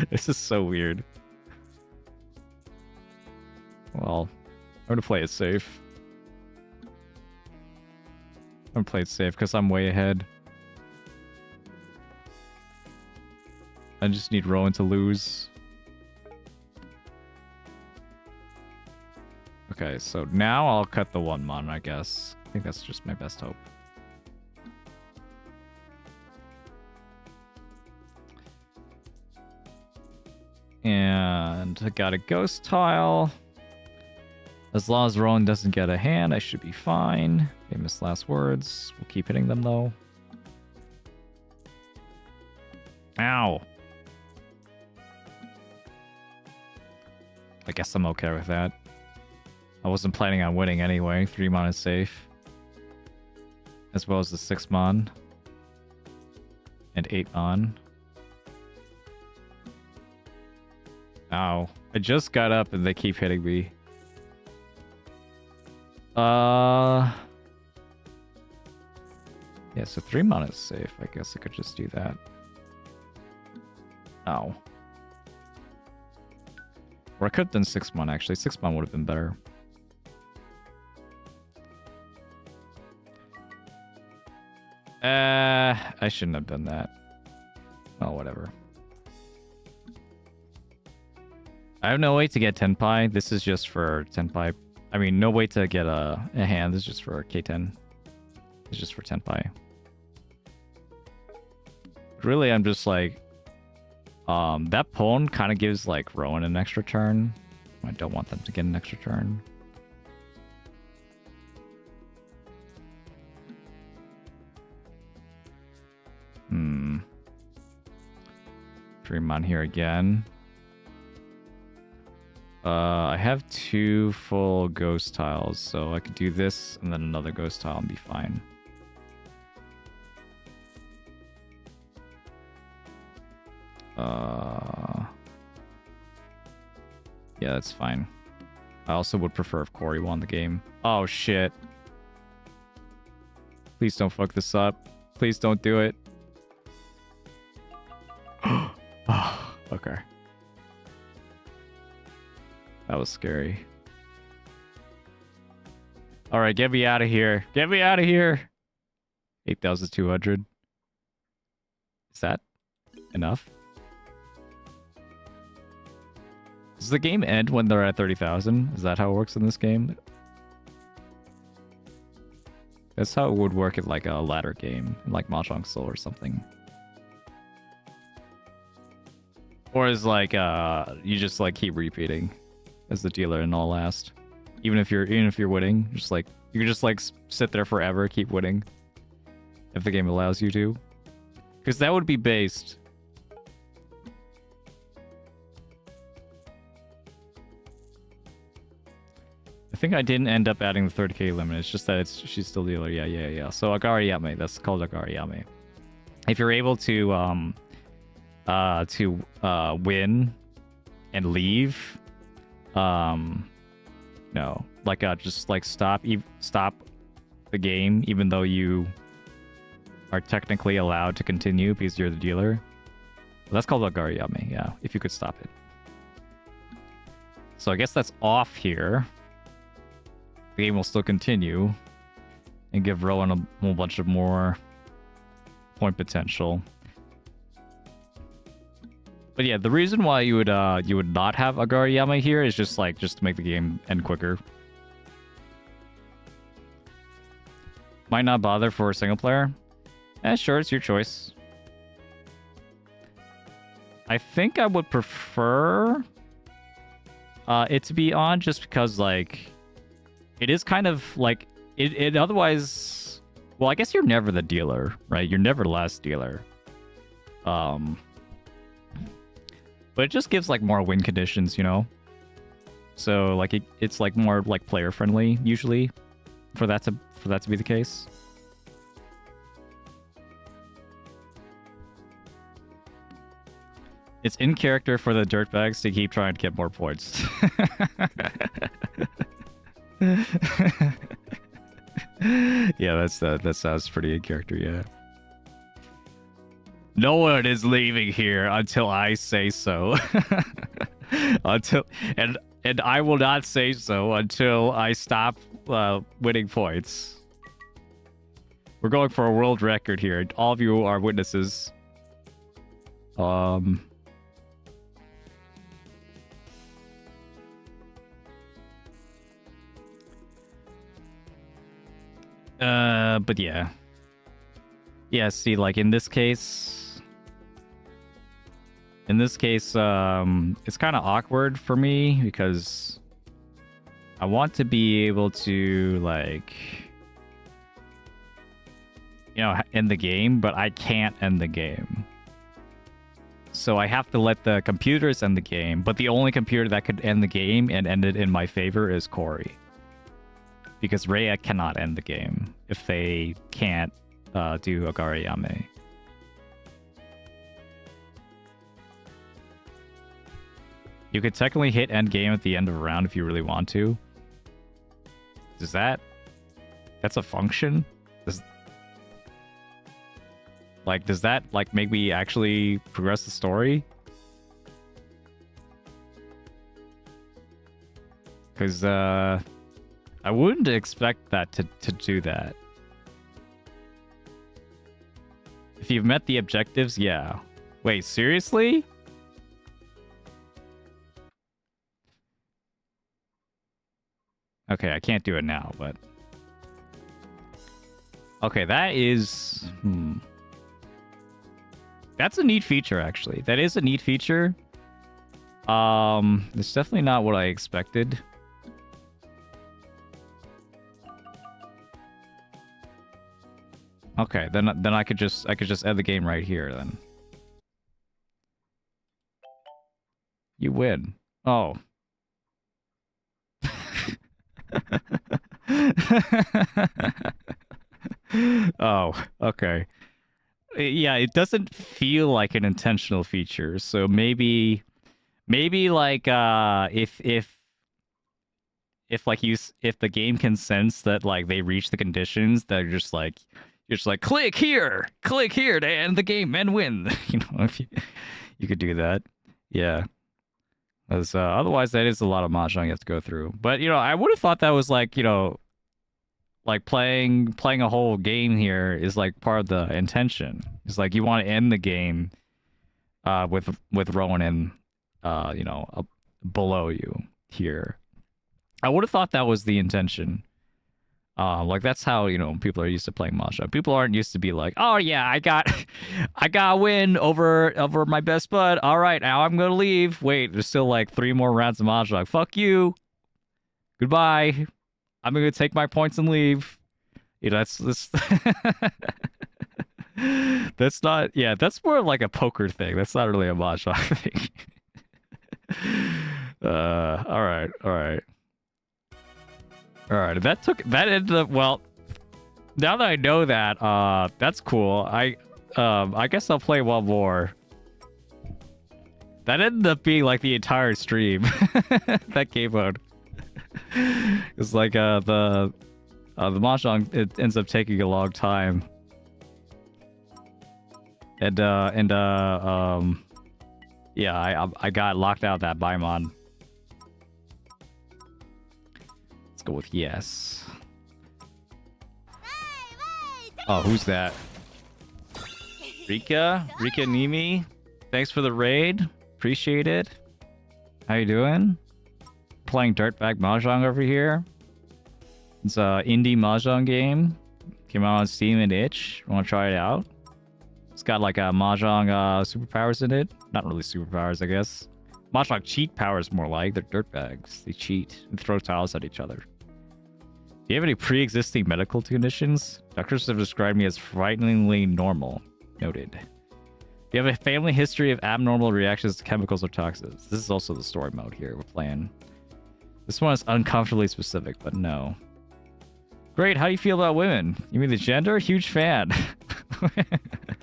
A: This is so weird. Well, I'm gonna play it safe. I'm gonna play it safe because I'm way ahead. I just need Rowan to lose. Okay, so now I'll cut the 1-mon, I guess. I think that's just my best hope. And I got a ghost tile. As long as Rowan doesn't get a hand, I should be fine. Famous last words. We'll keep hitting them though. Ow. I guess I'm okay with that. I wasn't planning on winning anyway. 3-mon is safe. As well as the 6-mon. And 8-mon. Ow. I just got up and they keep hitting me. Yeah, so 3-mon is safe. I guess I could just do that. Ow. Or I could have done 6-mon, actually. 6-mon would have been better. I shouldn't have done that. Oh, whatever. I have no way to get tenpai. This is just for tenpai. I mean, no way to get a hand. This is just for K10. It's just for tenpai. Really, I'm just like... that pawn kind of gives like Rowan an extra turn. I don't want them to get an extra turn. Hmm. 3-mon here again. I have 2 full ghost tiles, so I could do this and then another ghost tile and be fine. Yeah, that's fine. I also would prefer if Corey won the game. Oh, shit. Please don't fuck this up. Please don't do it. Oh, okay. That was scary. All right, get me out of here. Get me out of here. 8,200. Is that enough? Does the game end when they're at 30,000? Is that how it works in this game? That's how it would work in like a ladder game, like Mahjong Soul or something. Or is like you just like keep repeating as the dealer and all last. Even if you're winning, just like you can just like sit there forever, keep winning. If the game allows you to. Because that would be based. I think I didn't end up adding the 30k limit. It's just that she's still dealer. Yeah. So Agariyame, that's called Agariyame. If you're able to win and leave, no, like just like stop the game, even though you are technically allowed to continue because you're the dealer. Well, that's called Agariyame. Yeah, if you could stop it. So I guess that's off here. The game will still continue and give Rowan a whole bunch of more point potential. But yeah, the reason why you would not have Agariyama here is just to make the game end quicker. Might not bother for a single player. Sure, it's your choice. I think I would prefer it to be on just because like it is kind of like it otherwise. Well, I guess you're never the dealer, right? You're never the last dealer. But it just gives like more win conditions, you know. So like it's like more like player friendly usually for that to be the case. It's in character for the dirtbags to keep trying to get more points. Yeah, that sounds pretty in character, yeah. No one is leaving here until I say so. And I will not say so until I stop winning points. We're going for a world record here. All of you are witnesses. But yeah. Yeah, see, like in this case, it's kind of awkward for me because I want to be able to like, you know, end the game, but I can't end the game. So I have to let the computers end the game, but the only computer that could end the game and end it in my favor is Corey. Because Rhea cannot end the game if they can't do Agariyame. You could technically hit end game at the end of a round if you really want to. That's a function? Does that like make me actually progress the story? Because I wouldn't expect that to do that. If you've met the objectives, yeah. Wait, seriously? Okay, I can't do it now, but... Okay, that is... That's a neat feature, actually. That is a neat feature. It's definitely not what I expected. Okay, then I could just end the game right here then. You win. Oh. Oh, okay. Yeah, it doesn't feel like an intentional feature. So maybe like if the game can sense that like they reach the conditions that are just like you're just like click here to end the game and win. You know, if you could do that. Yeah. Because otherwise that is a lot of mahjong you have to go through. But you know, I would have thought that was like, you know, like playing a whole game here is like part of the intention. It's like you want to end the game with Ronan you know, up below you here. I would have thought that was the intention. Like that's how, you know, people are used to playing Mahjong. People aren't used to be like, oh yeah, I got a win over my best bud. All right, now I'm gonna leave. Wait, there's still like 3 more rounds of Mahjong. Fuck you. Goodbye. I'm gonna take my points and leave. You know, that's that's not. Yeah, that's more like a poker thing. That's not really a Mahjong thing. All right, all right. All right, that ended up well. Now that I know that, that's cool. I guess I'll play one more. That ended up being like the entire stream. That game mode. It's like the Mahjong, it ends up taking a long time. And yeah, I got locked out of that buy mod. Let's go with yes. Oh, who's that? Rika Nimi. Thanks for the raid. Appreciate it. How you doing? Playing dirtbag Mahjong over here. It's a indie Mahjong game. Came out on Steam and Itch. Want to try it out? It's got like a Mahjong superpowers in it. Not really superpowers, I guess. Mahjong cheat powers more like. They're dirtbags. They cheat and throw tiles at each other. Do you have any pre-existing medical conditions? Doctors have described me as frighteningly normal. Noted. Do you have a family history of abnormal reactions to chemicals or toxins? This is also the story mode here we're playing. This one is uncomfortably specific, but no. Great, how do you feel about women? You mean the gender? Huge fan.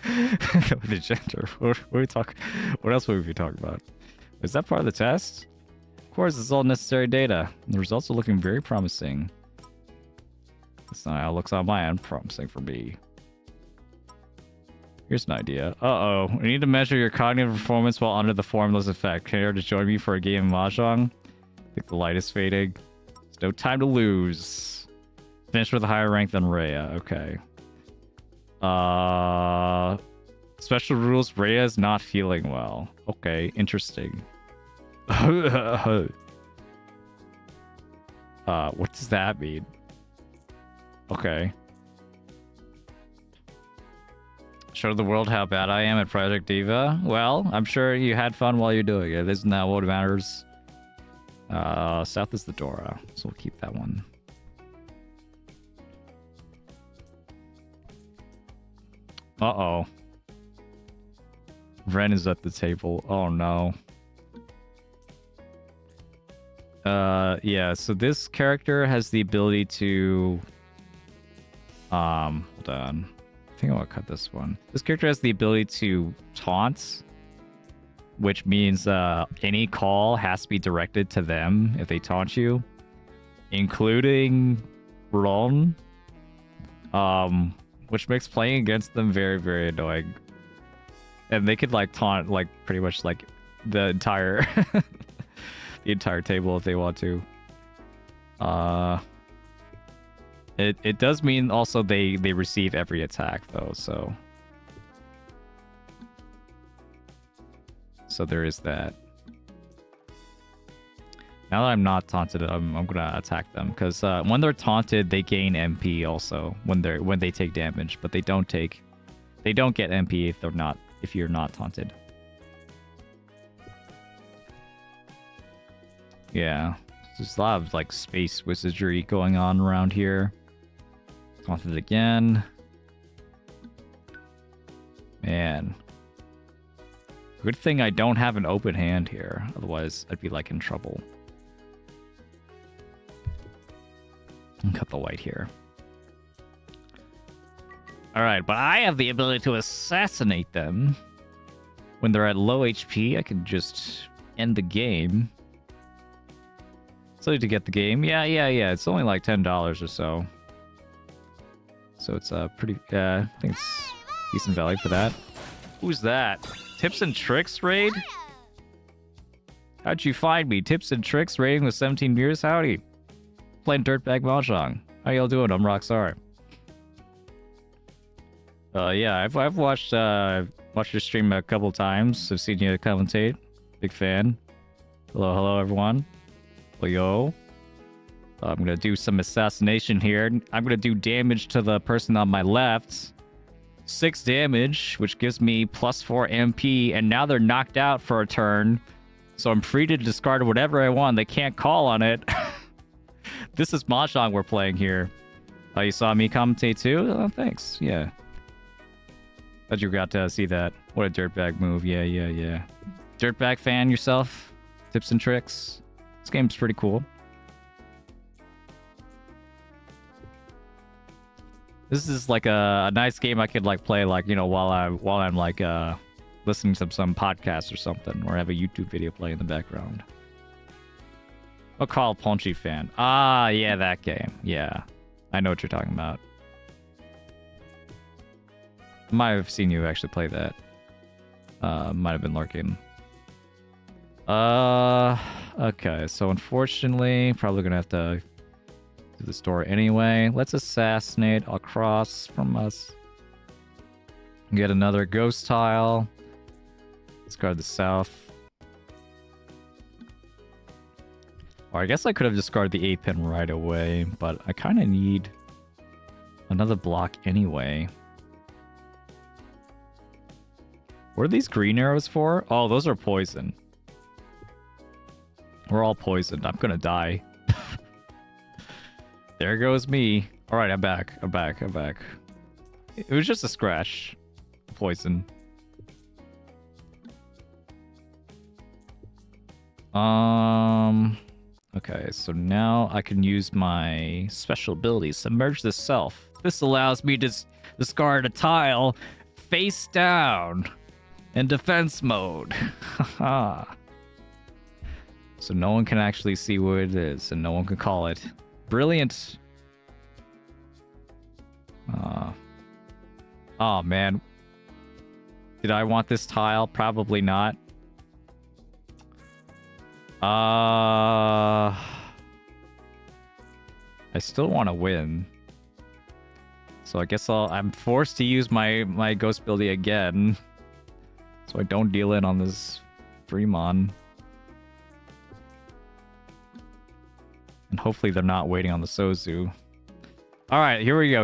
A: The gender. What else would we be talking about? Is that part of the test? Of course, it's all necessary data. The results are looking very promising. That's not how it looks on my end. Promising for me. Here's an idea. Uh-oh. We need to measure your cognitive performance while under the formula's effect. Care to join me for a game of Mahjong? I think the light is fading. There's no time to lose. Finish with a higher rank than Rhea. Okay. Special rules. Rhea is not feeling well. Okay, interesting. What does that mean? Okay. Show the world how bad I am at Project Diva. Well, I'm sure you had fun while you're doing it. Isn't that what matters? South is the Dora, so we'll keep that one. Uh-oh. Ren is at the table. Oh, no. Yeah, so this character has the ability to... hold on. I think I want to cut this one. This character has the ability to taunt, which means any call has to be directed to them if they taunt you, including Ron. Which makes playing against them very, very annoying. And they could like taunt like pretty much like the entire the entire table if they want to. It does mean also they receive every attack though, so there is that. Now that I'm not taunted, I'm gonna attack them because when they're taunted, they gain MP also when they take damage, but they don't get MP if you're not taunted. Yeah, there's a lot of like space wizardry going on around here. Taunted again. Man. Good thing I don't have an open hand here, otherwise I'd be like in trouble. And cut the white here. Alright, but I have the ability to assassinate them. When they're at low HP, I can just end the game. So to get the game. Yeah. It's only like $10 or so. So it's pretty... I think it's decent value for that. Who's that? Tips and Tricks raid? How'd you find me? Tips and Tricks raiding with 17 years? Howdy. Playing dirtbag Mahjong. How y'all doing? I'm Rockstar. Yeah, I've watched your stream a couple times. I've seen you commentate. Big fan. Hello everyone. Yo. I'm gonna do some assassination here. I'm gonna do damage to the person on my left. 6 damage, which gives me +4 MP, and now they're knocked out for a turn. So I'm free to discard whatever I want. They can't call on it. This is Mahjong we're playing here. Oh, you saw me commentate too? Oh, thanks. Yeah. Glad you got to see that. What a dirtbag move. Yeah. Dirtbag fan yourself? Tips and tricks? This game's pretty cool. This is like a nice game I could like play like, you know, while I'm like listening to some podcast or something, or have a YouTube video play in the background. I'll call Punchy fan. Ah, yeah, that game. Yeah. I know what you're talking about. Might have seen you actually play that. Might have been lurking. Okay, so unfortunately, probably gonna have to do the store anyway. Let's assassinate across from us. Get another ghost tile. Discard the south. Or I guess I could have discarded the 8-pin right away, but I kind of need another block anyway. What are these green arrows for? Oh, those are poison. We're all poisoned. I'm gonna die. There goes me. Alright, I'm back. I'm back. It was just a scratch. Poison. Okay, so now I can use my special ability, Submerge the Self. This allows me to discard a tile face down in defense mode. Haha. So no one can actually see what it is, and no one can call it. Brilliant. Oh, man. Did I want this tile? Probably not. I still want to win. So I guess I'm forced to use my ghost ability again. So I don't deal in on this Fremon. And hopefully they're not waiting on the Sozu. Alright, here we go.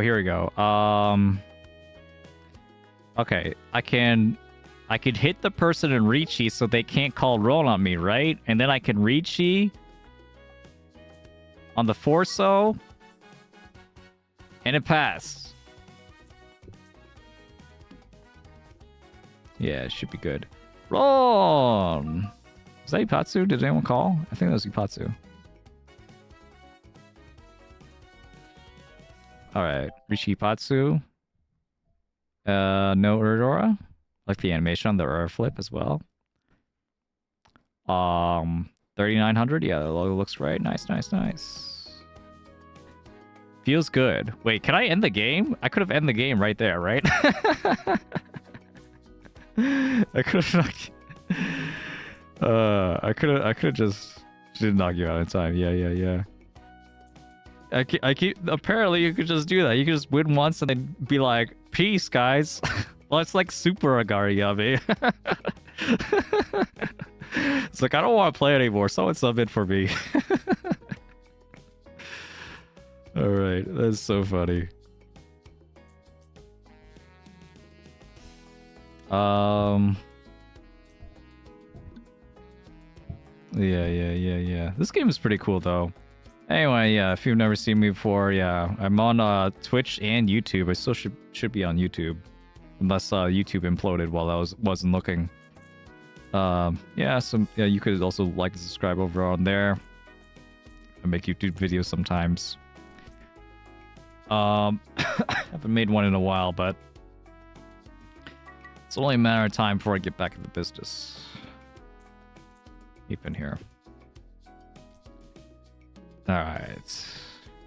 A: Okay, I could hit the person in Riichi so they can't call roll on me, right? And then I can Riichi on the Forso, and it passed. Yeah, it should be good. Roll! Was that Ipatsu? Did anyone call? I think that was Ipatsu. Alright, Riichi Ipatsu. No Urdora. Like the animation on the Ur flip as well. 3,900. Yeah, the logo looks right. Nice. Feels good. Wait, can I end the game? I could have ended the game right there, right? I could have I could have just didn't knock you out in time. Yeah. I keep apparently you could just do that. You could just win once and then be like, peace, guys. Well, it's like super Agari-yami. It's like, I don't want to play anymore. Someone sub in for me. Alright, that's so funny. Yeah. This game is pretty cool, though. Anyway, yeah, if you've never seen me before, yeah, I'm on Twitch and YouTube. I still should be on YouTube. Unless YouTube imploded while I wasn't looking. Yeah, you could also like and subscribe over on there. I make YouTube videos sometimes. Haven't made one in a while, but it's only a matter of time before I get back into business. Keep in here. Alright.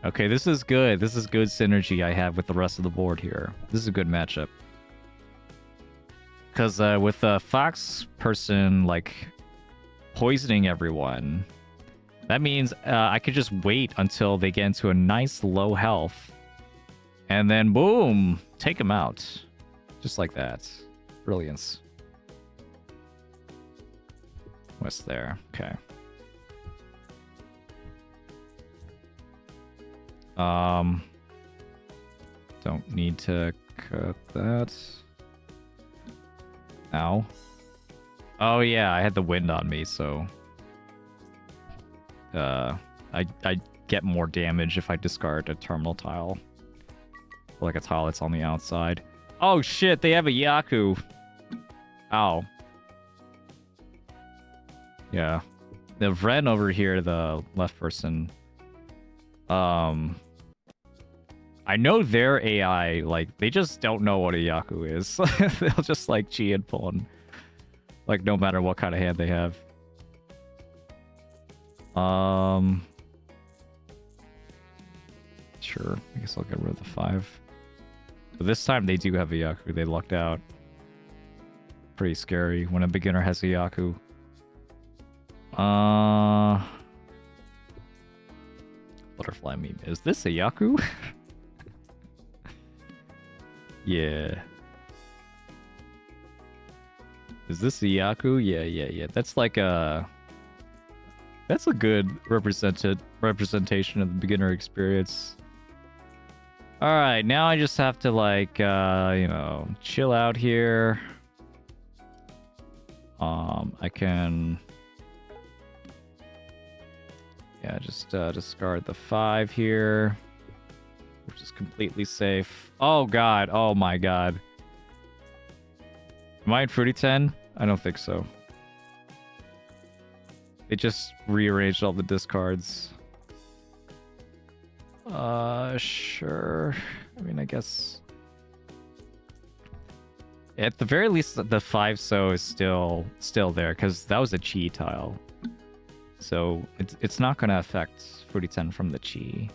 A: Okay, this is good. This is good synergy I have with the rest of the board here. This is a good matchup. Because with a Fox person, like, poisoning everyone, That means I could just wait until they get into a nice low health. And then boom, take them out. Just like that. Brilliance. What's there? Okay. Don't need to cut that. Ow. Oh yeah, I had the wind on me, so I get more damage if I discard a terminal tile. Like a tile that's on the outside. Oh shit, they have a Yaku. Ow. Yeah. The Ren over here, the left person. I know their AI, like, they just don't know what a Yaku is. They'll just, like, cheat and pull on, like, no matter what kind of hand they have. Sure. I guess I'll get rid of the 5. But this time they do have a Yaku. They lucked out. Pretty scary when a beginner has a Yaku. Butterfly meme. Is this a Yaku? Yeah. Is this a Yaku? Yeah. That's like a... That's a good representation of the beginner experience. Alright, now I just have to, like, you know, chill out here. I can... Yeah, just discard the 5 here. Which is completely safe. Oh god, oh my god. Am I in Fruity 10? I don't think so. It just rearranged all the discards. Sure. I mean, I guess... At the very least, the 5 so is still there, because that was a chi tile. So, it's not going to affect Fruity 10 from the chi.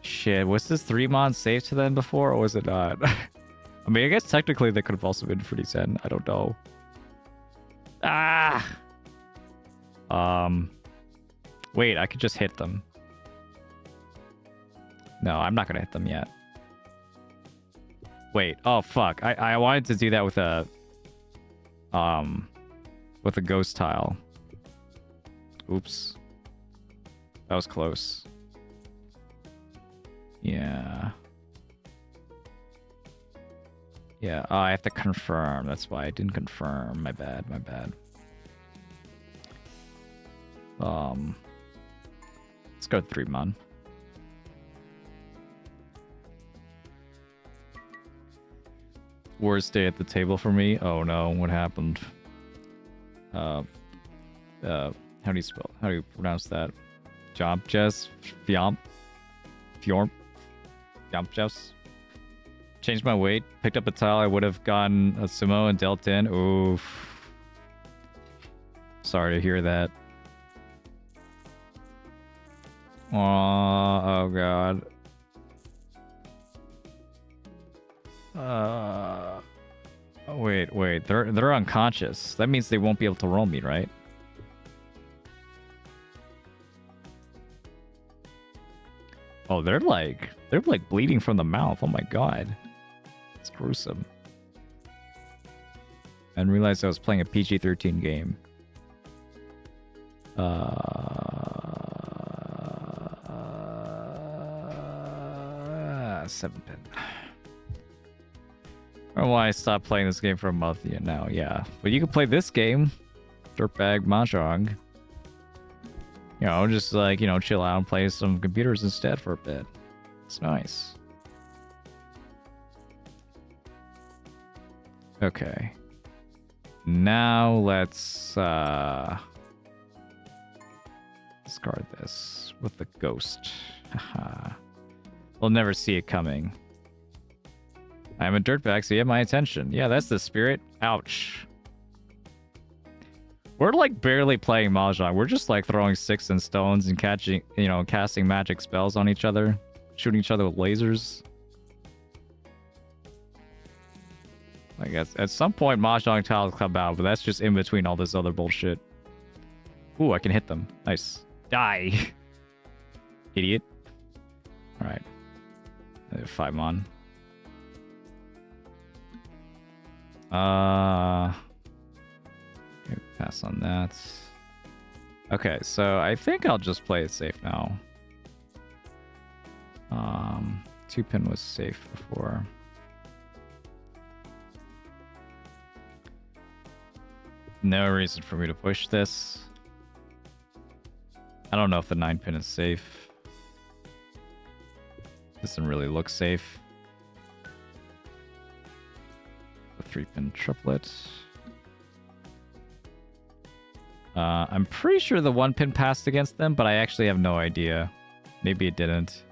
A: Shit, was this 3 mon safe to them before, or was it not? I mean, I guess technically they could have also been Fruity 10. I don't know. Ah! Wait, I could just hit them. No, I'm not gonna hit them yet. Wait, oh fuck. I wanted to do that with a ghost tile. Oops. That was close. Yeah. Yeah, oh, I have to confirm. That's why I didn't confirm. My bad. Let's go 3 mon. Worst day at the table for me? Oh no, what happened? How do you pronounce that? Jompjes? Fjomp? Fjorm? Jompjes? Changed my weight, picked up a tile, I would have gotten a sumo and dealt in. Oof. Sorry to hear that. Oh god. Wait, they're unconscious. That means they won't be able to roll me, right? Oh, they're like bleeding from the mouth. Oh my god. It's gruesome. I didn't realize I was playing a PG-13 game. 7-pin. I don't know why I stopped playing this game for a month now. Yeah, but you can play this game, Dirtbag Mahjong. You know, just like, you know, chill out and play some computers instead for a bit. It's nice. Okay. Now let's discard this with the ghost. Haha. We'll never see it coming. I'm a dirtbag, so you have my attention. Yeah, that's the spirit. Ouch. We're like barely playing Mahjong. We're just like throwing sticks and stones and catching, you know, casting magic spells on each other, shooting each other with lasers. I guess at some point Mahjong tiles come out, but that's just in between all this other bullshit. Ooh, I can hit them. Nice. Die. Idiot. Alright. 5 mon. Okay, pass on that. Okay, so I think I'll just play it safe now. 2-pin was safe before. No reason for me to push this. I don't know if the 9-pin is safe. Doesn't really look safe. The 3-pin triplet. I'm pretty sure the 1-pin passed against them, but I actually have no idea. Maybe it didn't.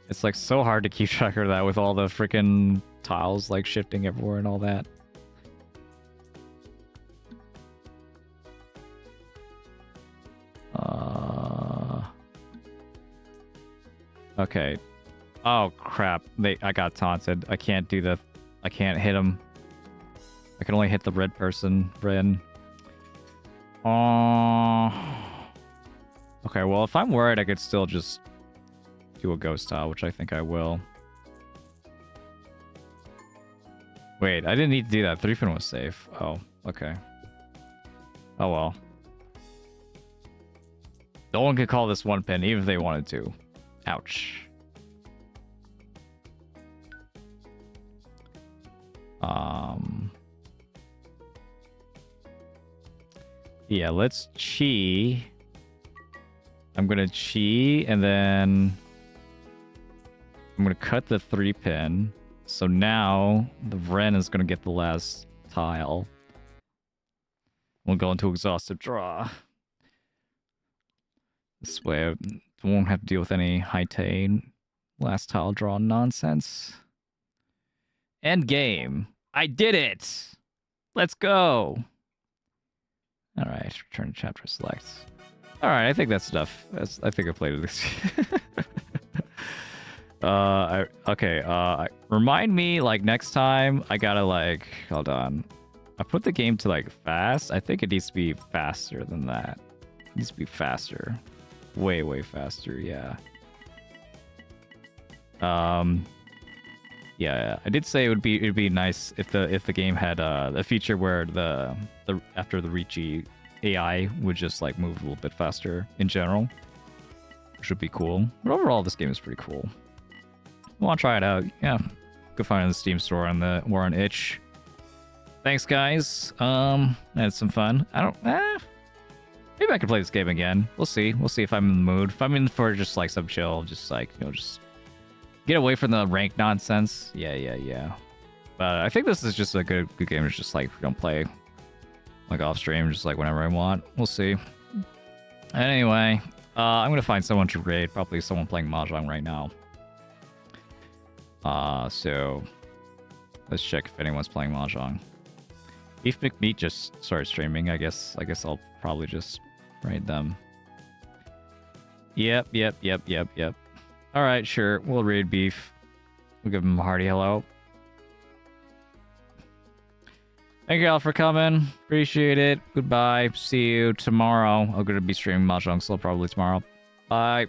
A: It's like so hard to keep track of that with all the freaking tiles like shifting everywhere and all that. Okay. Oh crap! I got taunted. I can't do the. I can't hit him. I can only hit the red person. Ren. Okay. Well, if I'm worried, I could still just do a ghost tile, which I think I will. Wait, I didn't need to do that. 3-pin was safe. Oh, okay. Oh well. No one could call this 1-pin, even if they wanted to. Ouch. Yeah, let's chi. I'm gonna chi, and then I'm gonna cut the 3-pin. So now the Ren is gonna get the last tile. We'll go into exhaustive draw. This way I won't have to deal with any high-tay last tile draw nonsense. End game. I did it! Let's go! Alright, return to chapter select. Alright, I think that's enough. I think I played this. Remind me, like, next time I gotta, like, hold on. I put the game to, like, fast. I think it needs to be faster than that. It needs to be faster. Way, way faster, yeah. Yeah, I did say it'd be nice if the game had a feature where the after the Reachy AI would just like move a little bit faster in general, which would be cool. But overall, this game is pretty cool. I want to try it out. Yeah, go find it in the Steam store on the War on Itch. Thanks, guys. I had some fun. Maybe I could play this game again. We'll see. We'll see if I'm in the mood. If I'm in for just like some chill, just like, you know, just get away from the rank nonsense. Yeah. But I think this is just a good game. It's just like, don't play like off stream, just like whenever I want. We'll see. Anyway, I'm gonna find someone to raid. Probably someone playing Mahjong right now. So let's check if anyone's playing Mahjong. Beef McMeat just started streaming. I guess I'll probably just raid them. Yep. All right, sure. We'll raid Beef. We'll give him a hearty hello. Thank you all for coming. Appreciate it. Goodbye. See you tomorrow. I'm going to be streaming Mahjong, so probably tomorrow. Bye.